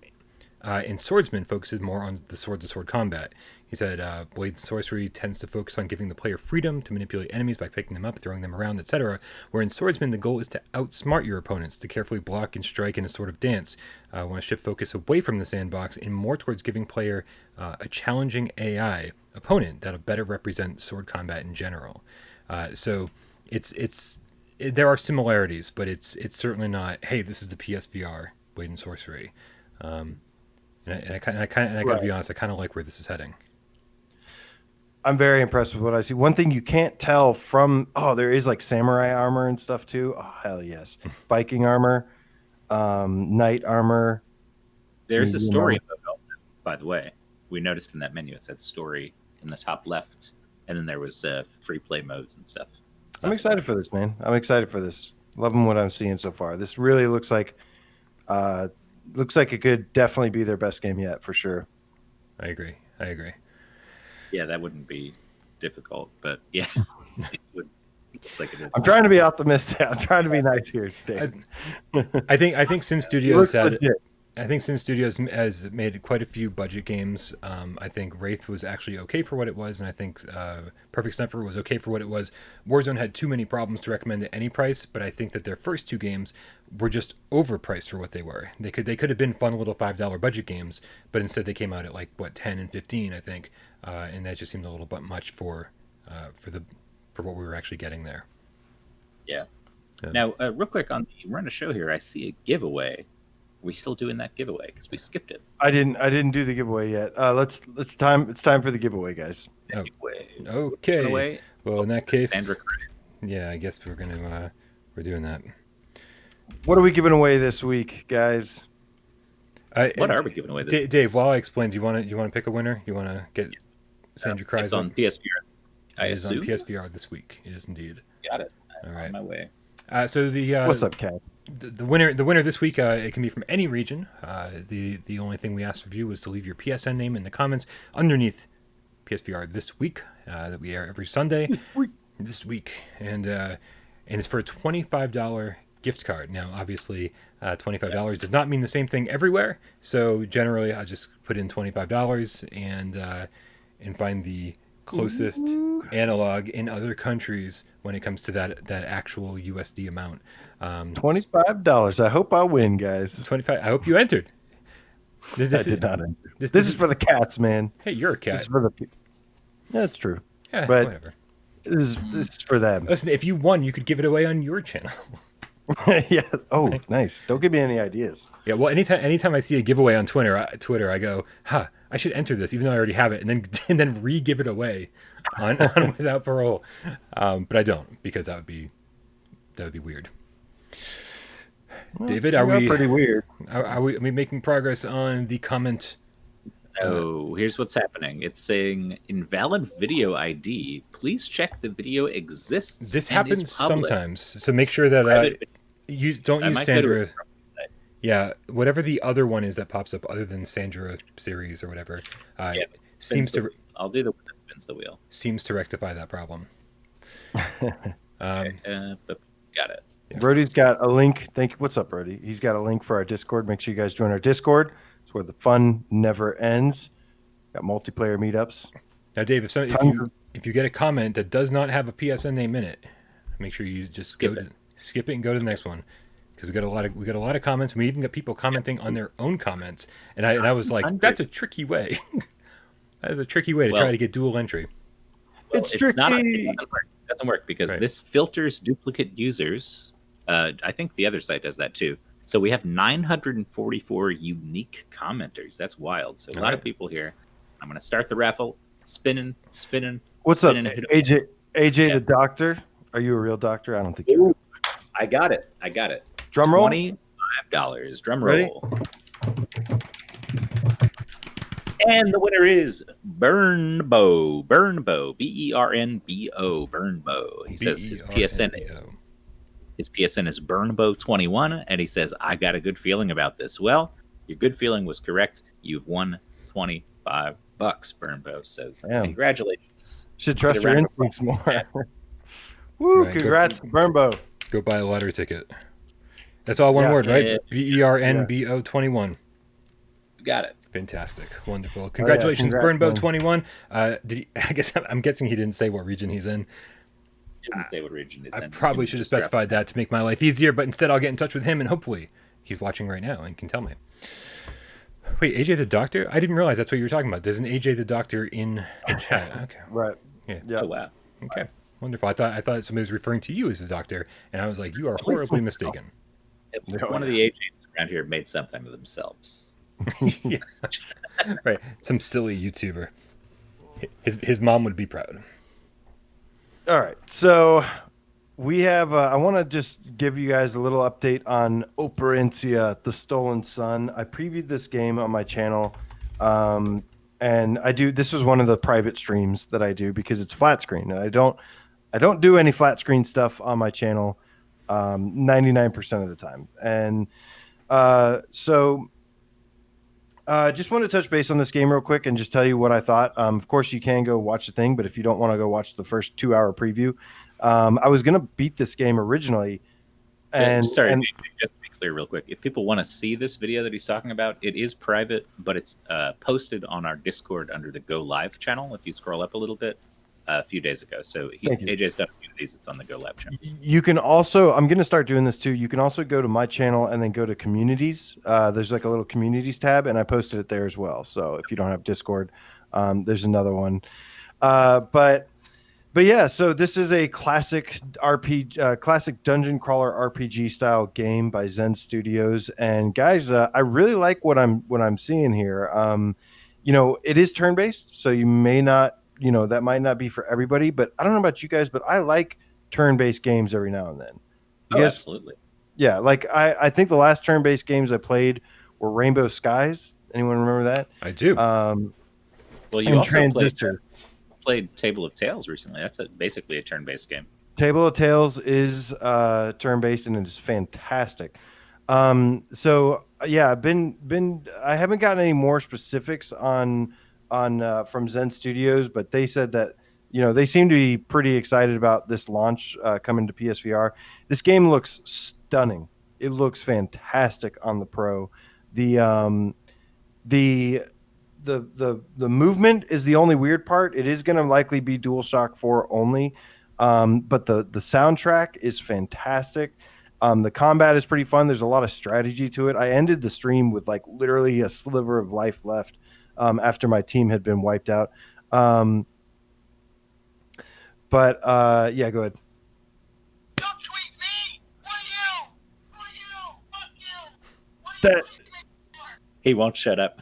and Swordsman focuses more on the sword-to-sword combat. He said Blade and Sorcery tends to focus on giving the player freedom to manipulate enemies by picking them up, throwing them around, etc. Where in Swordsman, the goal is to outsmart your opponents, to carefully block and strike in a sort of dance. Want to shift focus away from the sandbox and more towards giving player a challenging AI opponent that'll better represent sword combat in general. So there are similarities, but it's certainly not, hey, this is the PSVR Blade and Sorcery. And I gotta be honest, I kind of like where this is heading. I'm very impressed with what I see. One thing you can't tell from, there is like samurai armor and stuff too. Oh, hell yes. Viking armor, knight armor. There's a story mode also, by the way. We noticed in that menu, it said story in the top left, and then there was free play modes and stuff. I'm excited for this, man. I'm excited for this. Loving what I'm seeing so far. This really looks like it could definitely be their best game yet, for sure. I agree. Yeah, that wouldn't be difficult, but yeah, it would. Looks like it is. I'm trying to be optimistic. I'm trying to be nice here, Dave. I think Sin Studios has made quite a few budget games. I think Wraith was actually okay for what it was, and I think Perfect Sniper was okay for what it was. Warzone had too many problems to recommend at any price, but I think that their first two games were just overpriced for what they were. They could have been fun little $5 budget games, but instead they came out at like 10 and 15, I think, and that just seemed a little bit much for what we were actually getting there. Yeah. Now, real quick, we're on a show here. I see a giveaway. Are we still doing that giveaway? Because we skipped it. I didn't do the giveaway yet. It's time for the giveaway, guys. Giveaway. Okay. Giveaway. Well, in that case, Sandra, yeah, I guess we're doing that. What are we giving away this week, guys? What are we giving away this week? Dave, while I explain, do you want to pick a winner? You want to get Sandra Cries? It's on PSVR. It is on PSVR this week. It is indeed. Got it. All right. On my way. So the what's up, Kat? The winner this week, it can be from any region. The only thing we asked of you was to leave your PSN name in the comments underneath PSVR this week that we air every Sunday. This week, and it's for a $25 gift card. Now, obviously, $25 does not mean the same thing everywhere. So generally, I just put in $25 and find the closest analog in other countries when it comes to that actual USD amount. $25. I hope I win, guys. 25. I hope you entered. I did not enter. This is for the cats, man. Hey, you're a cat. This is for the people. Yeah, that's true. Yeah, but whatever. This is for them. Listen, if you won, you could give it away on your channel. Yeah. Oh, nice. Don't give me any ideas. Yeah. Well, anytime I see a giveaway on Twitter, I go, I should enter this, even though I already have it, and then re-give it away on Without Parole. But I don't, because that would be weird. Well, David, are we pretty weird? Are we making progress on the comment No, here's what's happening. It's saying invalid video ID. Please check the video exists. This and happens is public. sometimes, so make sure that Private- you don't I use might go to Sandra. a website. Yeah, whatever the other one is that pops up, other than Sandra series or whatever, Yeah, seems to I'll do the one that spins the wheel. seems to rectify that problem. But got it. Yeah. Brody's got a link. Thank you. What's up, Brody? He's got a link for our Discord. Make sure you guys join our Discord. It's where the fun never ends. Got multiplayer meetups. Now, Dave, if you get a comment that does not have a PSN name in it, make sure you just skip it and go to the next one, because we got a lot of comments. And we even got people commenting on their own comments, and I was like, that's a tricky way. That is a tricky way to try to get dual entry. Well, It's tricky. It doesn't work because this filters duplicate users. I think the other site does that too. So we have 944 unique commenters. That's wild. So a lot of people here. I'm going to start the raffle. Spinning. What's spinning, up, and AJ the doctor? Are you a real doctor? I don't think you Ooh, I got it. Drum roll. $25. Drum Ready? roll. And the winner is Burnbo. Bernbo. Burnbo. He says his PSN is Burnbo21, and he says, I got a good feeling about this. Well, your good feeling was correct. You've won $25, Burnbo. So congratulations. Should trust your instincts more. Woo! Right, Congrats, to Burnbo. Go buy a lottery ticket. That's all one word, right? BERNBO 21. Got it. Fantastic, wonderful. Congratulations, Burnbo 21. I'm guessing he didn't say what region he's in. Didn't say what region he's in. I probably should have specified that to make my life easier, but instead I'll get in touch with him, and hopefully he's watching right now and can tell me. Wait, AJ the Doctor? I didn't realize that's what you were talking about. There's an AJ the Doctor in the chat. Okay. Right. Yeah. Oh, wow. Okay. Wonderful. I thought somebody was referring to you as the Doctor, and I was like, you are horribly mistaken. One of the AJs around here made something of themselves. Yeah. Right. Some silly YouTuber. His mom would be proud. All right. So we have, I want to just give you guys a little update on Operencia, the Stolen Sun. I previewed this game on my channel. And this was one of the private streams that I do because it's flat screen. And I don't do any flat screen stuff on my channel 99% of the time. And just want to touch base on this game real quick and just tell you what I thought. Of course, you can go watch the thing, but if you don't want to go watch the first 2-hour preview, I was going to beat this game originally. And just to be clear real quick, if people want to see this video that he's talking about, it is private, but it's posted on our Discord under the Go Live channel. If you scroll up a little bit, a few days ago. So AJ's done a few of these. It's on the Go Live channel. You can also, I'm going to start doing this too. You can also go to my channel and then go to communities. There's like a little communities tab, and I posted it there as well. So if you don't have Discord, there's another one. But yeah, so this is a classic classic dungeon crawler RPG style game by Zen Studios. And guys, I really like what I'm seeing here. It is turn based, so you may not. That might not be for everybody, but I don't know about you guys, but I like turn-based games every now and then. Absolutely. Yeah, like I think the last turn-based games I played were Rainbow Skies. Anyone remember that? I do. Well, you also Transistor. played Table of Tales recently. That's basically a turn-based game. Table of Tales is turn-based, and it is fantastic. So yeah, I haven't gotten any more specifics on from Zen Studios, but they said that they seem to be pretty excited about this launch coming to PSVR. This game looks stunning. It looks fantastic on the Pro. The movement is the only weird part. It is going to likely be DualShock 4 only, but the soundtrack is fantastic. The combat is pretty fun. There's a lot of strategy to it. I ended the stream with like literally a sliver of life left. After my team had been wiped out. Yeah, go ahead. Don't tweet me! For you! Fuck you! That He won't shut up.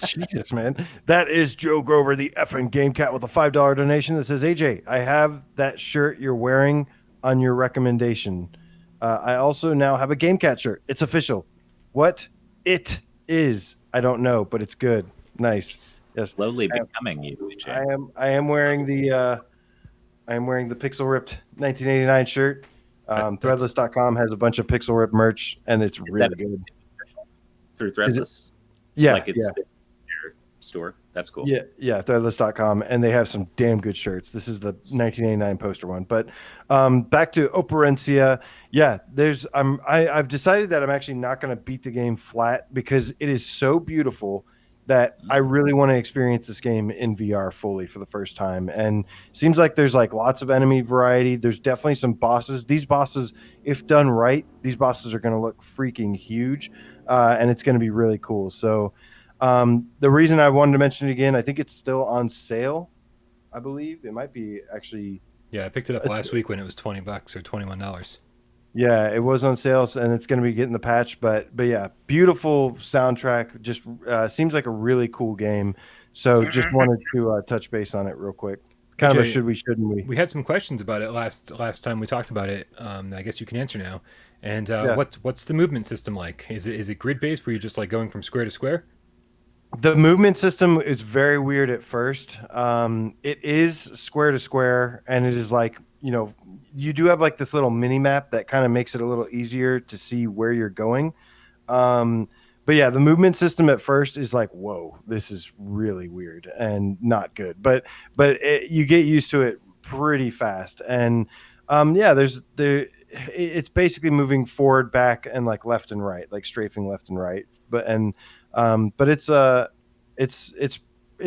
Jesus, man. That is Joe Grover, the effing Game Cat, with a $5 donation that says, AJ, I have that shirt you're wearing on your recommendation. I also now have a Game Cat shirt. It's official. What it is, I don't know, but it's good. Nice. Yes. Slowly becoming you, AJ. I am wearing the Pixel Ripped 1989 shirt. Threadless.com has a bunch of Pixel Ripped merch, and it's really good. Through Threadless? Yeah, like it's their store. That's cool. Yeah, Threadless.com, and they have some damn good shirts. This is the 1989 poster one. But back to Operencia. Yeah, I've decided that I'm actually not going to beat the game flat because it is so beautiful that I really want to experience this game in VR fully for the first time. And seems like there's like lots of enemy variety. There's definitely some bosses. These bosses, if done right, these bosses are going to look freaking huge, and it's going to be really cool. So the reason I wanted to mention it again, I think it's still on sale. I believe it might be actually. Yeah, I picked it up last week when it was $20 or $21. Yeah, it was on sale, and it's going to be getting the patch. But yeah, beautiful soundtrack. Just seems like a really cool game. So just wanted to touch base on it real quick. Kind of a should we, shouldn't we? We had some questions about it last time we talked about it. I guess you can answer now. And what's the movement system like? Is it grid based where you're just like going from square to square? The movement system is very weird at first. It is square to square, and it is like, you do have like this little mini map that kind of makes it a little easier to see where you're going. But yeah, the movement system at first is like, whoa, this is really weird and not good. But you get used to it pretty fast. And it's basically moving forward, back, and like left and right, like strafing left and right. But it's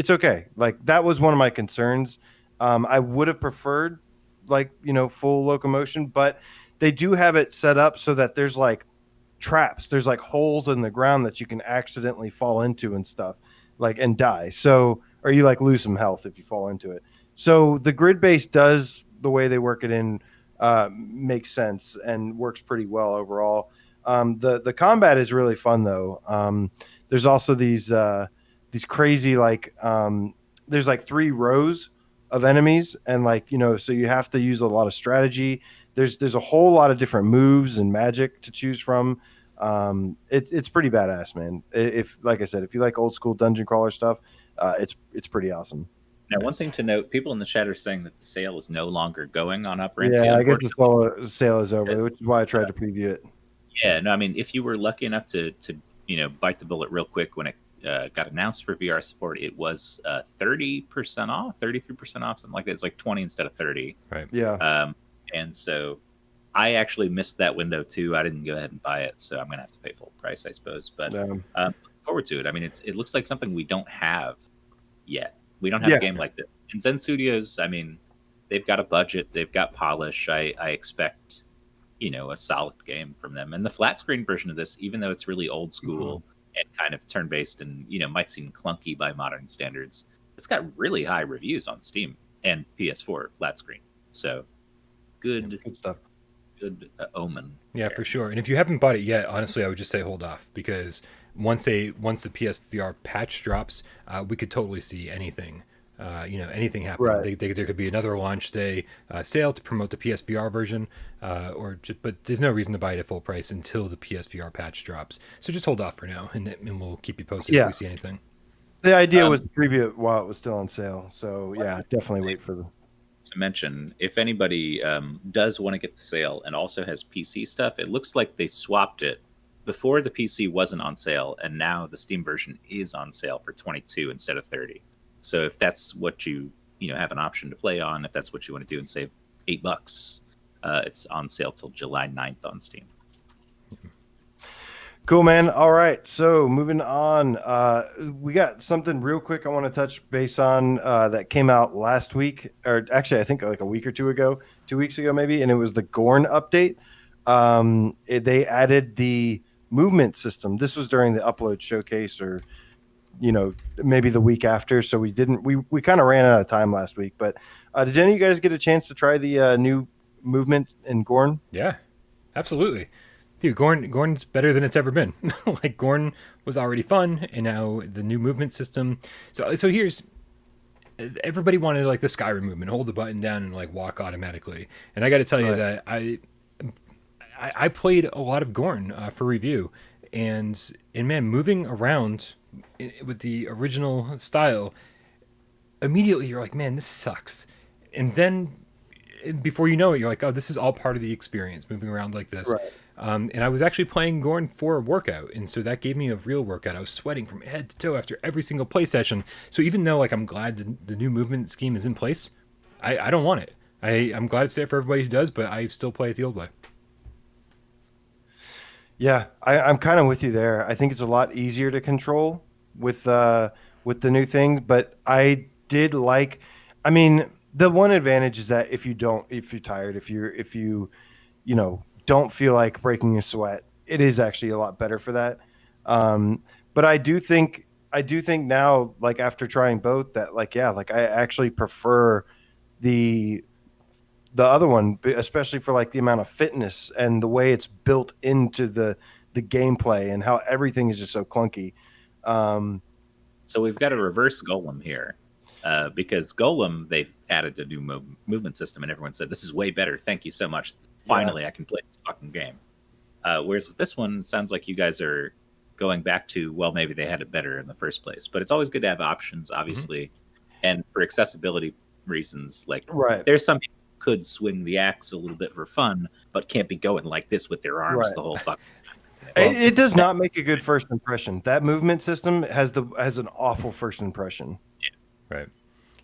okay. Like that was one of my concerns. I would have preferred full locomotion, but they do have it set up so that there's like traps. There's like holes in the ground that you can accidentally fall into and stuff, and die. So, or you like lose some health if you fall into it. So the grid base does, the way they work it in, makes sense and works pretty well overall. The combat is really fun though. There's also these crazy there's like 3 rows of enemies, and so you have to use a lot of strategy. There's a whole lot of different moves and magic to choose from. It's pretty badass, man. Like I said, if you like old school dungeon crawler stuff, it's pretty awesome. Now, one thing to note, people in the chat are saying that the sale is no longer going on Operencia. Yeah, I guess the sale is over, which is why I tried to preview it. Yeah, no, I mean, if you were lucky enough to bite the bullet real quick when it got announced for VR support, it was 30% off, 33% off, something like that. It's like 20 instead of 30. Right. Yeah. And so I actually missed that window too. I didn't go ahead and buy it, so I'm gonna have to pay full price, I suppose. But looking forward to it. I mean, it looks like something we don't have yet. We don't have a game like this. And Zen Studios, I mean, they've got a budget, they've got polish. I expect a solid game from them. And the flat screen version of this, even though it's really old school and kind of turn-based and might seem clunky by modern standards, it's got really high reviews on Steam and PS4 flat screen. So good stuff. Good omen. Yeah, for sure. And if you haven't bought it yet, honestly, I would just say hold off, because once the PSVR patch drops, we could totally see anything. Anything happen. Right. There could be another launch day sale to promote the PSVR version, but there's no reason to buy it at full price until the PSVR patch drops. So just hold off for now, and we'll keep you posted if we see anything. The idea was to preview it while it was still on sale. So yeah, definitely wait for them. To mention, if anybody does want to get the sale and also has PC stuff, it looks like they swapped it. Before, the PC wasn't on sale, and now the Steam version is on sale for $22 instead of $30. So if that's what you have an option to play on, if that's what you want to do and save $8, it's on sale till July 9th on Steam. Cool, man. All right. So moving on, we got something real quick I want to touch base on that came out last week, or actually I think like a week or 2 weeks ago maybe, and it was the Gorn update. They added the movement system. This was during the upload showcase, or maybe the week after. So we kind of ran out of time last week. But did any of you guys get a chance to try the new movement in Gorn? Yeah, absolutely. Dude, Gorn's better than it's ever been. Like, Gorn was already fun, and now the new movement system. So here's, everybody wanted like the Skyrim movement, hold the button down and like walk automatically. And I got to tell you that I played a lot of Gorn for review, and man, moving around with the original style, immediately you're like, man, this sucks. And then before you know it, you're like, oh, this is all part of the experience, moving around like this. Right. And I was actually playing Gorn for a workout, and so that gave me a real workout. I was sweating from head to toe after every single play session. So even though like I'm glad the new movement scheme is in place, I don't want it. I'm glad it's there for everybody who does, but I still play it the old way. Yeah, I'm kind of with you there. I think it's a lot easier to control with the new thing, but I did like. I mean, the one advantage is that if you're tired, if you don't feel like breaking a sweat, it is actually a lot better for that. But I do think now, like after trying both, that like like I actually prefer the other one, especially for like the amount of fitness and the way it's built into the gameplay and how everything is just so clunky. So we've got a reverse Golem here, because Golem, they've added a new movement system, and everyone said, this is way better. Thank you so much. Finally, I can play this fucking game. Whereas with this one, it sounds like you guys are going back to, well, maybe they had it better in the first place. But it's always good to have options, obviously. Mm-hmm. And for accessibility reasons, like there's some people who could swing the axe a little bit for fun, but can't be going like this with their arms the whole fucking time. Well, it does not make a good first impression. That movement system has an awful first impression. Yeah. Right.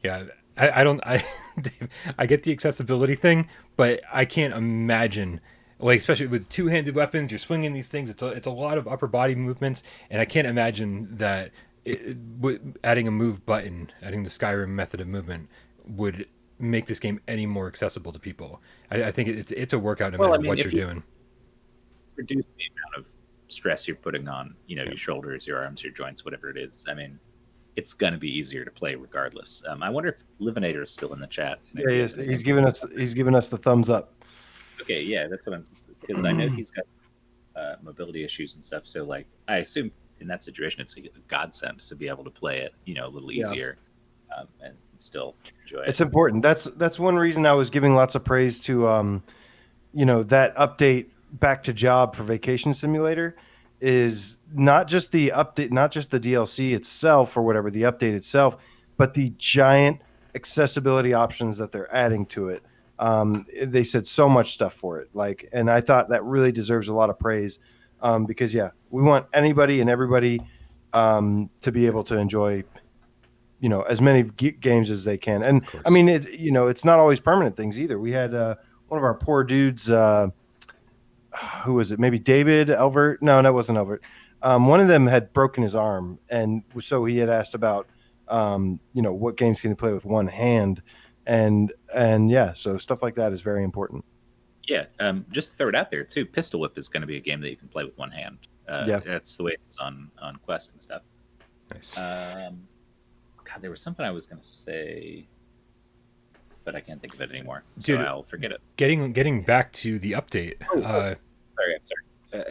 Yeah. I get the accessibility thing, but I can't imagine, like, especially with two-handed weapons, you're swinging these things. It's a lot of upper body movements, and I can't imagine that adding a move button, adding the Skyrim method of movement, would make this game any more accessible to people. I think it's a workout no matter what you're doing. Reduce the amount of stress you're putting on, your shoulders, your arms, your joints, whatever it is. I mean, it's going to be easier to play regardless. I wonder if Livinator is still in the chat. Yeah, he is. He's giving us the thumbs up. Okay, yeah, that's what because I know he's got mobility issues and stuff. So, like, I assume in that situation, it's a godsend to be able to play it, a little easier, and still enjoy it. It's important. That's one reason I was giving lots of praise to, that update back to job for Vacation Simulator. Is not just the update, not just the DLC itself or whatever, the update itself, but the giant accessibility options that they're adding to it. They said so much stuff for it, and I thought that really deserves a lot of praise, because we want anybody and everybody to be able to enjoy, as many games as they can. And I mean, it's not always permanent things either. We had one of our poor dudes. Who was it? Maybe David Elbert? No, that wasn't Elbert. One of them had broken his arm, and so he had asked about, what games can you play with one hand, and so stuff like that is very important. Yeah, just to throw it out there too. Pistol Whip is going to be a game that you can play with one hand. That's the way it's on Quest and stuff. Nice. God, there was something I was going to say, but I can't think of it anymore, so I'll forget it. Getting back to the update. I'm sorry.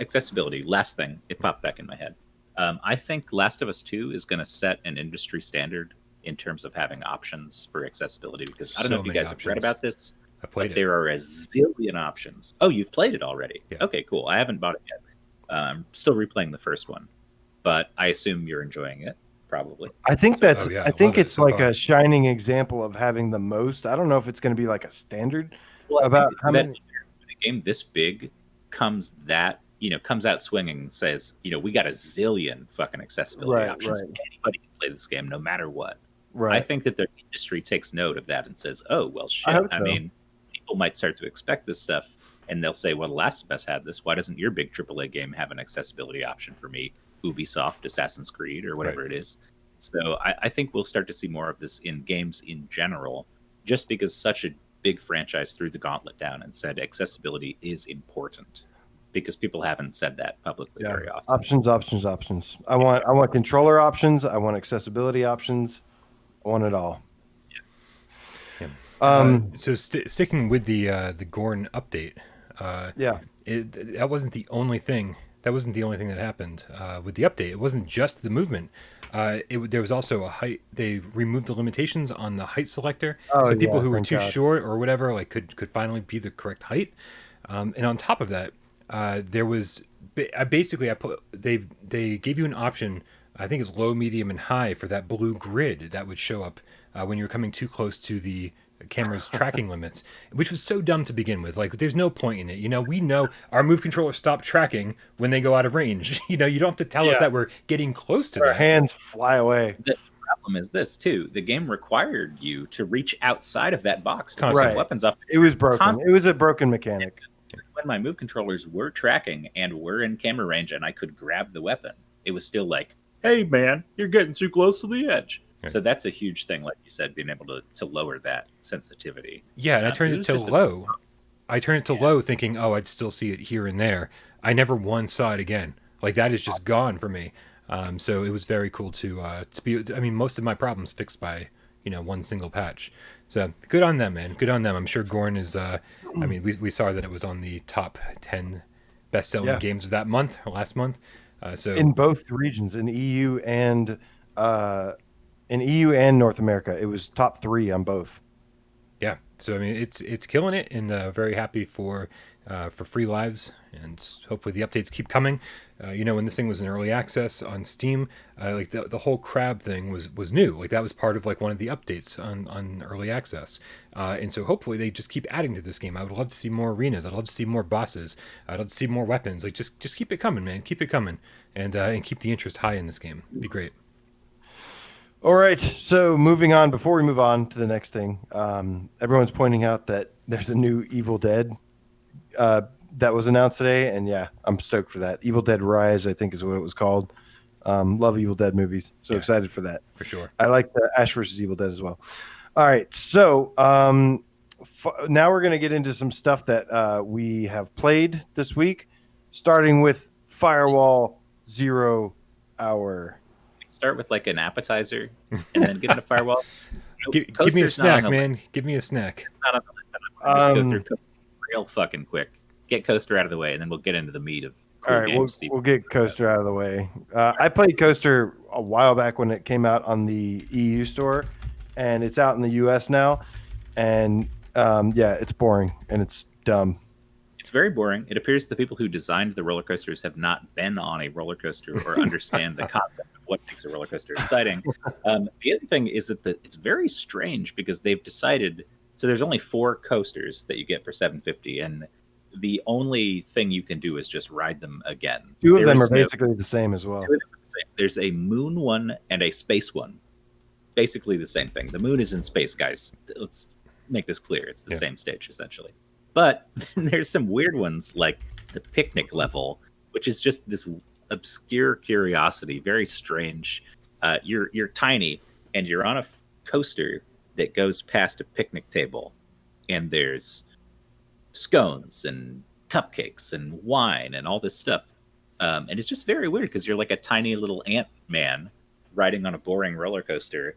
Accessibility. Last thing, it popped back in my head. I think Last of Us 2 is going to set an industry standard in terms of having options for accessibility, because I don't know if you guys have read about this, but there are a zillion options. Oh, you've played it already? Yeah. Okay, cool. I haven't bought it yet. I'm still replaying the first one, but I assume you're enjoying it. Probably. I think I think it's like a shining example of having the most. I don't know if it's going to be like a standard about how many. A game this big comes out swinging and says, we got a zillion fucking accessibility options. Right. Anybody can play this game no matter what. Right. I think that the industry takes note of that and says, oh, well, shit. I mean, people might start to expect this stuff, and they'll say, well, The Last of Us had this. Why doesn't your big AAA game have an accessibility option for me? Ubisoft, Assassin's Creed, or whatever it is. So I think we'll start to see more of this in games in general, just because such a big franchise threw the gauntlet down and said accessibility is important, because people haven't said that publicly very often. Options. I want controller options. I want accessibility options. I want it all. Yeah. So sticking with the Gorn update. That wasn't the only thing. That wasn't the only thing that happened with the update. It wasn't just the movement. There was also a height. They removed the limitations on the height selector, so people who were too short or whatever could finally be the correct height. And on top of that, there was basically they gave you an option I think it's low, medium, and high for that blue grid that would show up when you're coming too close to the camera's tracking limits, which was so dumb to begin with. Like, there's no point in it. You know, we know our move controllers stop tracking when they go out of range. You know, you don't have to tell us that we're getting close to Our that. hands fly away. The problem is this too: the game required you to reach outside of that box to pick Right. some weapons off. It was broken. It was a broken mechanic. When my move controllers were tracking and were in camera range, and I could grab the weapon, it was still like, "Hey, man, you're getting too close to the edge." Right. So that's a huge thing, like you said, being able to lower that sensitivity. Yeah, and I turned it to low. I turned it to low thinking, oh, I'd still see it here and there. I never once saw it again. Like, that is just gone for me. So it was very cool to be, I mean, most of my problems fixed by, you know, one single patch. So good on them, man. Good on them. I'm sure Gorn is, I mean, we saw that it was on the top 10 best-selling games of that month, or last month. So in both regions, in EU and North America, it was top 3 on both. Yeah, so I mean, it's killing it, and very happy for Free Lives, and hopefully the updates keep coming. You know, when this thing was in early access on Steam, like the whole crab thing was new. Like, that was part of like one of the updates on early access, and so hopefully they just keep adding to this game. I would love to see more arenas. I'd love to see more bosses. I'd love to see more weapons. Like, just keep it coming, man. Keep it coming, and keep the interest high in this game. It'd be great. All right, so moving on. Before we move on to the next thing, everyone's pointing out that there's a new Evil Dead that was announced today, and yeah, I'm stoked for that. Evil Dead Rise, I think, is what it was called. Love Evil Dead movies, so excited for that. For sure. I like the Ash vs. Evil Dead as well. All right, so now we're going to get into some stuff that we have played this week, starting with Firewall 0 Hour. Start with like an appetizer and then get into Firewall. Give me a snack, man. Give me a snack. Not on the list. I'm just go through real fucking quick. Get Coaster out of the way, and then we'll get into the meat of cool all right, games. we'll get Coaster out of the way. I played Coaster a while back when it came out on the EU store, and it's out in the US now. And yeah, it's boring and it's dumb. It's very boring. It appears the people who designed the roller coasters have not been on a roller coaster or understand the concept of what makes a roller coaster exciting. The other thing is that it's very strange because they've decided. So there's only 4 coasters that you get for $750, and the only thing you can do is just ride them again. 2 of them are basically the same as well. 2 of them are the same. There's a moon one and a space one. Basically the same thing. The moon is in space, guys. Let's make this clear. It's the same stage, essentially. But then there's some weird ones, like the picnic level, which is just this obscure curiosity, very strange. You're tiny, and you're on a coaster that goes past a picnic table, and there's scones and cupcakes and wine and all this stuff. And it's just very weird because you're like a tiny little ant man riding on a boring roller coaster.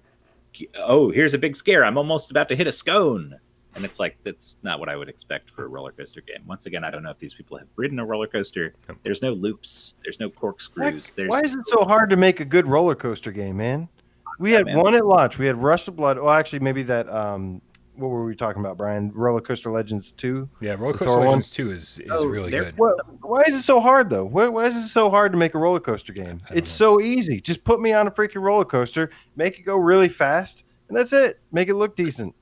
Oh, here's a big scare. I'm almost about to hit a scone. And it's like, that's not what I would expect for a roller coaster game. Once again, I don't know if these people have ridden a roller coaster. There's no loops. There's no corkscrews. Why is it so hard to make a good roller coaster game, man? We had one at launch. We had Rush of Blood. Well, actually, maybe that. What were we talking about, Brian? Roller Coaster Legends 2? Yeah, Roller Coaster Legends 2 is really good. Why is it so hard, though? Why is it so hard to make a roller coaster game? It's so easy. Just put me on a freaking roller coaster, make it go really fast, and that's it. Make it look decent.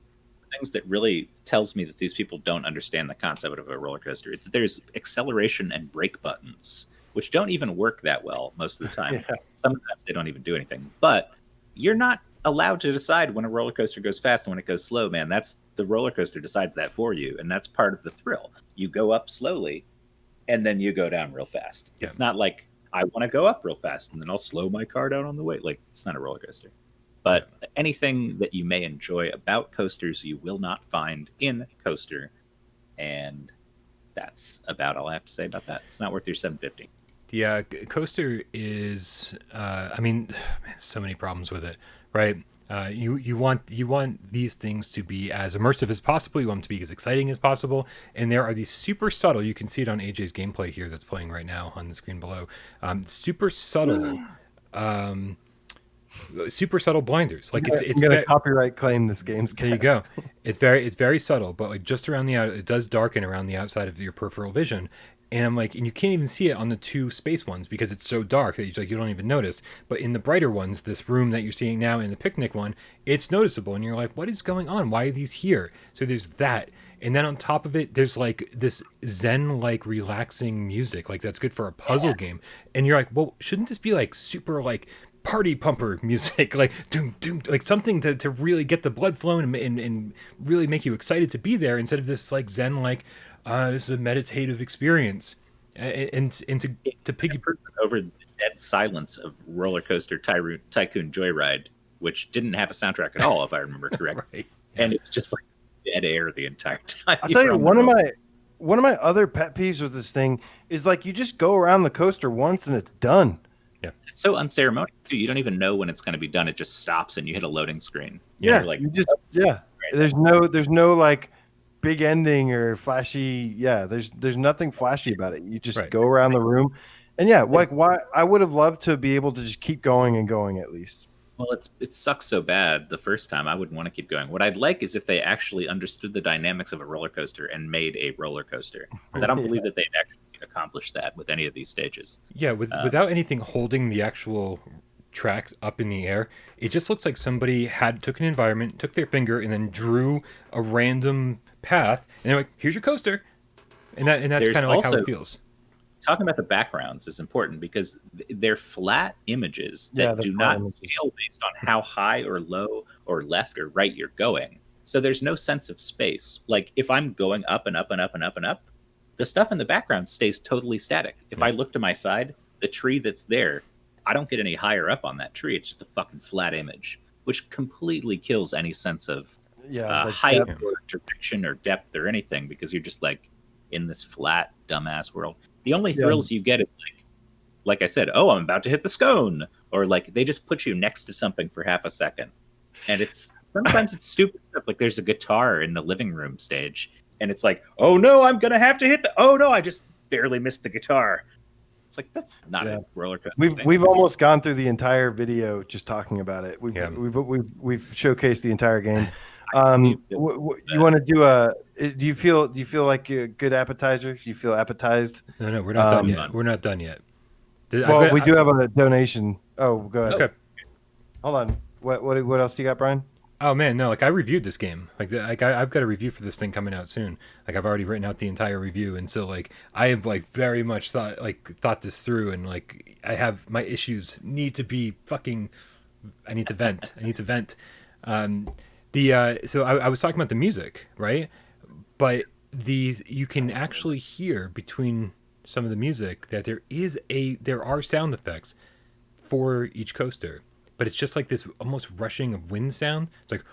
Things that really tells me that these people don't understand the concept of a roller coaster is that there's acceleration and brake buttons, which don't even work that well most of the time. Sometimes they don't even do anything. But you're not allowed to decide when a roller coaster goes fast and when it goes slow, man. That's the roller coaster decides that for you, and that's part of the thrill. You go up slowly, and then you go down real fast. Yeah. It's not like I want to go up real fast and then I'll slow my car down on the way. Like, it's not a roller coaster. But anything that you may enjoy about coasters, you will not find in Coaster, and that's about all I have to say about that. It's not worth your $750. Yeah, Coaster is. I mean, so many problems with it, right? You want these things to be as immersive as possible. You want them to be as exciting as possible, and there are these super subtle. You can see it on AJ's gameplay here that's playing right now on the screen below. Super subtle. Super subtle blinders. Like it's gonna copyright claim this game's. There you go. It's very subtle, but like just around the out, it does darken around the outside of your peripheral vision. And I'm like, and you can't even see it on the two space ones because it's so dark that you don't even notice. But in the brighter ones, this room that you're seeing now in the picnic one, it's noticeable, and you're like, what is going on? Why are these here? So there's that, and then on top of it, there's like this zen like relaxing music, like that's good for a puzzle game. And you're like, well, shouldn't this be like super like party pumper music, like doom doom, like something to really get the blood flowing and really make you excited to be there, instead of this like zen like this is a meditative experience. And to piggy over the dead silence of Roller Coaster Tycoon Joyride, which didn't have a soundtrack at all, if I remember correctly. Right. And it's just like dead air the entire time. I'll tell you, one of my other pet peeves with this thing is like you just go around the coaster once and it's done. It's so unceremonious too. You don't even know when it's going to be done. It just stops and you hit a loading screen. Yeah, like you just right. There's no like big ending or flashy. Yeah, there's nothing flashy about it. You just go around the room, and like why I would have loved to be able to just keep going and going at least. Well, it sucks so bad the first time. I wouldn't want to keep going. What I'd like is if they actually understood the dynamics of a roller coaster and made a roller coaster. Because I don't believe that they've actually accomplished that with any of these stages. Yeah, without anything holding the actual tracks up in the air, it just looks like somebody took an environment, took their finger, and then drew a random path, and they're like, "Here's your coaster," and that's kind of like how it feels. Talking about the backgrounds is important because they're flat images that do not scale based on how high or low or left or right you're going. So there's no sense of space. Like if I'm going up and up and up and up and up, the stuff in the background stays totally static. If I look to my side, the tree that's there, I don't get any higher up on that tree. It's just a fucking flat image, which completely kills any sense of height or direction or depth or anything, because you're just like in this flat, dumbass world. The only thrills you get is like I said, oh, I'm about to hit the scone, or like they just put you next to something for half a second, and sometimes it's stupid stuff. Like there's a guitar in the living room stage, and it's like, oh no, I'm gonna have to hit oh no, I just barely missed the guitar. It's like that's not a roller coaster. We've almost gone through the entire video just talking about it. We've showcased the entire game. You want to do you feel like a good appetizer? Do you feel appetized? No, we're not done yet. We're not done yet. Well, we do have a donation. Oh, go ahead. Okay. Hold on. What else you got, Brian? Oh man, no! Like I reviewed this game. I've got a review for this thing coming out soon. Like I've already written out the entire review, and so like I have like very much thought this through, and like I have my issues need to be fucking. I need to vent. So I was talking about the music, right? But you can actually hear between some of the music that there are sound effects for each coaster. But it's just like this almost rushing of wind sound. It's like,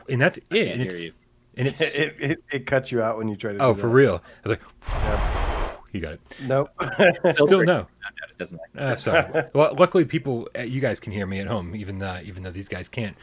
and that's it. And it cuts you out when you try to. Oh, for real? I was like, you got it. Nope. Still no. It doesn't like. Sorry. Well, luckily, you guys can hear me at home, even though these guys can't.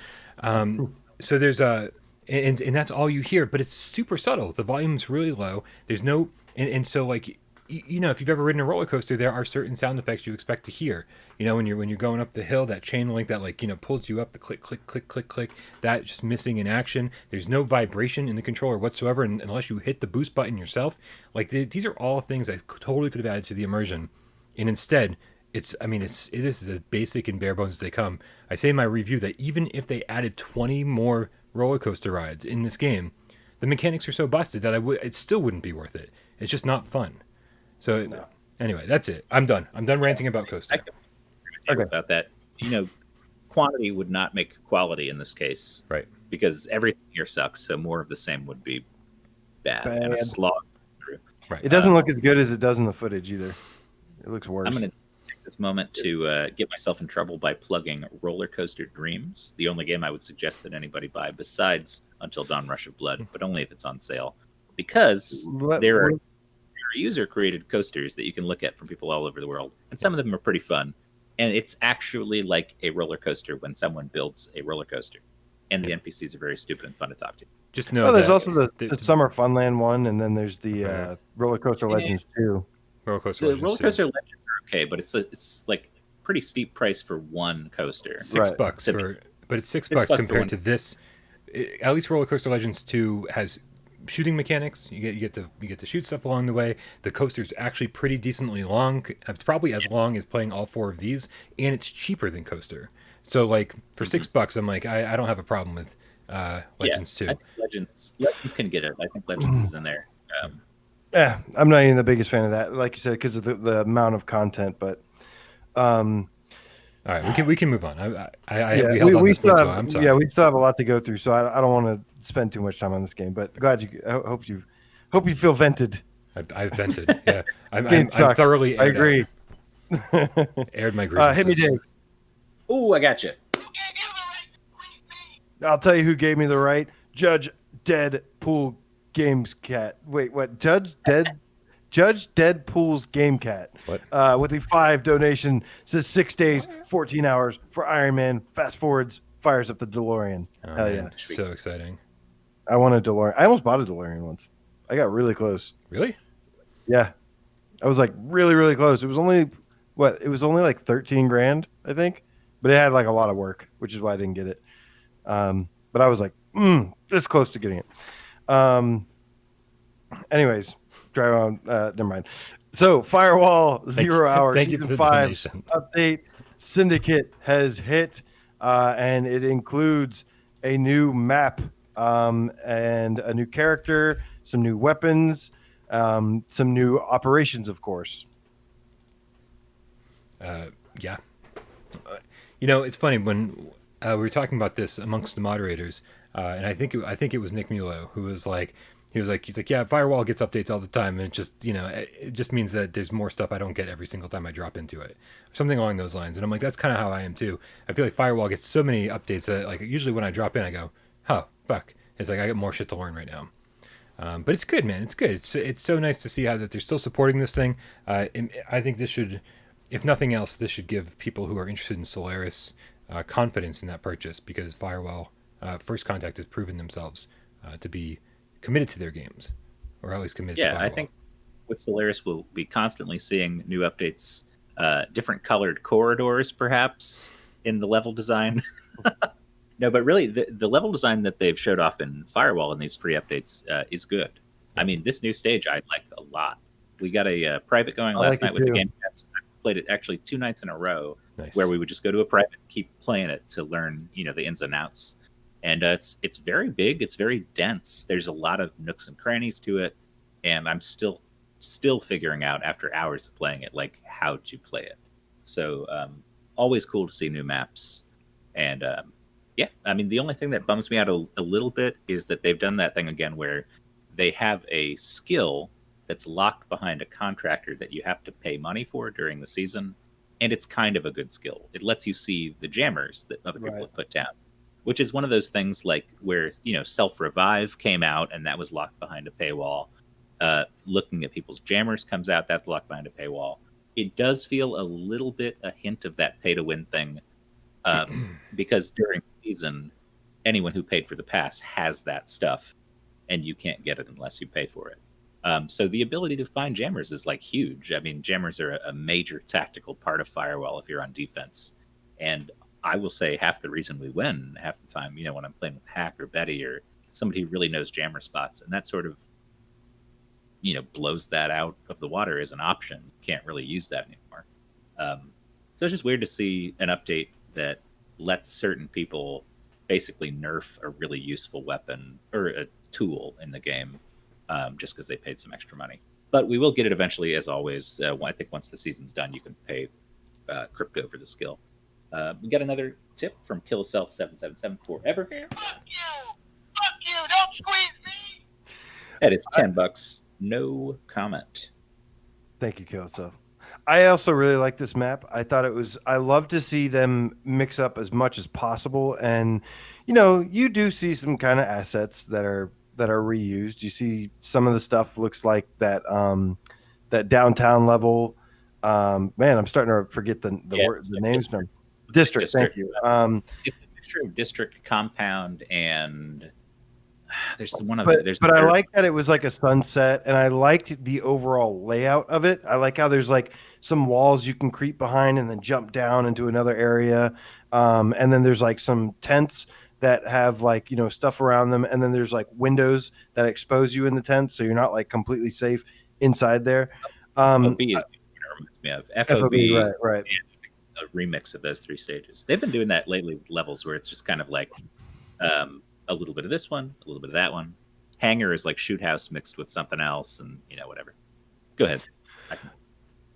So there's and that's all you hear, but it's super subtle. The volume's really low. There's no, and so like. You know, if you've ever ridden a roller coaster, there are certain sound effects you expect to hear. You know, when you're going up the hill, that chain link that like pulls you up, the click click click click click, that just missing in action. There's no vibration in the controller whatsoever, unless you hit the boost button yourself. Like these are all things that totally could have added to the immersion, and instead, it is as basic and bare bones as they come. I say in my review that even if they added 20 more roller coaster rides in this game, the mechanics are so busted that it still wouldn't be worth it. It's just not fun. So anyway, that's it. I'm done. I'm done ranting about coaster. About that. Quantity would not make quality in this case. Right. Because everything here sucks, so more of the same would be bad. And a slog through. Right. It doesn't look as good as it does in the footage either. It looks worse. I'm going to take this moment to get myself in trouble by plugging Roller Coaster Dreams, the only game I would suggest that anybody buy besides Until Dawn Rush of Blood, but only if it's on sale. Because there are user-created coasters that you can look at from people all over the world, and some of them are pretty fun. And it's actually like a roller coaster when someone builds a roller coaster, and the NPCs are very stupid and fun to talk to. Just know. There's also the Summer Funland one, and then there's the Roller Coaster Legends 2. Roller Coaster Legends are okay, but it's like pretty steep price for one coaster. $6 but it's $6 compared to this. At least Roller Coaster Legends 2 has shooting mechanics. You get to shoot stuff along the way. The coaster's actually pretty decently long. It's probably as long as playing all 4 of these, and it's cheaper than coaster. So like for $6, I'm like I don't have a problem with Legends 2. I think Legends can get it. I think Legends is in there. Yeah, I'm not even the biggest fan of that, like you said, because of the amount of content. But all right, we can move on. We still have, I'm sorry. yeah, we still have a lot to go through, so I don't want to spend too much time on this game. But I hope you feel vented. I've vented. Yeah, I'm sucks. thoroughly. I agree. Aired my grievances. Hit me, Dave. Oh, I got you. Who gave you the right to queen bee? I'll tell you who gave me the right. Judge Deadpool Games Cat. Wait, what? Judge Deadpool's Game Cat. What? With a 5 donation, says 6 days, 14 hours for Ironman. Fast forwards, fires up the DeLorean. Oh, Hell man, yeah! so exciting. I want a DeLorean. I almost bought a DeLorean once. I got really close. Really? Yeah, I was like really, really close. It was only like 13 grand, I think, but it had like a lot of work, which is why I didn't get it. But I was like, this close to getting it. Anyways, drive on. Never mind. So Firewall 0 hour thank you for season the 5 donation. update Syndicate has hit, and it includes a new map, and a new character, some new weapons, some new operations, of course. Yeah. It's funny when we were talking about this amongst the moderators, and I think it was Nick Mulo who was like, he's like, yeah, Firewall gets updates all the time, and it just it just means that there's more stuff I don't get every single time I drop into it, something along those lines. And I'm like, that's kind of how I am too. I feel like Firewall gets so many updates that like usually when I drop in, I go, oh fuck, it's like I got more shit to learn right now. But it's good, man. It's good. It's so nice to see how that they're still supporting this thing. I think this should, if nothing else, this should give people who are interested in Solaris confidence in that purchase, because Firewall First Contact has proven themselves to be committed to their games, or at least committed to Firewall. I think with Solaris we'll be constantly seeing new updates, different colored corridors perhaps in the level design. No, but really the level design that they've showed off in Firewall in these free updates is good. I mean, this new stage I like a lot. We got a private going last night with the game. I played it actually 2 nights in a row. Nice. Where we would just go to a private, keep playing it to learn, the ins and outs. And it's very big. It's very dense. There's a lot of nooks and crannies to it, and I'm still figuring out after hours of playing it like how to play it. So always cool to see new maps. And I mean, the only thing that bums me out a little bit is that they've done that thing again where they have a skill that's locked behind a contractor that you have to pay money for during the season. And it's kind of a good skill. It lets you see the jammers that other people have put down, which is one of those things like where, self-revive came out and that was locked behind a paywall. Looking at people's jammers comes out, that's locked behind a paywall. It does feel a little bit a hint of that pay-to-win thing, because during the season, anyone who paid for the pass has that stuff, and you can't get it unless you pay for it. So the ability to find jammers is like huge. I mean, jammers are a major tactical part of Firewall if you're on defense. And I will say half the reason we win half the time, when I'm playing with Hack or Betty or somebody who really knows jammer spots, and that sort of, blows that out of the water as an option. You can't really use that anymore. So it's just weird to see an update that lets certain people basically nerf a really useful weapon or a tool in the game. Just because they paid some extra money. But we will get it eventually, as always. I think once the season's done, you can pay crypto for the skill. We got another tip from KillCell777 forever. Fuck you, don't squeeze me. That is $10. No comment. Thank you, Kelso. I also really like this map. I love to see them mix up as much as possible. And, you do see some kind of assets that are reused. You see some of the stuff looks like that that downtown level. Man, I'm starting to forget the names now. District. Thank you. It's a mixture of district, compound, and there's one of but I like that it was like a sunset, and I liked the overall layout of it. I like how there's like some walls you can creep behind and then jump down into another area, and then there's like some tents that have like, stuff around them. And then there's like windows that expose you in the tent. So you're not like completely safe inside there. FOB is what it reminds me of. FOB, right. A remix of those 3 stages. They've been doing that lately with levels where it's just kind of like a little bit of this one, a little bit of that one. Hangar is like shoot house mixed with something else, and whatever. Go ahead.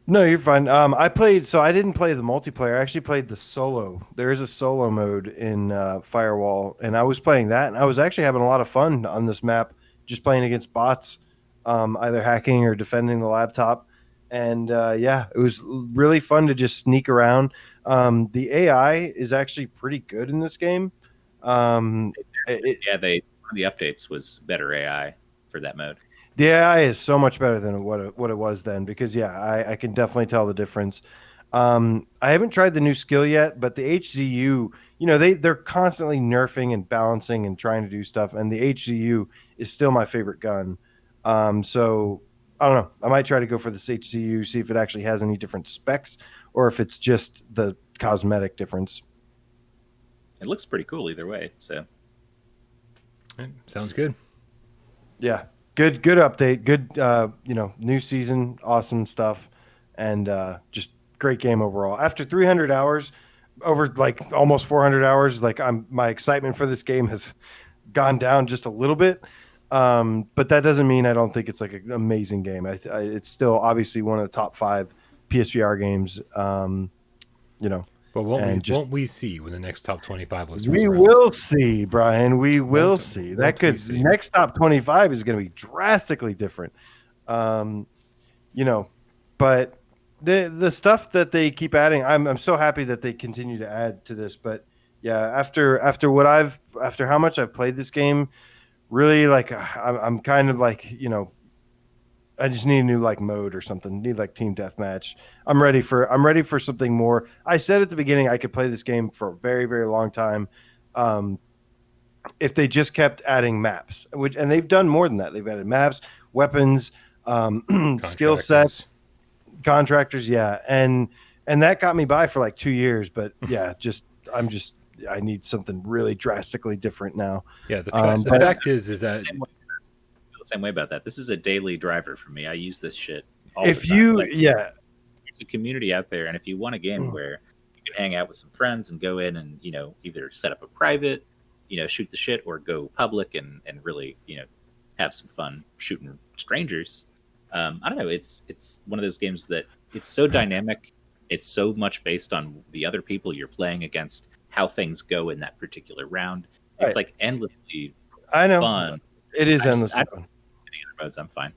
No, you're fine. I didn't play the multiplayer. I actually played the solo. There is a solo mode in Firewall, and I was playing that, and I was actually having a lot of fun on this map, just playing against bots, either hacking or defending the laptop. And it was really fun to just sneak around. The AI is actually pretty good in this game. One of the updates was better AI for that mode. The AI is so much better than what it was then, because I can definitely tell the difference. I haven't tried the new skill yet, but the HZU, they're constantly nerfing and balancing and trying to do stuff, and the HZU is still my favorite gun. So I don't know. I might try to go for this HZU, see if it actually has any different specs or if it's just the cosmetic difference. It looks pretty cool either way. So sounds good. Yeah. Good update. Good, new season, awesome stuff, and just great game overall. After 300 hours, over like almost 400 hours, like my excitement for this game has gone down just a little bit. But that doesn't mean I don't think it's like an amazing game. It's still obviously one of the top 5 PSVR games. But won't we see when the next top 25 list? We will see, Brian. We will see. Next top 25 is going to be drastically different. But the stuff that they keep adding, I'm so happy that they continue to add to this. But yeah, after how much I've played this game, really, like I'm kind of like, I just need a new like mode or something. Need like team deathmatch. I'm ready for something more. I said at the beginning I could play this game for a very, very long time, if they just kept adding maps. And they've done more than that. They've added maps, weapons, skill sets, contractors. Yeah, and that got me by for like 2 years. But yeah, I need something really drastically different now. Yeah, the fact is that the same way about that. This is a daily driver for me. I use this shit all the time. There's a community out there, and if you want a game where you can hang out with some friends and go in and either set up a private, shoot the shit, or go public and really have some fun shooting strangers. I don't know. It's one of those games that it's so dynamic. It's so much based on the other people you're playing against, how things go in that particular round. It's like endlessly fun. It is endlessly fun. Any other modes, I'm fine.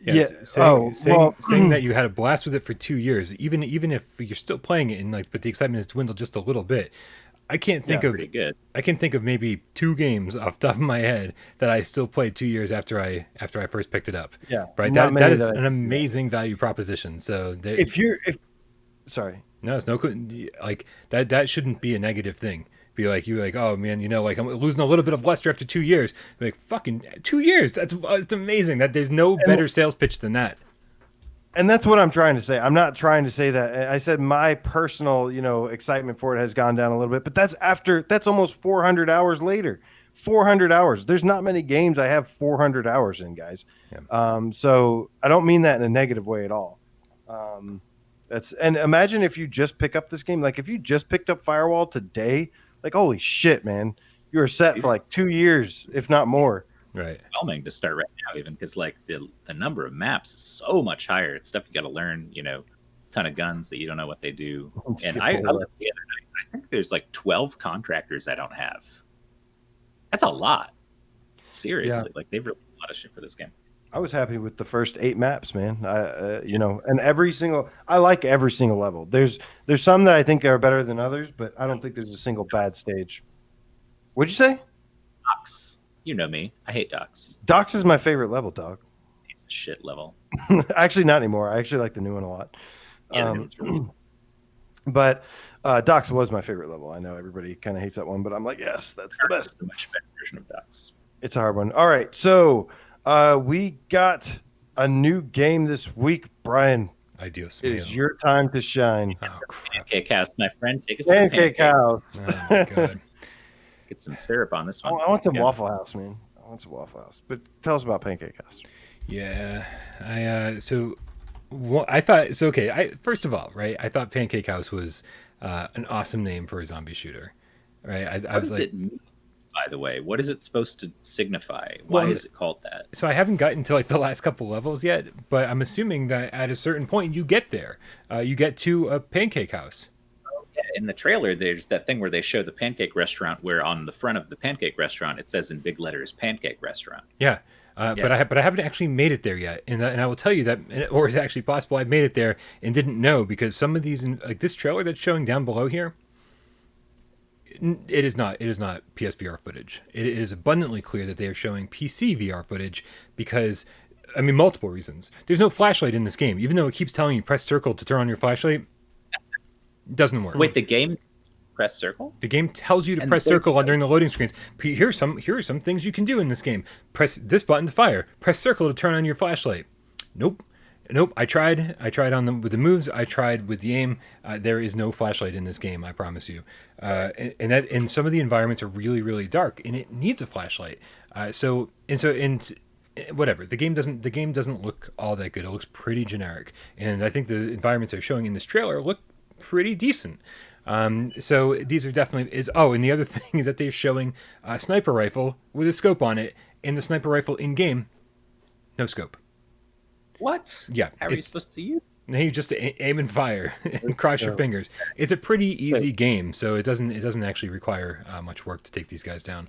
Yeah. Saying that you had a blast with it for 2 years, even if you're still playing it and but the excitement has dwindled just a little bit. I can't think of maybe 2 games off the top of my head that I still played 2 years after I first picked it up. Yeah. Right. That is an amazing value proposition. So sorry. No, it's no like that shouldn't be a negative thing. Be like, oh man, like I'm losing a little bit of luster after 2 years. Like, fucking 2 years. It's amazing that there's no better sales pitch than that. And that's what I'm trying to say. I'm not trying to say that. I said my personal, excitement for it has gone down a little bit, but that's almost 400 hours later. 400 hours. There's not many games I have 400 hours in, guys. Yeah. So I don't mean that in a negative way at all. And imagine if you just pick up this game, like if you just picked up Firewall today, like, holy shit, man, you are set for like 2 years, if not more. Right. Overwhelming to start right now, even because like the number of maps is so much higher. It's stuff you got to learn, a ton of guns that you don't know what they do. And I looked the other night, I think there's like 12 contractors I don't have. That's a lot. Seriously, like they've released a lot of shit for this game. I was happy with the first 8 maps, man. And I like every single level. There's some that I think are better than others, but I don't think there's a single bad stage. What'd you say? Docks. You know me. I hate Docks. Docks is my favorite level, dog. It's a shit level. Actually, not anymore. I actually like the new one a lot. Yeah, but Docks was my favorite level. I know everybody kind of hates that one, but I'm like, yes, that's the best. It's a much better version of Docks. It's a hard one. All right, so we got a new game this week, Brian. Ideas. It is your time to shine. Pancake House, my friend. Take us Pancake House. Oh my god. Get some syrup on this one. I want some Yeah. Waffle House, man. I want some Waffle House. But tell us about Pancake House. Yeah, I thought so. Okay, first of all, right, I thought Pancake House was an awesome name for a zombie shooter, right? I What was does like, it mean, by the way? What is it supposed to signify? Why Well, is it called that? so I haven't gotten to like the last couple levels yet, but I'm assuming that at a certain point you get there, you get to a Pancake House. In the trailer, there's that thing where they show the Pancake restaurant, where on the front of the Pancake restaurant it says in big letters "Pancake Restaurant." Yeah. Yes. But I haven't actually made it there yet, and I will tell you that, or it's actually possible I've made it there and didn't know, because some of these, like this trailer that's showing down below here, it is not PSVR footage. It is abundantly clear that they are showing PC VR footage because, I mean, multiple reasons. There's no flashlight in this game, even though it keeps telling you press circle to turn on your flashlight. It doesn't work. Wait, the game press circle? The game tells you to And press there's- circle during the loading screens. Here are some things you can do in this game. Press this button to fire. Press circle to turn on your flashlight. Nope. I tried with the moves. I tried with the aim. There is no flashlight in this game. I promise you. And some of the environments are really, really dark, and it needs a flashlight. Whatever. The game doesn't look all that good. It looks pretty generic, and I think the environments they're showing in this trailer look pretty decent. So these are definitely and the other thing is that they're showing a sniper rifle with a scope on it, and the sniper rifle in game, no scope. What? Yeah, How are you supposed to use? Now you just aim and fire and cross your fingers. It's a pretty easy game, so it doesn't actually require much work to take these guys down.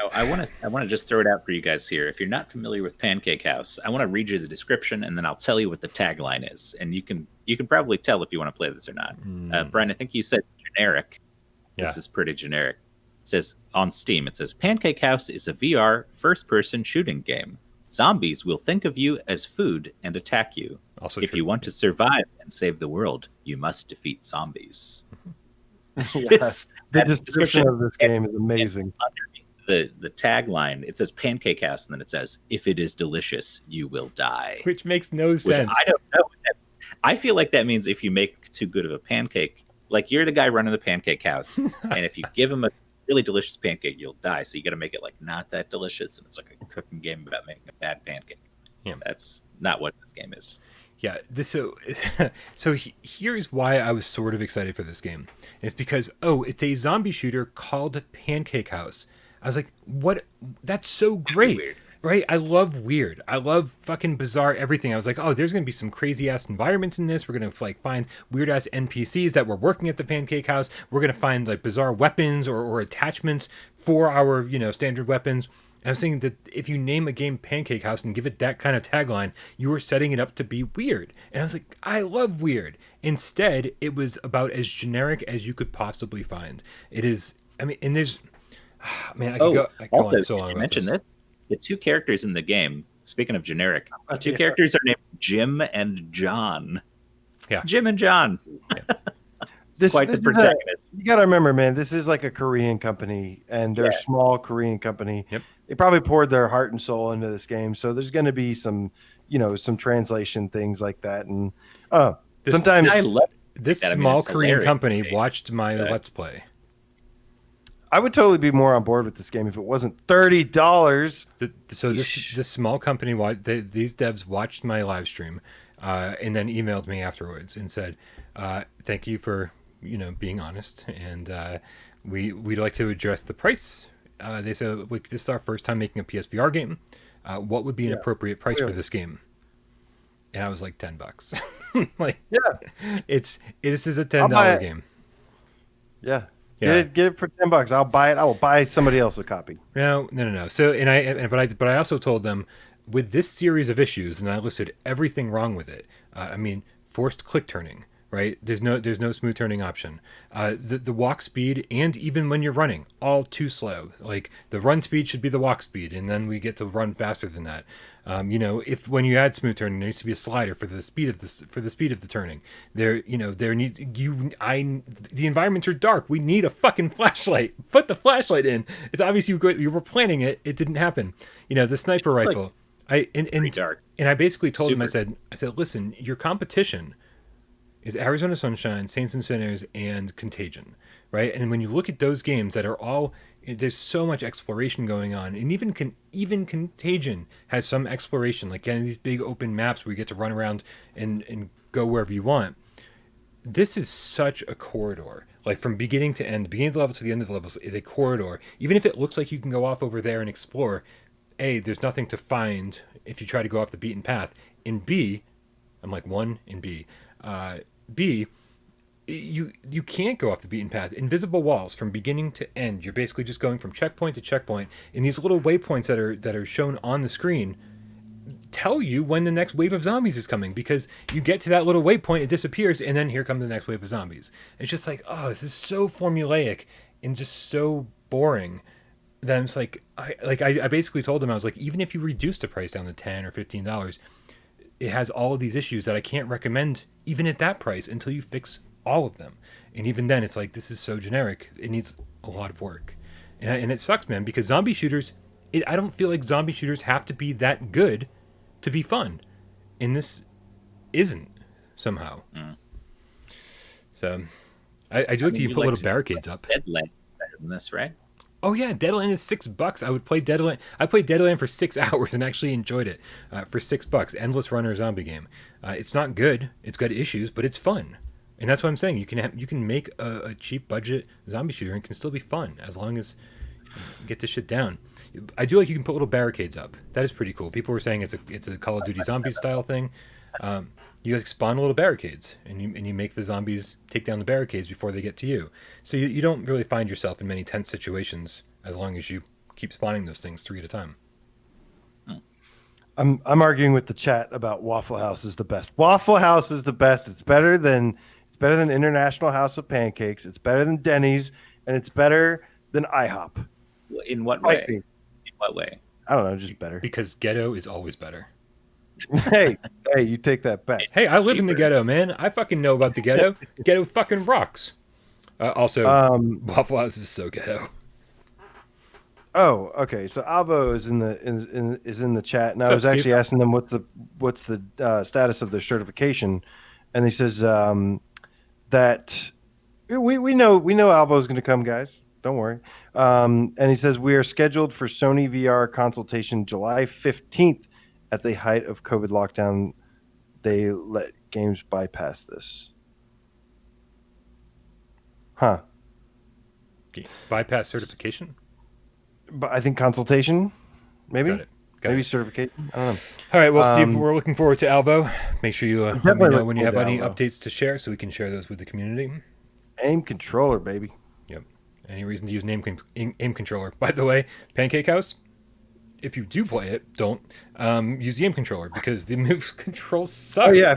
Now, I want to just throw it out for you guys here. If you're not familiar with Pancake House, I want to read you the description, and then I'll tell you what the tagline is, and you can probably tell if you want to play this or not. Brian, I think you said generic. Yeah. This is pretty generic. It says on Steam, it says Pancake House is a VR first-person shooting game. Zombies will think of you as food and attack you. Also if true. you want to survive and save the world, you must defeat zombies. The That description of this game is amazing. Underneath the tagline, it says Pancake House, and then it says, "If it is delicious, you will die." Which makes no Which sense. I don't know. I feel like that means if you make too good of a pancake, like you're the guy running the Pancake House, and if you give him a really delicious pancake, you'll die. So you got to make it like not that delicious, and it's like a cooking game about making a bad pancake. Yeah. That's not what this game is. Yeah, here's why I was sort of excited for this game. It's because, it's a zombie shooter called Pancake House. I was like, what? That's so great. Weird. Right? I love weird. I love fucking bizarre everything. I was like, there's going to be some crazy ass environments in this. We're going to find weird ass NPCs that were working at the Pancake House. We're going to find like bizarre weapons or attachments for our, standard weapons. And I was thinking that if you name a game Pancake House and give it that kind of tagline, you are setting it up to be weird. And I was like, I love weird. Instead, it was about as generic as you could possibly find. It is, and there's, man, I could go also, on so long did you about mention this? The two characters in the game, speaking of generic, the two Yeah. characters are named Jim and John. Yeah. Jim and John. This Quite the is protagonist. you got to remember, man, this is like a Korean company, and they're a small Korean company. Yep. They probably poured their heart and soul into this game, so there's going to be some translation things like that, and sometimes I love This that. I mean, small it's Korean hilarious. company watched my Yeah. Let's Play. I would totally be more on board with this game if it wasn't $30. This small company, these devs watched my live stream, and then emailed me afterwards and said, "Thank you for being honest, and we'd like to address the price." They said, "This is our first time making a PSVR game. What would be an appropriate price for this game?" And I was like, $10. This is a $10 game. Yeah. Yeah. Get it for $10. I'll buy it. I will buy somebody else a copy. No. So, but I also told them with this series of issues, and I listed everything wrong with it. Forced click turning, right? There's no smooth turning option. The walk speed, and even when you're running, all too slow. Like the run speed should be the walk speed, and then we get to run faster than that. If when you add smooth turning, there needs to be a slider for the speed of the turning. The environments are dark. We need a fucking flashlight. Put the flashlight in. It's obvious you were planning it. It didn't happen. The sniper rifle. Pretty dark. And I basically told him, I Super. said, listen, your competition is Arizona Sunshine, Saints and Sinners, and Contagion, right? And when you look at those games that are all There's so much exploration going on, and even Contagion has some exploration, like getting these big open maps where you get to run around and go wherever you want. This is such a corridor, like from beginning to end. The beginning of the level to the end of the levels is a corridor. Even if it looks like you can go off over there and explore, A, there's nothing to find if you try to go off the beaten path. And B, I'm like one in B. B, you can't go off the beaten path. Invisible walls from beginning to end. You're basically just going from checkpoint to checkpoint. And these little waypoints that are shown on the screen tell you when the next wave of zombies is coming, because you get to that little waypoint, it disappears, and then here comes the next wave of zombies. It's just like, oh, this is so formulaic and just so boring that I'm just like, I basically told him, I was like, even if you reduce the price down to $10 or $15, it has all of these issues that I can't recommend even at that price until you fix all of them. And even then, it's like, this is so generic. It needs a lot of work. And it sucks, man, because zombie shooters, I don't feel like zombie shooters have to be that good to be fun. And this isn't, somehow. So, I do like you put little barricades up. Deadland better than this, right? Oh yeah, Deadland is $6. I would play Deadland. I played Deadland for 6 hours and actually enjoyed it for $6. Endless runner zombie game. It's not good. It's got issues, but it's fun. And that's what I'm saying. You can make a cheap budget zombie shooter and it can still be fun as long as you get this shit down. I do like you can put little barricades up. That is pretty cool. People were saying it's a Call of Duty Zombies style thing. You like spawn little barricades and you make the zombies take down the barricades before they get to you. So you don't really find yourself in many tense situations as long as you keep spawning those things 3 at a time. I'm arguing with the chat about Waffle House is the best. Waffle House is the best. It's better than International House of Pancakes. It's better than Denny's, and it's better than IHOP. In what way? In what way? I don't know, just better. Because ghetto is always better. hey, you take that back. Hey, I live in the ghetto, man. I fucking know about the ghetto. Ghetto fucking rocks. Also, Waffle House is so ghetto. Oh, okay. So Alvo is in the chat, and I was actually asking them what's the status of their certification, and he says that we know Alvo is going to come, guys. Don't worry. And he says we are scheduled for Sony VR consultation July 15th. At the height of COVID lockdown, they let games bypass this. Huh. Okay. Bypass certification? But I think consultation, maybe. Got Maybe certification. I don't know. All right. Well, Steve, we're looking forward to Alvo. Make sure you let me know when you have any Alvo updates to share so we can share those with the community. Aim controller, baby. Yep. Any reason to use aim controller? By the way, Pancake House, if you do play it, don't use the aim controller because the move controls suck. Oh yeah, I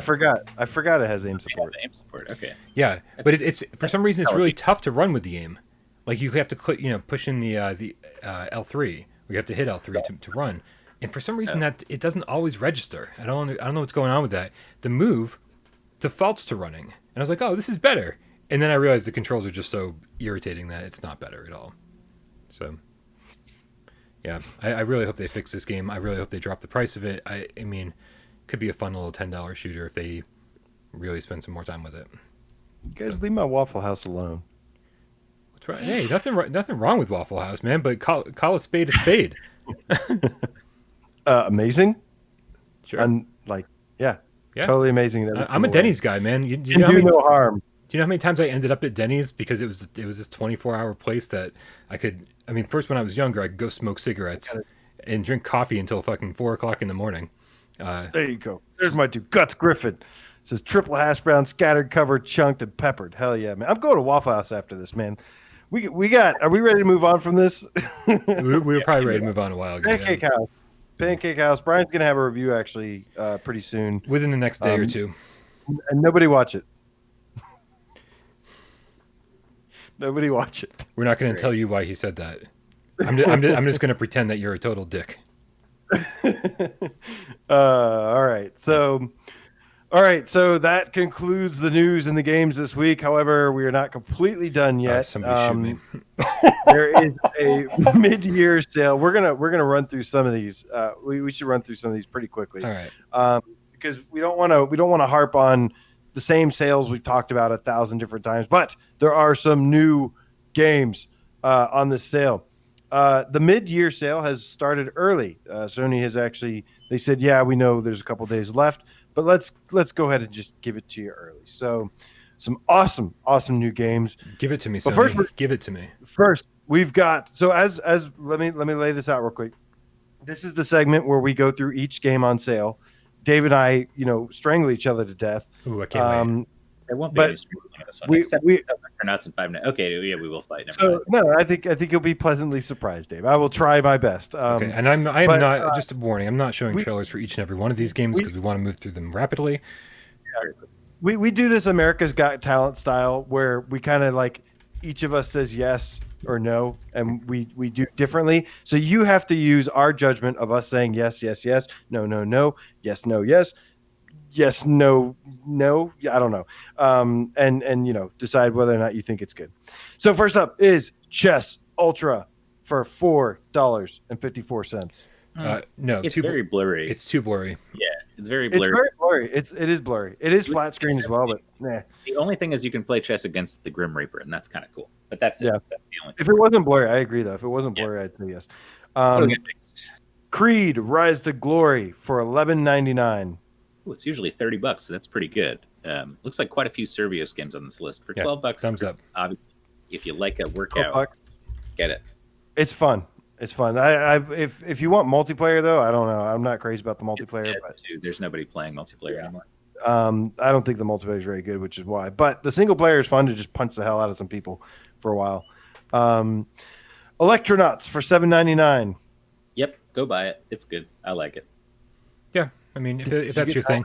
forgot it has aim support. Aim support. Okay. Yeah, but it's for some reason it's really tough to run with the aim. Like you have to click, push in the L3. We have to hit L3 to run, and for some reason that it doesn't always register. I don't know what's going on with that. The move defaults to running, and I was like, oh, this is better. And then I realized the controls are just so irritating that it's not better at all. So. Yeah, I really hope they fix this game. I really hope they drop the price of it. I mean, could be a fun little $10 shooter if they really spend some more time with it. You guys leave my Waffle House alone. What's right? Hey, nothing wrong with Waffle House, man. But call a spade a spade. Amazing. Sure. Yeah, totally amazing. I'm a Denny's guy, man. You know do no harm. Do you know how many times I ended up at Denny's because it was this 24-hour place that I could. I mean, first when I was younger, I could go smoke cigarettes and drink coffee until fucking 4:00 in the morning. There you go. There's my two Guts Griffin. It says triple hash brown, scattered, covered, chunked, and peppered. Hell yeah, man! I'm going to Waffle House after this, man. We got. Are we ready to move on from this? we were probably ready to move on a while ago. Pancake House. Brian's gonna have a review actually pretty soon, within the next day or two. And nobody watch it. Nobody watch it. We're not going to tell you why he said that. I'm just going to pretend that you're a total dick. All right. So that concludes the news and the games this week. However, we are not completely done yet. Somebody shoot me. There is a mid-year sale. We're gonna run through some of these. We should run through some of these pretty quickly. All right. Because we don't want to harp on the same sales we've talked about 1,000 different times, but there are some new games on this sale. The mid-year sale has started early. Sony has they said, yeah, we know there's a couple days left, but let's go ahead and just give it to you early. So some awesome new games. Give it to me, But Sony. Give it to me. First, we've got, so as let me lay this out real quick. This is the segment where we go through each game on sale. Dave and I, strangle each other to death. Ooh, I can't wait. There won't be But any streaming on this one. Except for nuts and 5 nights. Okay, yeah, we will fight. Never mind. No, I think you'll be pleasantly surprised, Dave. I will try my best. Okay, and I am not, just a warning, I'm not showing trailers for each and every one of these games because we want to move through them rapidly. We do this America's Got Talent style where we kind of like each of us says yes or no, and we do differently. So you have to use our judgment of us saying yes, no, yes, no, yes, no. I don't know. And decide whether or not you think it's good. So first up is Chess Ultra for $4.54. No, it's very blurry. It's too blurry. Yeah, it's very blurry. It's very blurry. It is blurry. It is flat screen as well, but nah. The only thing is you can play chess against the Grim Reaper, and that's kind of cool. But that's it. Yeah. That's the only thing. If it wasn't blurry, I agree though. If it wasn't blurry, I'd say yes. It'll get fixed. Creed Rise to Glory for $11.99. Ooh, it's usually $30, so that's pretty good. Looks like quite a few Servios games on this list for $12. Thumbs up. Obviously, if you like a workout, get it. It's fun. It's fun. If you want multiplayer though, I don't know. I'm not crazy about the multiplayer. But there's nobody playing multiplayer anymore. I don't think the multiplayer is very good, which is why. But the single player is fun to just punch the hell out of some people for a while. Electronauts for $7.99. Yep, go buy it. It's good. I like it. Yeah, I mean, if that's your thing.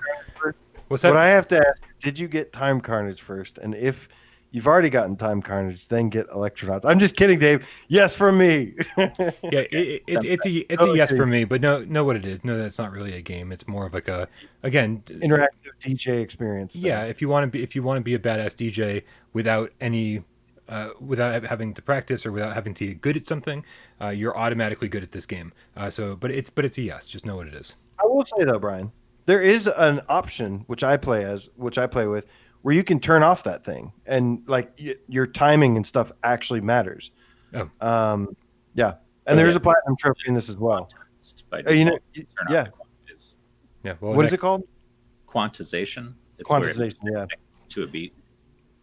What's What that? I have to ask, did you get Time Carnage first? And if you've already gotten Time Carnage, then get Electronauts. I'm just kidding, Dave. Yes, for me. Yeah, it's a yes for me, but no, what it is. No, that's not really a game. It's more of like interactive DJ experience. Yeah, if you want to be a badass DJ without any without having to practice or without having to get good at something, you're automatically good at this game. But it's a yes. Just know what it is. I will say though, Brian, there is an option which I play with, where you can turn off that thing and like your timing and stuff actually matters. Oh, yeah, and there's a platinum trophy in this as well. Yeah. Yeah. Well, what is it called? Quantization. Quantization. Yeah. To a beat.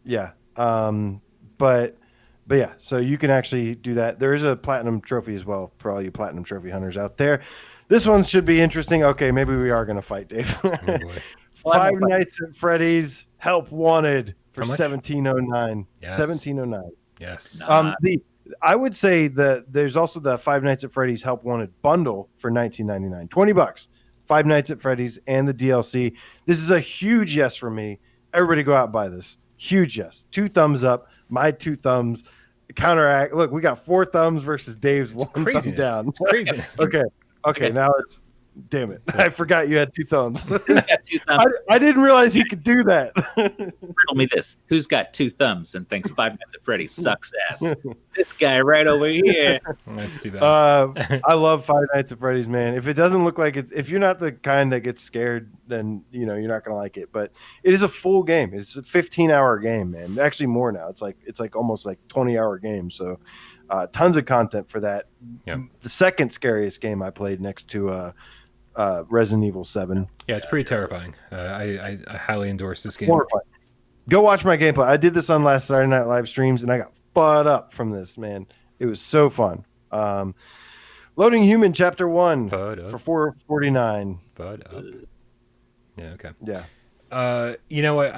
Yeah. But yeah, so you can actually do that. There is a platinum trophy as well for all you platinum trophy hunters out there. This one should be interesting. Okay, maybe we are going to fight, Dave. Oh, boy. Five Nights at Freddy's Help Wanted for How much? $17.09. Yes. $17.09. Yes. I would say that there's also the Five Nights at Freddy's Help Wanted bundle for $19.99. $20. Five Nights at Freddy's and the DLC. This is a huge yes for me. Everybody go out and buy this. Huge yes. 2 thumbs up. My 2 thumbs. Counteract. Look, we got 4 thumbs versus Dave's 1 thumb down. It's crazy. Okay. Now it's. Damn it! I forgot you had 2 thumbs. Who's got 2 thumbs? I didn't realize he could do that. Riddle me this: who's got 2 thumbs and thinks 5 Nights at Freddy's sucks ass? This guy right over here. That's too bad. I love Five Nights at Freddy's, man. If it doesn't look like it, if you're not the kind that gets scared, then you're not gonna like it. But it is a full game. It's a 15-hour game, man. Actually, more now. It's like almost like 20-hour game. So, tons of content for that. Yeah. The second scariest game I played next to Resident Evil 7. Yeah, it's pretty terrifying. I highly endorse this game. Horrifying. Go watch my gameplay. I did this on last Saturday Night Live streams, and I got fun up from this, man. It was so fun. Loading Human Chapter 1 for $4.49. Yeah, okay. Yeah. You know what?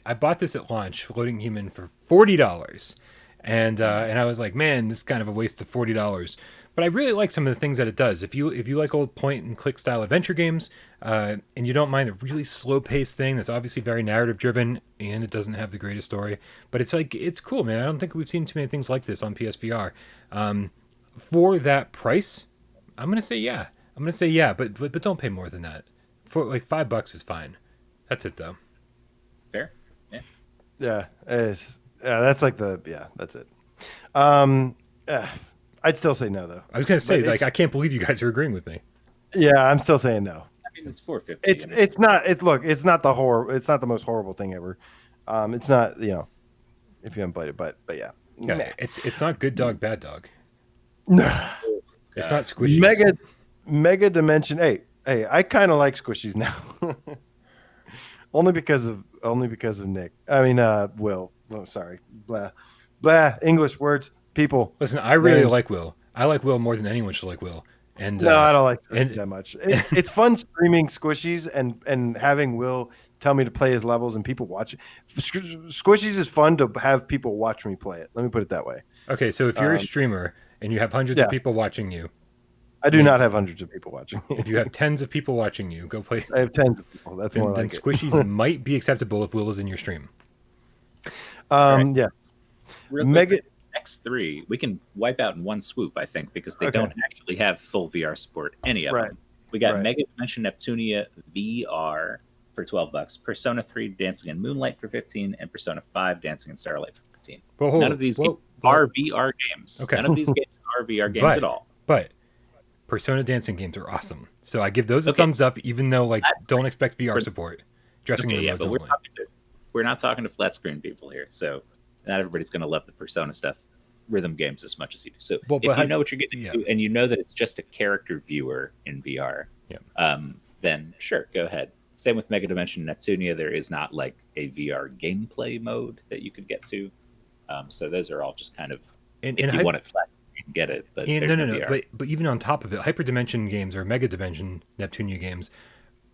I bought this at launch, Loading Human, for $40. And I was like, man, this is kind of a waste of $40. But I really like some of the things that it does. If you like old point and click style adventure games, and you don't mind a really slow paced thing that's obviously very narrative driven, and it doesn't have the greatest story, but it's cool, man. I don't think we've seen too many things like this on PSVR. For that price, I'm gonna say yeah. But don't pay more than that. For like $5 is fine. That's it though. Fair. Yeah. That's it. I'd still say no, though. I was gonna say, I can't believe you guys are agreeing with me. Yeah, I'm still saying no. I mean, it's $4.50. It's not. It's not the horror. It's not the most horrible thing ever. It's not. If you haven't played it, but yeah. Yeah, it's not good dog, bad dog. It's not squishy. Mega Dimension. Hey, I kind of like squishies now. only because of Nick. I mean, Will. Oh, sorry. Blah. English words. People. Listen, I really names. like Will. I like Will more than anyone should like Will. And No, I don't like and- that much. It's fun streaming squishies and having Will tell me to play his levels and people watch it. Squishies is fun to have people watch me play it. Let me put it that way. Okay, so if you're a streamer and you have hundreds of people watching you, I do not have hundreds of people watching me. if you have tens of people watching you, go play. I have tens of people. That's more then like squishies might be acceptable if Will is in your stream. it. Yes. Real Mega. quick, X3, we can wipe out in one swoop, I think, because they don't actually have full VR support, any of them. We got Mega Dimension Neptunia VR for $12, Persona 3 Dancing in Moonlight for $15, and Persona 5 Dancing in Starlight for $15. None of these games are VR games. Okay. None of these games are VR games at all. But Persona dancing games are awesome. So I give those a thumbs up, even though don't expect VR support. Dressing room modes only. We're not talking to flat screen people here, so not everybody's going to love the Persona stuff, rhythm games as much as you do. So if you know what you're getting into, and you know that it's just a character viewer in VR, then sure, go ahead. Same with Mega Dimension Neptunia. There is not like a VR gameplay mode that you could get to. So those are all just kind of, if you want it flat screen, get it. But no. But even on top of it, Hyperdimension games or Mega Dimension Neptunia games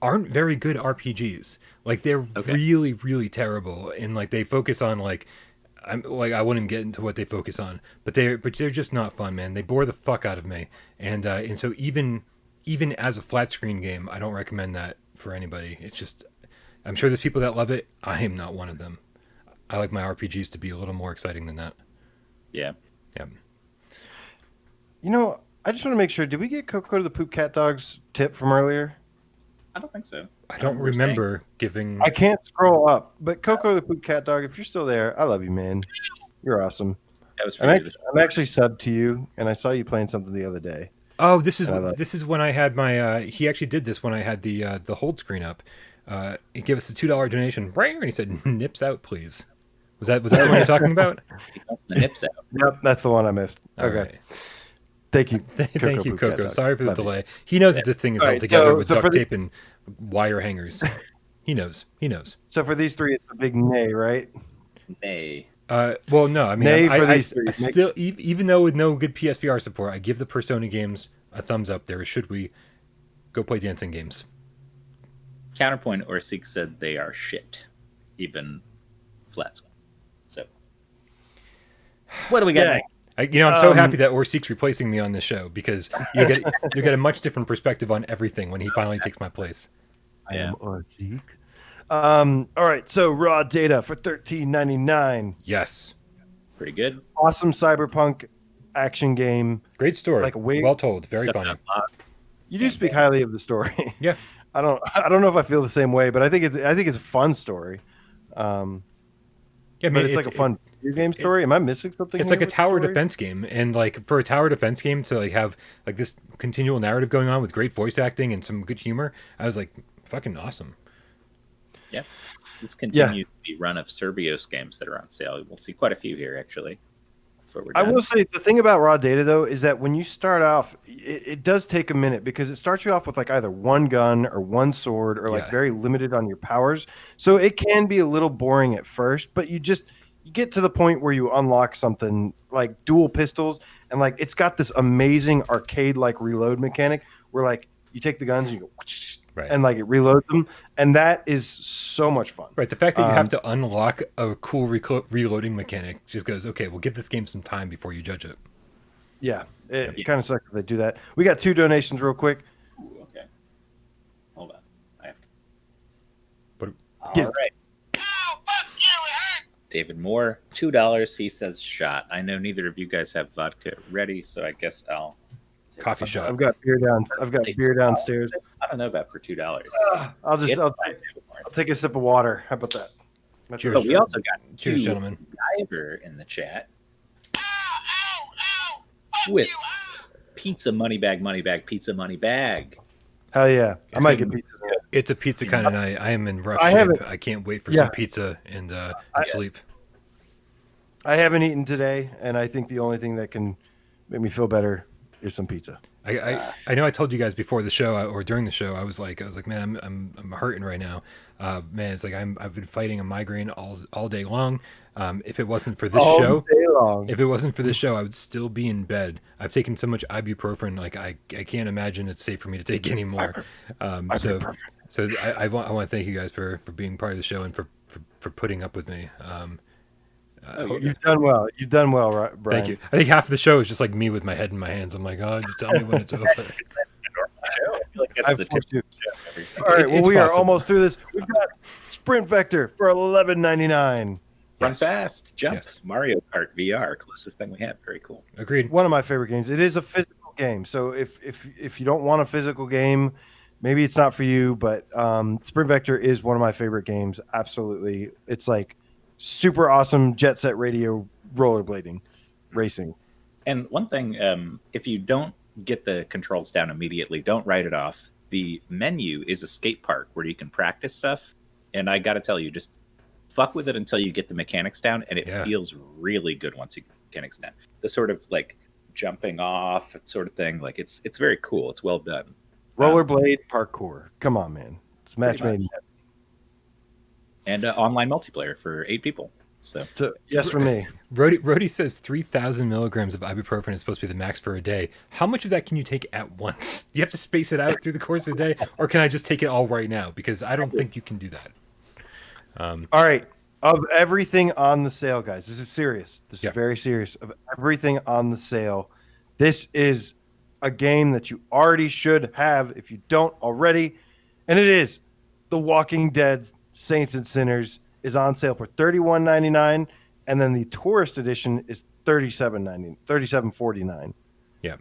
aren't very good RPGs. Like they're really, really terrible, and like they focus on I wouldn't get into what they focus on, but they're just not fun, man. They bore the fuck out of me, and so even as a flat screen game, I don't recommend that for anybody. It's just, I'm sure there's people that love it. I am not one of them. I like my RPGs to be a little more exciting than that. Yeah. You know, I just want to make sure. Did we get Coco to the Poop Cat Dog's tip from earlier? I don't think so. I don't remember giving. I can't scroll up, but Coco the Poop Cat Dog, if you're still there, I love you, man. You're awesome. That was I'm actually subbed to you, and I saw you playing something the other day. Oh, this is when I had my. He actually did this when I had the hold screen up. He gave us a $2 donation, and he said, "Nips out, please." Was that the one you're talking about? He wants the nips out. Yep, that's the one I missed. Okay. Right. Thank you. Thank you, Coco. Sorry for the delay. He knows that this thing is held together with duct tape and wire hangers. He knows. So for these three, it's a big nay, right? Nay. Well, no. I mean, nay for these three. I still, even though with no good PSVR support, I give the Persona games a thumbs up. There, should we go play dancing games? Counterpoint or Seek said they are shit, even flat screen. So, what do we got? Yeah. I'm so happy that Orseek's replacing me on this show because you get a much different perspective on everything when he finally takes my place. I am Orseek. All right, so raw data for $13.99. Yes, pretty good. Awesome cyberpunk action game. Great story. Well told. Very funny. You do speak highly of the story. Yeah. I don't know if I feel the same way, but I think it's a fun story. But it's like a fun video game story. Am I missing something? It's like a tower defense game, and like for a tower defense game to like have like this continual narrative going on with great voice acting and some good humor, I was like, fucking awesome. Yeah, this continues the run of Serbios games that are on sale. We'll see quite a few here actually. I will say the thing about raw data though is that when you start off, it does take a minute because it starts you off with like either one gun or one sword or like very limited on your powers. So it can be a little boring at first, but you get to the point where you unlock something like dual pistols and like it's got this amazing arcade like reload mechanic where like you take the guns and you go and like it reloads them, and that is so much fun. Right, the fact that you have to unlock a cool reloading mechanic just goes, okay, we'll give this game some time before you judge it. Yeah, it kind of sucks if they do that. We got 2 donations real quick. Ooh, okay, hold on, I have to. All right. David Moore, $2. He says shot. I know neither of you guys have vodka ready, so I guess I'll. Coffee shop. I've got beer downstairs. I don't know about for $2. I'll take a sip of water. How about that? Cheers. Oh, we also got cheers, gentlemen. Diver in the chat with pizza money bag, pizza money bag. Hell yeah! I might get pizza. It's a pizza kind of night. I am in rough shape. I can't wait for some pizza and sleep. I haven't eaten today, and I think the only thing that can make me feel better is some pizza. I know I told you guys before the show or during the show I was like man I'm hurting right now, man. It's like I've been fighting a migraine all day long. If it wasn't for this show, I would still be in bed. I've taken so much ibuprofen, like I can't imagine it's safe for me to take anymore. So I want to thank you guys for being part of the show and for putting up with me. You've done well. You've done well, right, Brian? Thank you. I think half of the show is just like me with my head in my hands. I'm like, oh, just tell me when it's over. I feel like that's the tip of the show. All right, well, we are almost through this. We've got Sprint Vector for $11.99. Run fast, jump. Yes. Mario Kart VR, closest thing we have. Very cool. Agreed. One of my favorite games. It is a physical game, so if you don't want a physical game, maybe it's not for you. But Sprint Vector is one of my favorite games. Absolutely, it's like super awesome jet set radio rollerblading racing. And one thing, if you don't get the controls down immediately, don't write it off. The menu is a skate park where you can practice stuff. And I got to tell you, just fuck with it until you get the mechanics down. And it feels really good once you get the mechanics down. The sort of like jumping off sort of thing. Like it's very cool. It's well done. Rollerblade parkour. Come on, man. It's match made in heaven. And online multiplayer for 8 people. So yes, for me. Rody says 3,000 milligrams of ibuprofen is supposed to be the max for a day. How much of that can you take at once? You have to space it out through the course of the day, or can I just take it all right now? Because I don't think you can do that. All right. Of everything on the sale, guys, this is serious. This is very serious. Of everything on the sale, this is a game that you already should have if you don't already. And it is The Walking Dead Saints and Sinners is on sale for $31.99, and then the tourist edition is $37.49. Yeah.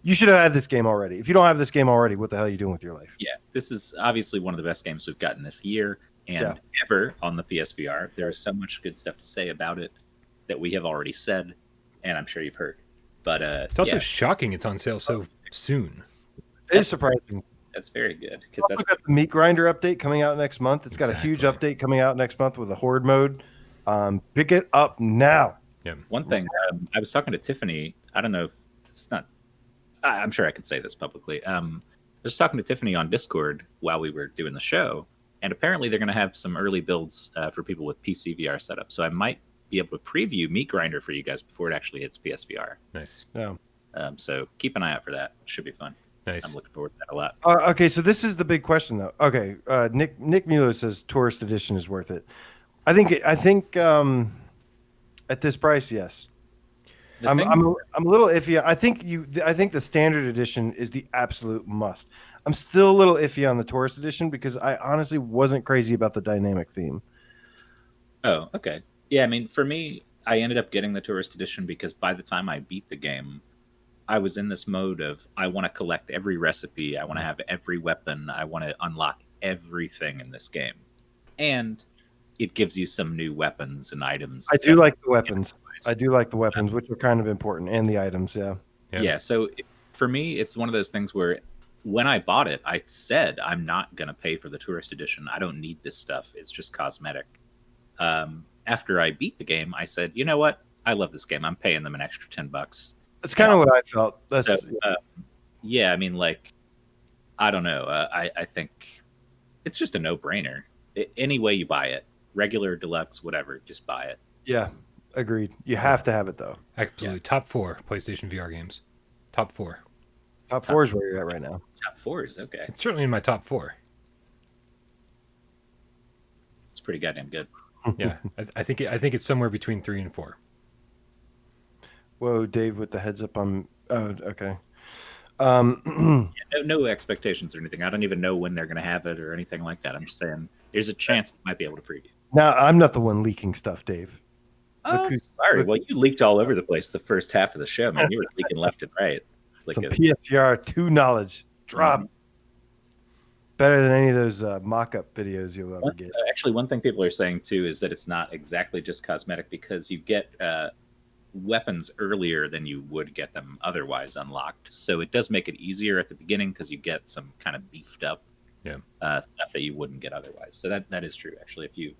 You should have had this game already. If you don't have this game already, what the hell are you doing with your life? Yeah, this is obviously one of the best games we've gotten this year and ever on the PSVR. There is so much good stuff to say about it that we have already said, and I'm sure you've heard. But it's also shocking it's on sale so soon. It is surprising. That's very good because that's got the Meat Grinder update coming out next month. It's got a huge update coming out next month with a horde mode. Pick it up now. Yeah. One thing I was talking to Tiffany. I don't know if it's not. I'm sure I could say this publicly. I was talking to Tiffany on Discord while we were doing the show, and apparently they're going to have some early builds for people with PCVR setup. So I might be able to preview Meat Grinder for you guys before it actually hits PSVR. Nice. Yeah. So keep an eye out for that. It should be fun. Nice. I'm looking forward to that a lot. Okay, so this is the big question, though. Okay, Nick Mueller says Tourist Edition is worth it. I think at this price, yes. I'm a little iffy. I think the Standard Edition is the absolute must. I'm still a little iffy on the Tourist Edition because I honestly wasn't crazy about the dynamic theme. Oh, okay. Yeah, I mean, for me, I ended up getting the Tourist Edition because by the time I beat the game, I was in this mode of I want to collect every recipe, I want to have every weapon, I want to unlock everything in this game. And it gives you some new weapons and items. I do like the weapons. I do like the weapons, which are kind of important, and the items, Yeah, so for me, it's one of those things where when I bought it, I said, I'm not going to pay for the Tourist Edition. I don't need this stuff. It's just cosmetic. After I beat the game, I said, you know what? I love this game. I'm paying them an extra $10. That's kind of what I felt. Yeah, I mean, like, I don't know. I think it's just a no-brainer. Any way you buy it, regular, deluxe, whatever, just buy it. Yeah, agreed. You have to have it, though. Absolutely. Yeah. Top 4 PlayStation VR games. Top 4. Top 4 is where you're at right now. Top 4 is okay. It's certainly in my top 4. It's pretty goddamn good. Yeah, I think it's somewhere between 3 and 4. Whoa, Dave, with the heads up on. Oh, okay. No expectations or anything. I don't even know when they're going to have it or anything like that. I'm just saying there's a chance I might be able to preview. Now, I'm not the one leaking stuff, Dave. Sorry. Well, you leaked all over the place the first half of the show, man. You were leaking left and right. It's like some PSVR 2 knowledge. Drop. Better than any of those mock-up videos you'll ever get. Actually, one thing people are saying, too, is that it's not exactly just cosmetic because you get weapons earlier than you would get them otherwise unlocked. So it does make it easier at the beginning because you get some kind of beefed up stuff that you wouldn't get otherwise. So that is true, actually, if you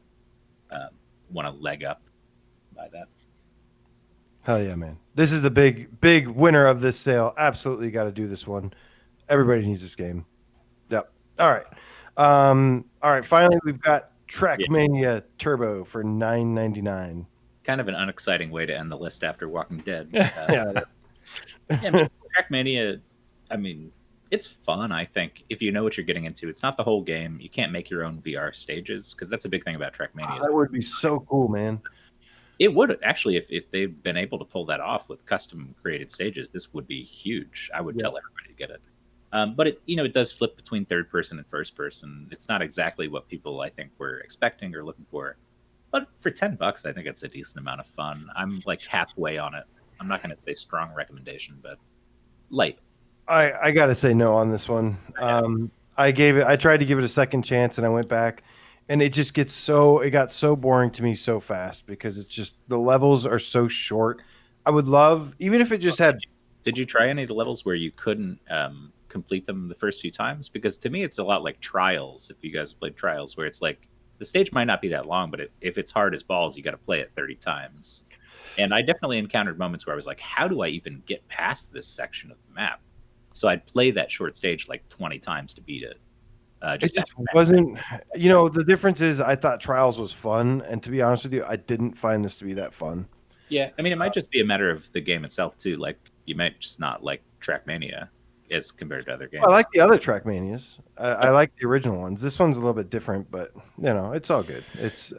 want to leg up by that. Hell yeah, man. This is the big winner of this sale. Absolutely got to do this one. Everybody needs this game. Yep. All right. All right. Finally, we've got Trackmania Turbo for $9.99. Kind of an unexciting way to end the list after Walking Dead. Yeah. Yeah, Trackmania, I mean, it's fun, I think, if you know what you're getting into. It's not the whole game. You can't make your own VR stages, because that's a big thing about Trackmania. That would be so cool, man. It would actually, if they've been able to pull that off with custom created stages, this would be huge. I would tell everybody to get it. But it does flip between third person and first person. It's not exactly what people, I think, were expecting or looking for. But for $10, I think it's a decent amount of fun. I'm like halfway on it. I'm not going to say strong recommendation, but light. I got to say no on this one. I tried to give it a second chance, and I went back, and it just it got so boring to me so fast, because it's just, the levels are so short. I would love, even if it just had. Did you try any of the levels where you couldn't complete them the first few times? Because to me, it's a lot like Trials. If you guys have played Trials, where it's like the stage might not be that long, but if it's hard as balls, you got to play it 30 times. And I definitely encountered moments where I was like, how do I even get past this section of the map? So I'd play that short stage like 20 times to beat it. It just wasn't, the difference is, I thought Trials was fun. And to be honest with you, I didn't find this to be that fun. Yeah. I mean, it might just be a matter of the game itself too. Like, you might just not like Trackmania as compared to other games. I like the other Trackmanias. I like the original ones. This one's a little bit different, but it's all good. It's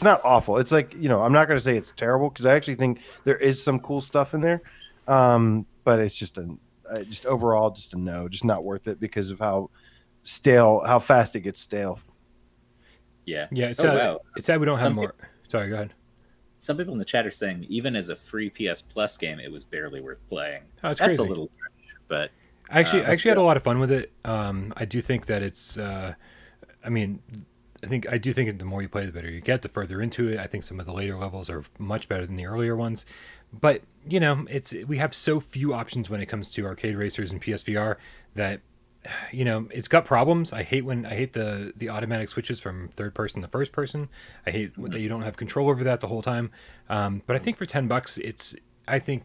not awful. It's like, I'm not going to say it's terrible, because I actually think there is some cool stuff in there. But it's just overall just a no, just not worth it, because of how fast it gets stale. Yeah. Yeah. It's sad we don't have more. Sorry, go ahead. Some people in the chat are saying even as a free PS Plus game, it was barely worth playing. Oh, that's crazy. A little, but I actually had a lot of fun with it. I do think that it's. I do think the more you play, the better you get. The further into it, I think some of the later levels are much better than the earlier ones. But we have so few options when it comes to arcade racers and PSVR that. It's got problems. I hate the automatic switches from third person to first person. I hate that you don't have control over that the whole time. But I think for $10, I think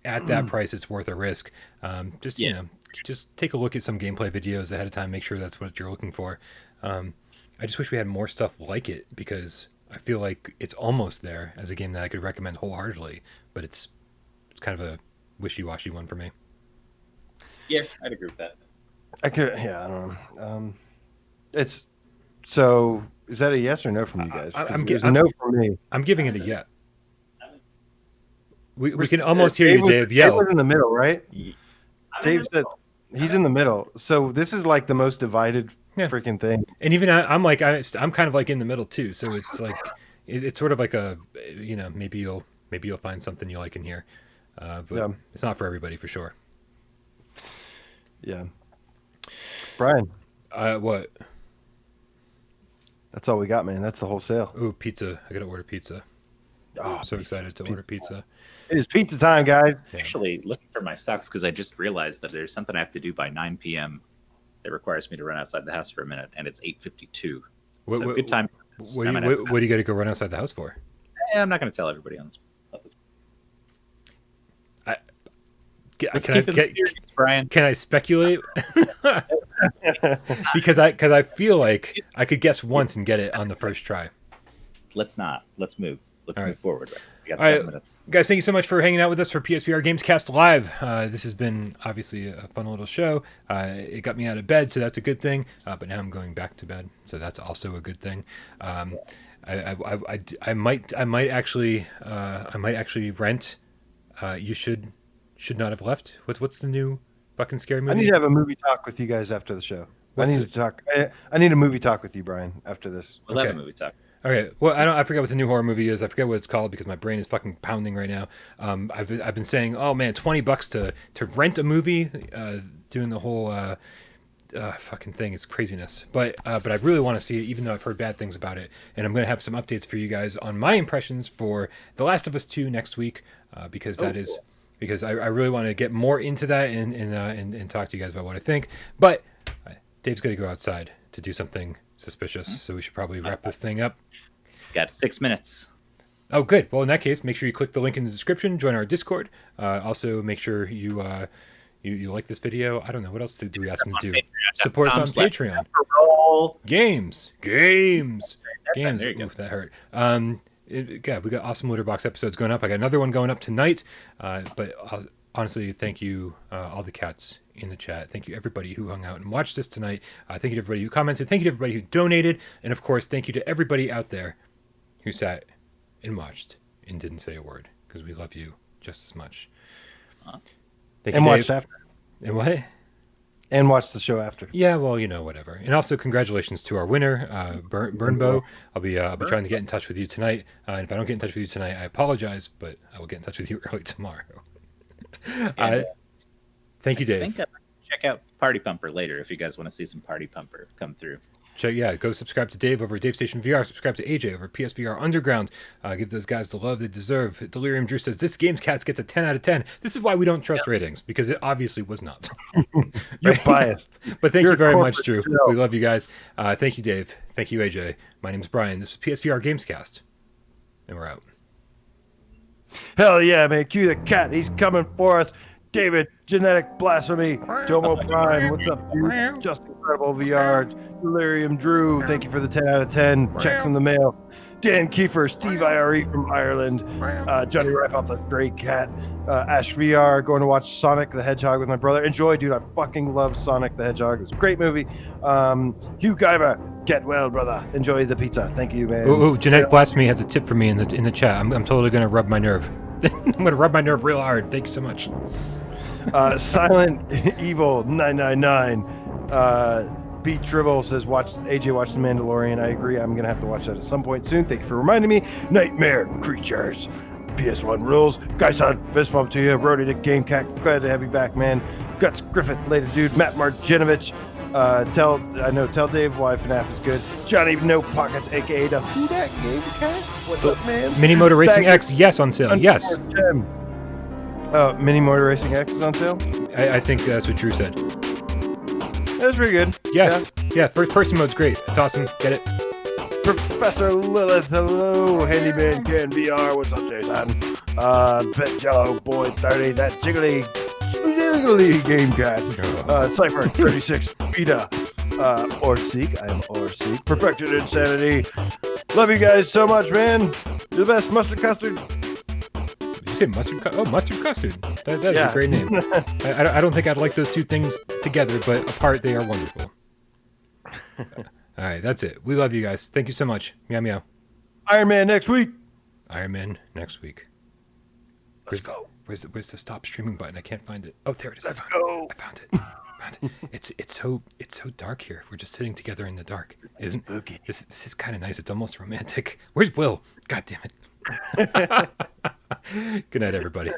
at that price, it's worth a risk. Just take a look at some gameplay videos ahead of time. Make sure that's what you're looking for. I just wish we had more stuff like it, because I feel like it's almost there as a game that I could recommend wholeheartedly. But it's kind of a wishy-washy one for me. Yeah, I'd agree with that. I don't know. So is that a yes or no from you guys? There's a no from me. I'm giving it a yes. We can almost hear you, Dave. Dave was in the middle, right? Dave said he's in the middle. So this is like the most divided freaking thing. And even I'm kind of like in the middle too. So it's like it's sort of like a maybe you'll find something you like in here, but it's not for everybody for sure. Yeah. Brian. What? That's all we got, man. That's the whole sale. Ooh, pizza. I got to order pizza. Oh, I'm so excited to order pizza. It is pizza time, guys. Actually, looking for my socks, because I just realized that there's something I have to do by 9 p.m. that requires me to run outside the house for a minute, and it's 8:52. So good time. What do you got to go run outside the house for? I'm not going to tell everybody on this. Can I speculate? because I feel like I could guess once and get it on the first try. Let's not. Let's move. Let's move forward. We got 7 minutes. Guys, thank you so much for hanging out with us for PSVR GamesCast Live. This has been obviously a fun little show. It got me out of bed, so that's a good thing. But now I'm going back to bed, so that's also a good thing. I might actually rent. You should not have left. What's the new fucking scary movie? I need to have a movie talk with you guys after the show. I need a movie talk with you, Brian, after this. We'll have a movie talk. Okay. Well, I forget what the new horror movie is. I forget what it's called because my brain is fucking pounding right now. I've been saying, oh man, $20 to rent a movie, doing the whole fucking thing is craziness. But I really want to see it, even though I've heard bad things about it. And I'm gonna have some updates for you guys on my impressions for The Last of Us 2 next week, because because I really want to get more into that and talk to you guys about what I think. But Dave's got to go outside to do something suspicious, so we should probably wrap this thing up. Got 6 minutes. Oh, good. Well, in that case, make sure you click the link in the description. Join our Discord. Also, make sure you you like this video. I don't know what else do we ask them to do. Support us on Patreon. Parole. Games. There you go. Ooh, that hurt. Yeah, we got awesome Litter Box episodes going up. I got another one going up tonight. But honestly, thank you, all the cats in the chat. Thank you, everybody who hung out and watched this tonight. Thank you to everybody who commented. Thank you to everybody who donated. And of course, thank you to everybody out there who sat and watched and didn't say a word, because we love you just as much. Thank you, And Dave. watched after. And what? And watch the show after. Yeah, well, whatever. And also, congratulations to our winner, Burnbow. I'll be trying to get in touch with you tonight. And if I don't get in touch with you tonight, I apologize, but I will get in touch with you early tomorrow. Thank you, Dave. I think I might check out Party Pumper later if you guys want to see some Party Pumper come through. Go subscribe to Dave over at Dave Station VR. Subscribe to AJ over at PSVR Underground. Give those guys the love they deserve. Delirium Drew says, this Gamescast gets a 10 out of 10. This is why we don't trust ratings, because it obviously was not. You're biased. But thank You're you very a much, corporate Drew. show. We love you guys. Thank you, Dave. Thank you, AJ. My name's Brian. This is PSVR Gamescast. And we're out. Hell yeah, man. Cue the cat. He's coming for us. David, Genetic Blasphemy, Domo Prime, what's up, dude? Just Incredible VR, Delirium Drew, thank you for the 10 out of 10. Checks in the mail. Dan Kiefer, Steve IRE from Ireland, Johnny Rife off the Stray Cat, Ash VR, going to watch Sonic the Hedgehog with my brother. Enjoy, dude. I fucking love Sonic the Hedgehog. It was a great movie. Hugh Guyver, get well, brother. Enjoy the pizza. Thank you, man. Ooh, Genetic Blasphemy has a tip for me in the chat. I'm totally going to rub my nerve. I'm going to rub my nerve real hard. Thank you so much. Silent Evil 999. Beat Tribble says, AJ watch The Mandalorian. I agree. I'm gonna have to watch that at some point soon. Thank you for reminding me. Nightmare Creatures. PS1 rules. Guys on fist bump to you. Brody the Game Cat. Glad to have you back, man. Guts Griffith, later dude. Matt Marjinovich. Tell Dave why FNAF is good. Johnny No Pockets, aka the Who Dat Game Cat. What's up, man? Mini Motor Racing X, yes, on sale. Yes. Mini Motor Racing X is on sale? I think that's what Drew said. That's pretty good. Yes. Yeah, first person mode's great. It's awesome. Get it? Professor Lilith, hello. Handyman Ken VR, what's up, Jason? Bet Jello Boy 30, that jiggly game cat. Cypher 36, Vita. Orseek, I am Orseek. Perfected Insanity. Love you guys so much, man. You're the best. Mustard Custard. Did you say mustard custard? Oh, mustard custard. That is a great name. I don't think I'd like those two things together, but apart, they are wonderful. All right, that's it. We love you guys. Thank you so much. Meow meow. Iron Man next week. Iron Man next week. Let's go. Where's the stop streaming button? I can't find it. Oh, there it is. Let's go. I found it. It's so dark here. We're just sitting together in the dark. Isn't spooky. This is kind of nice. It's almost romantic. Where's Will? God damn it. Good night, everybody.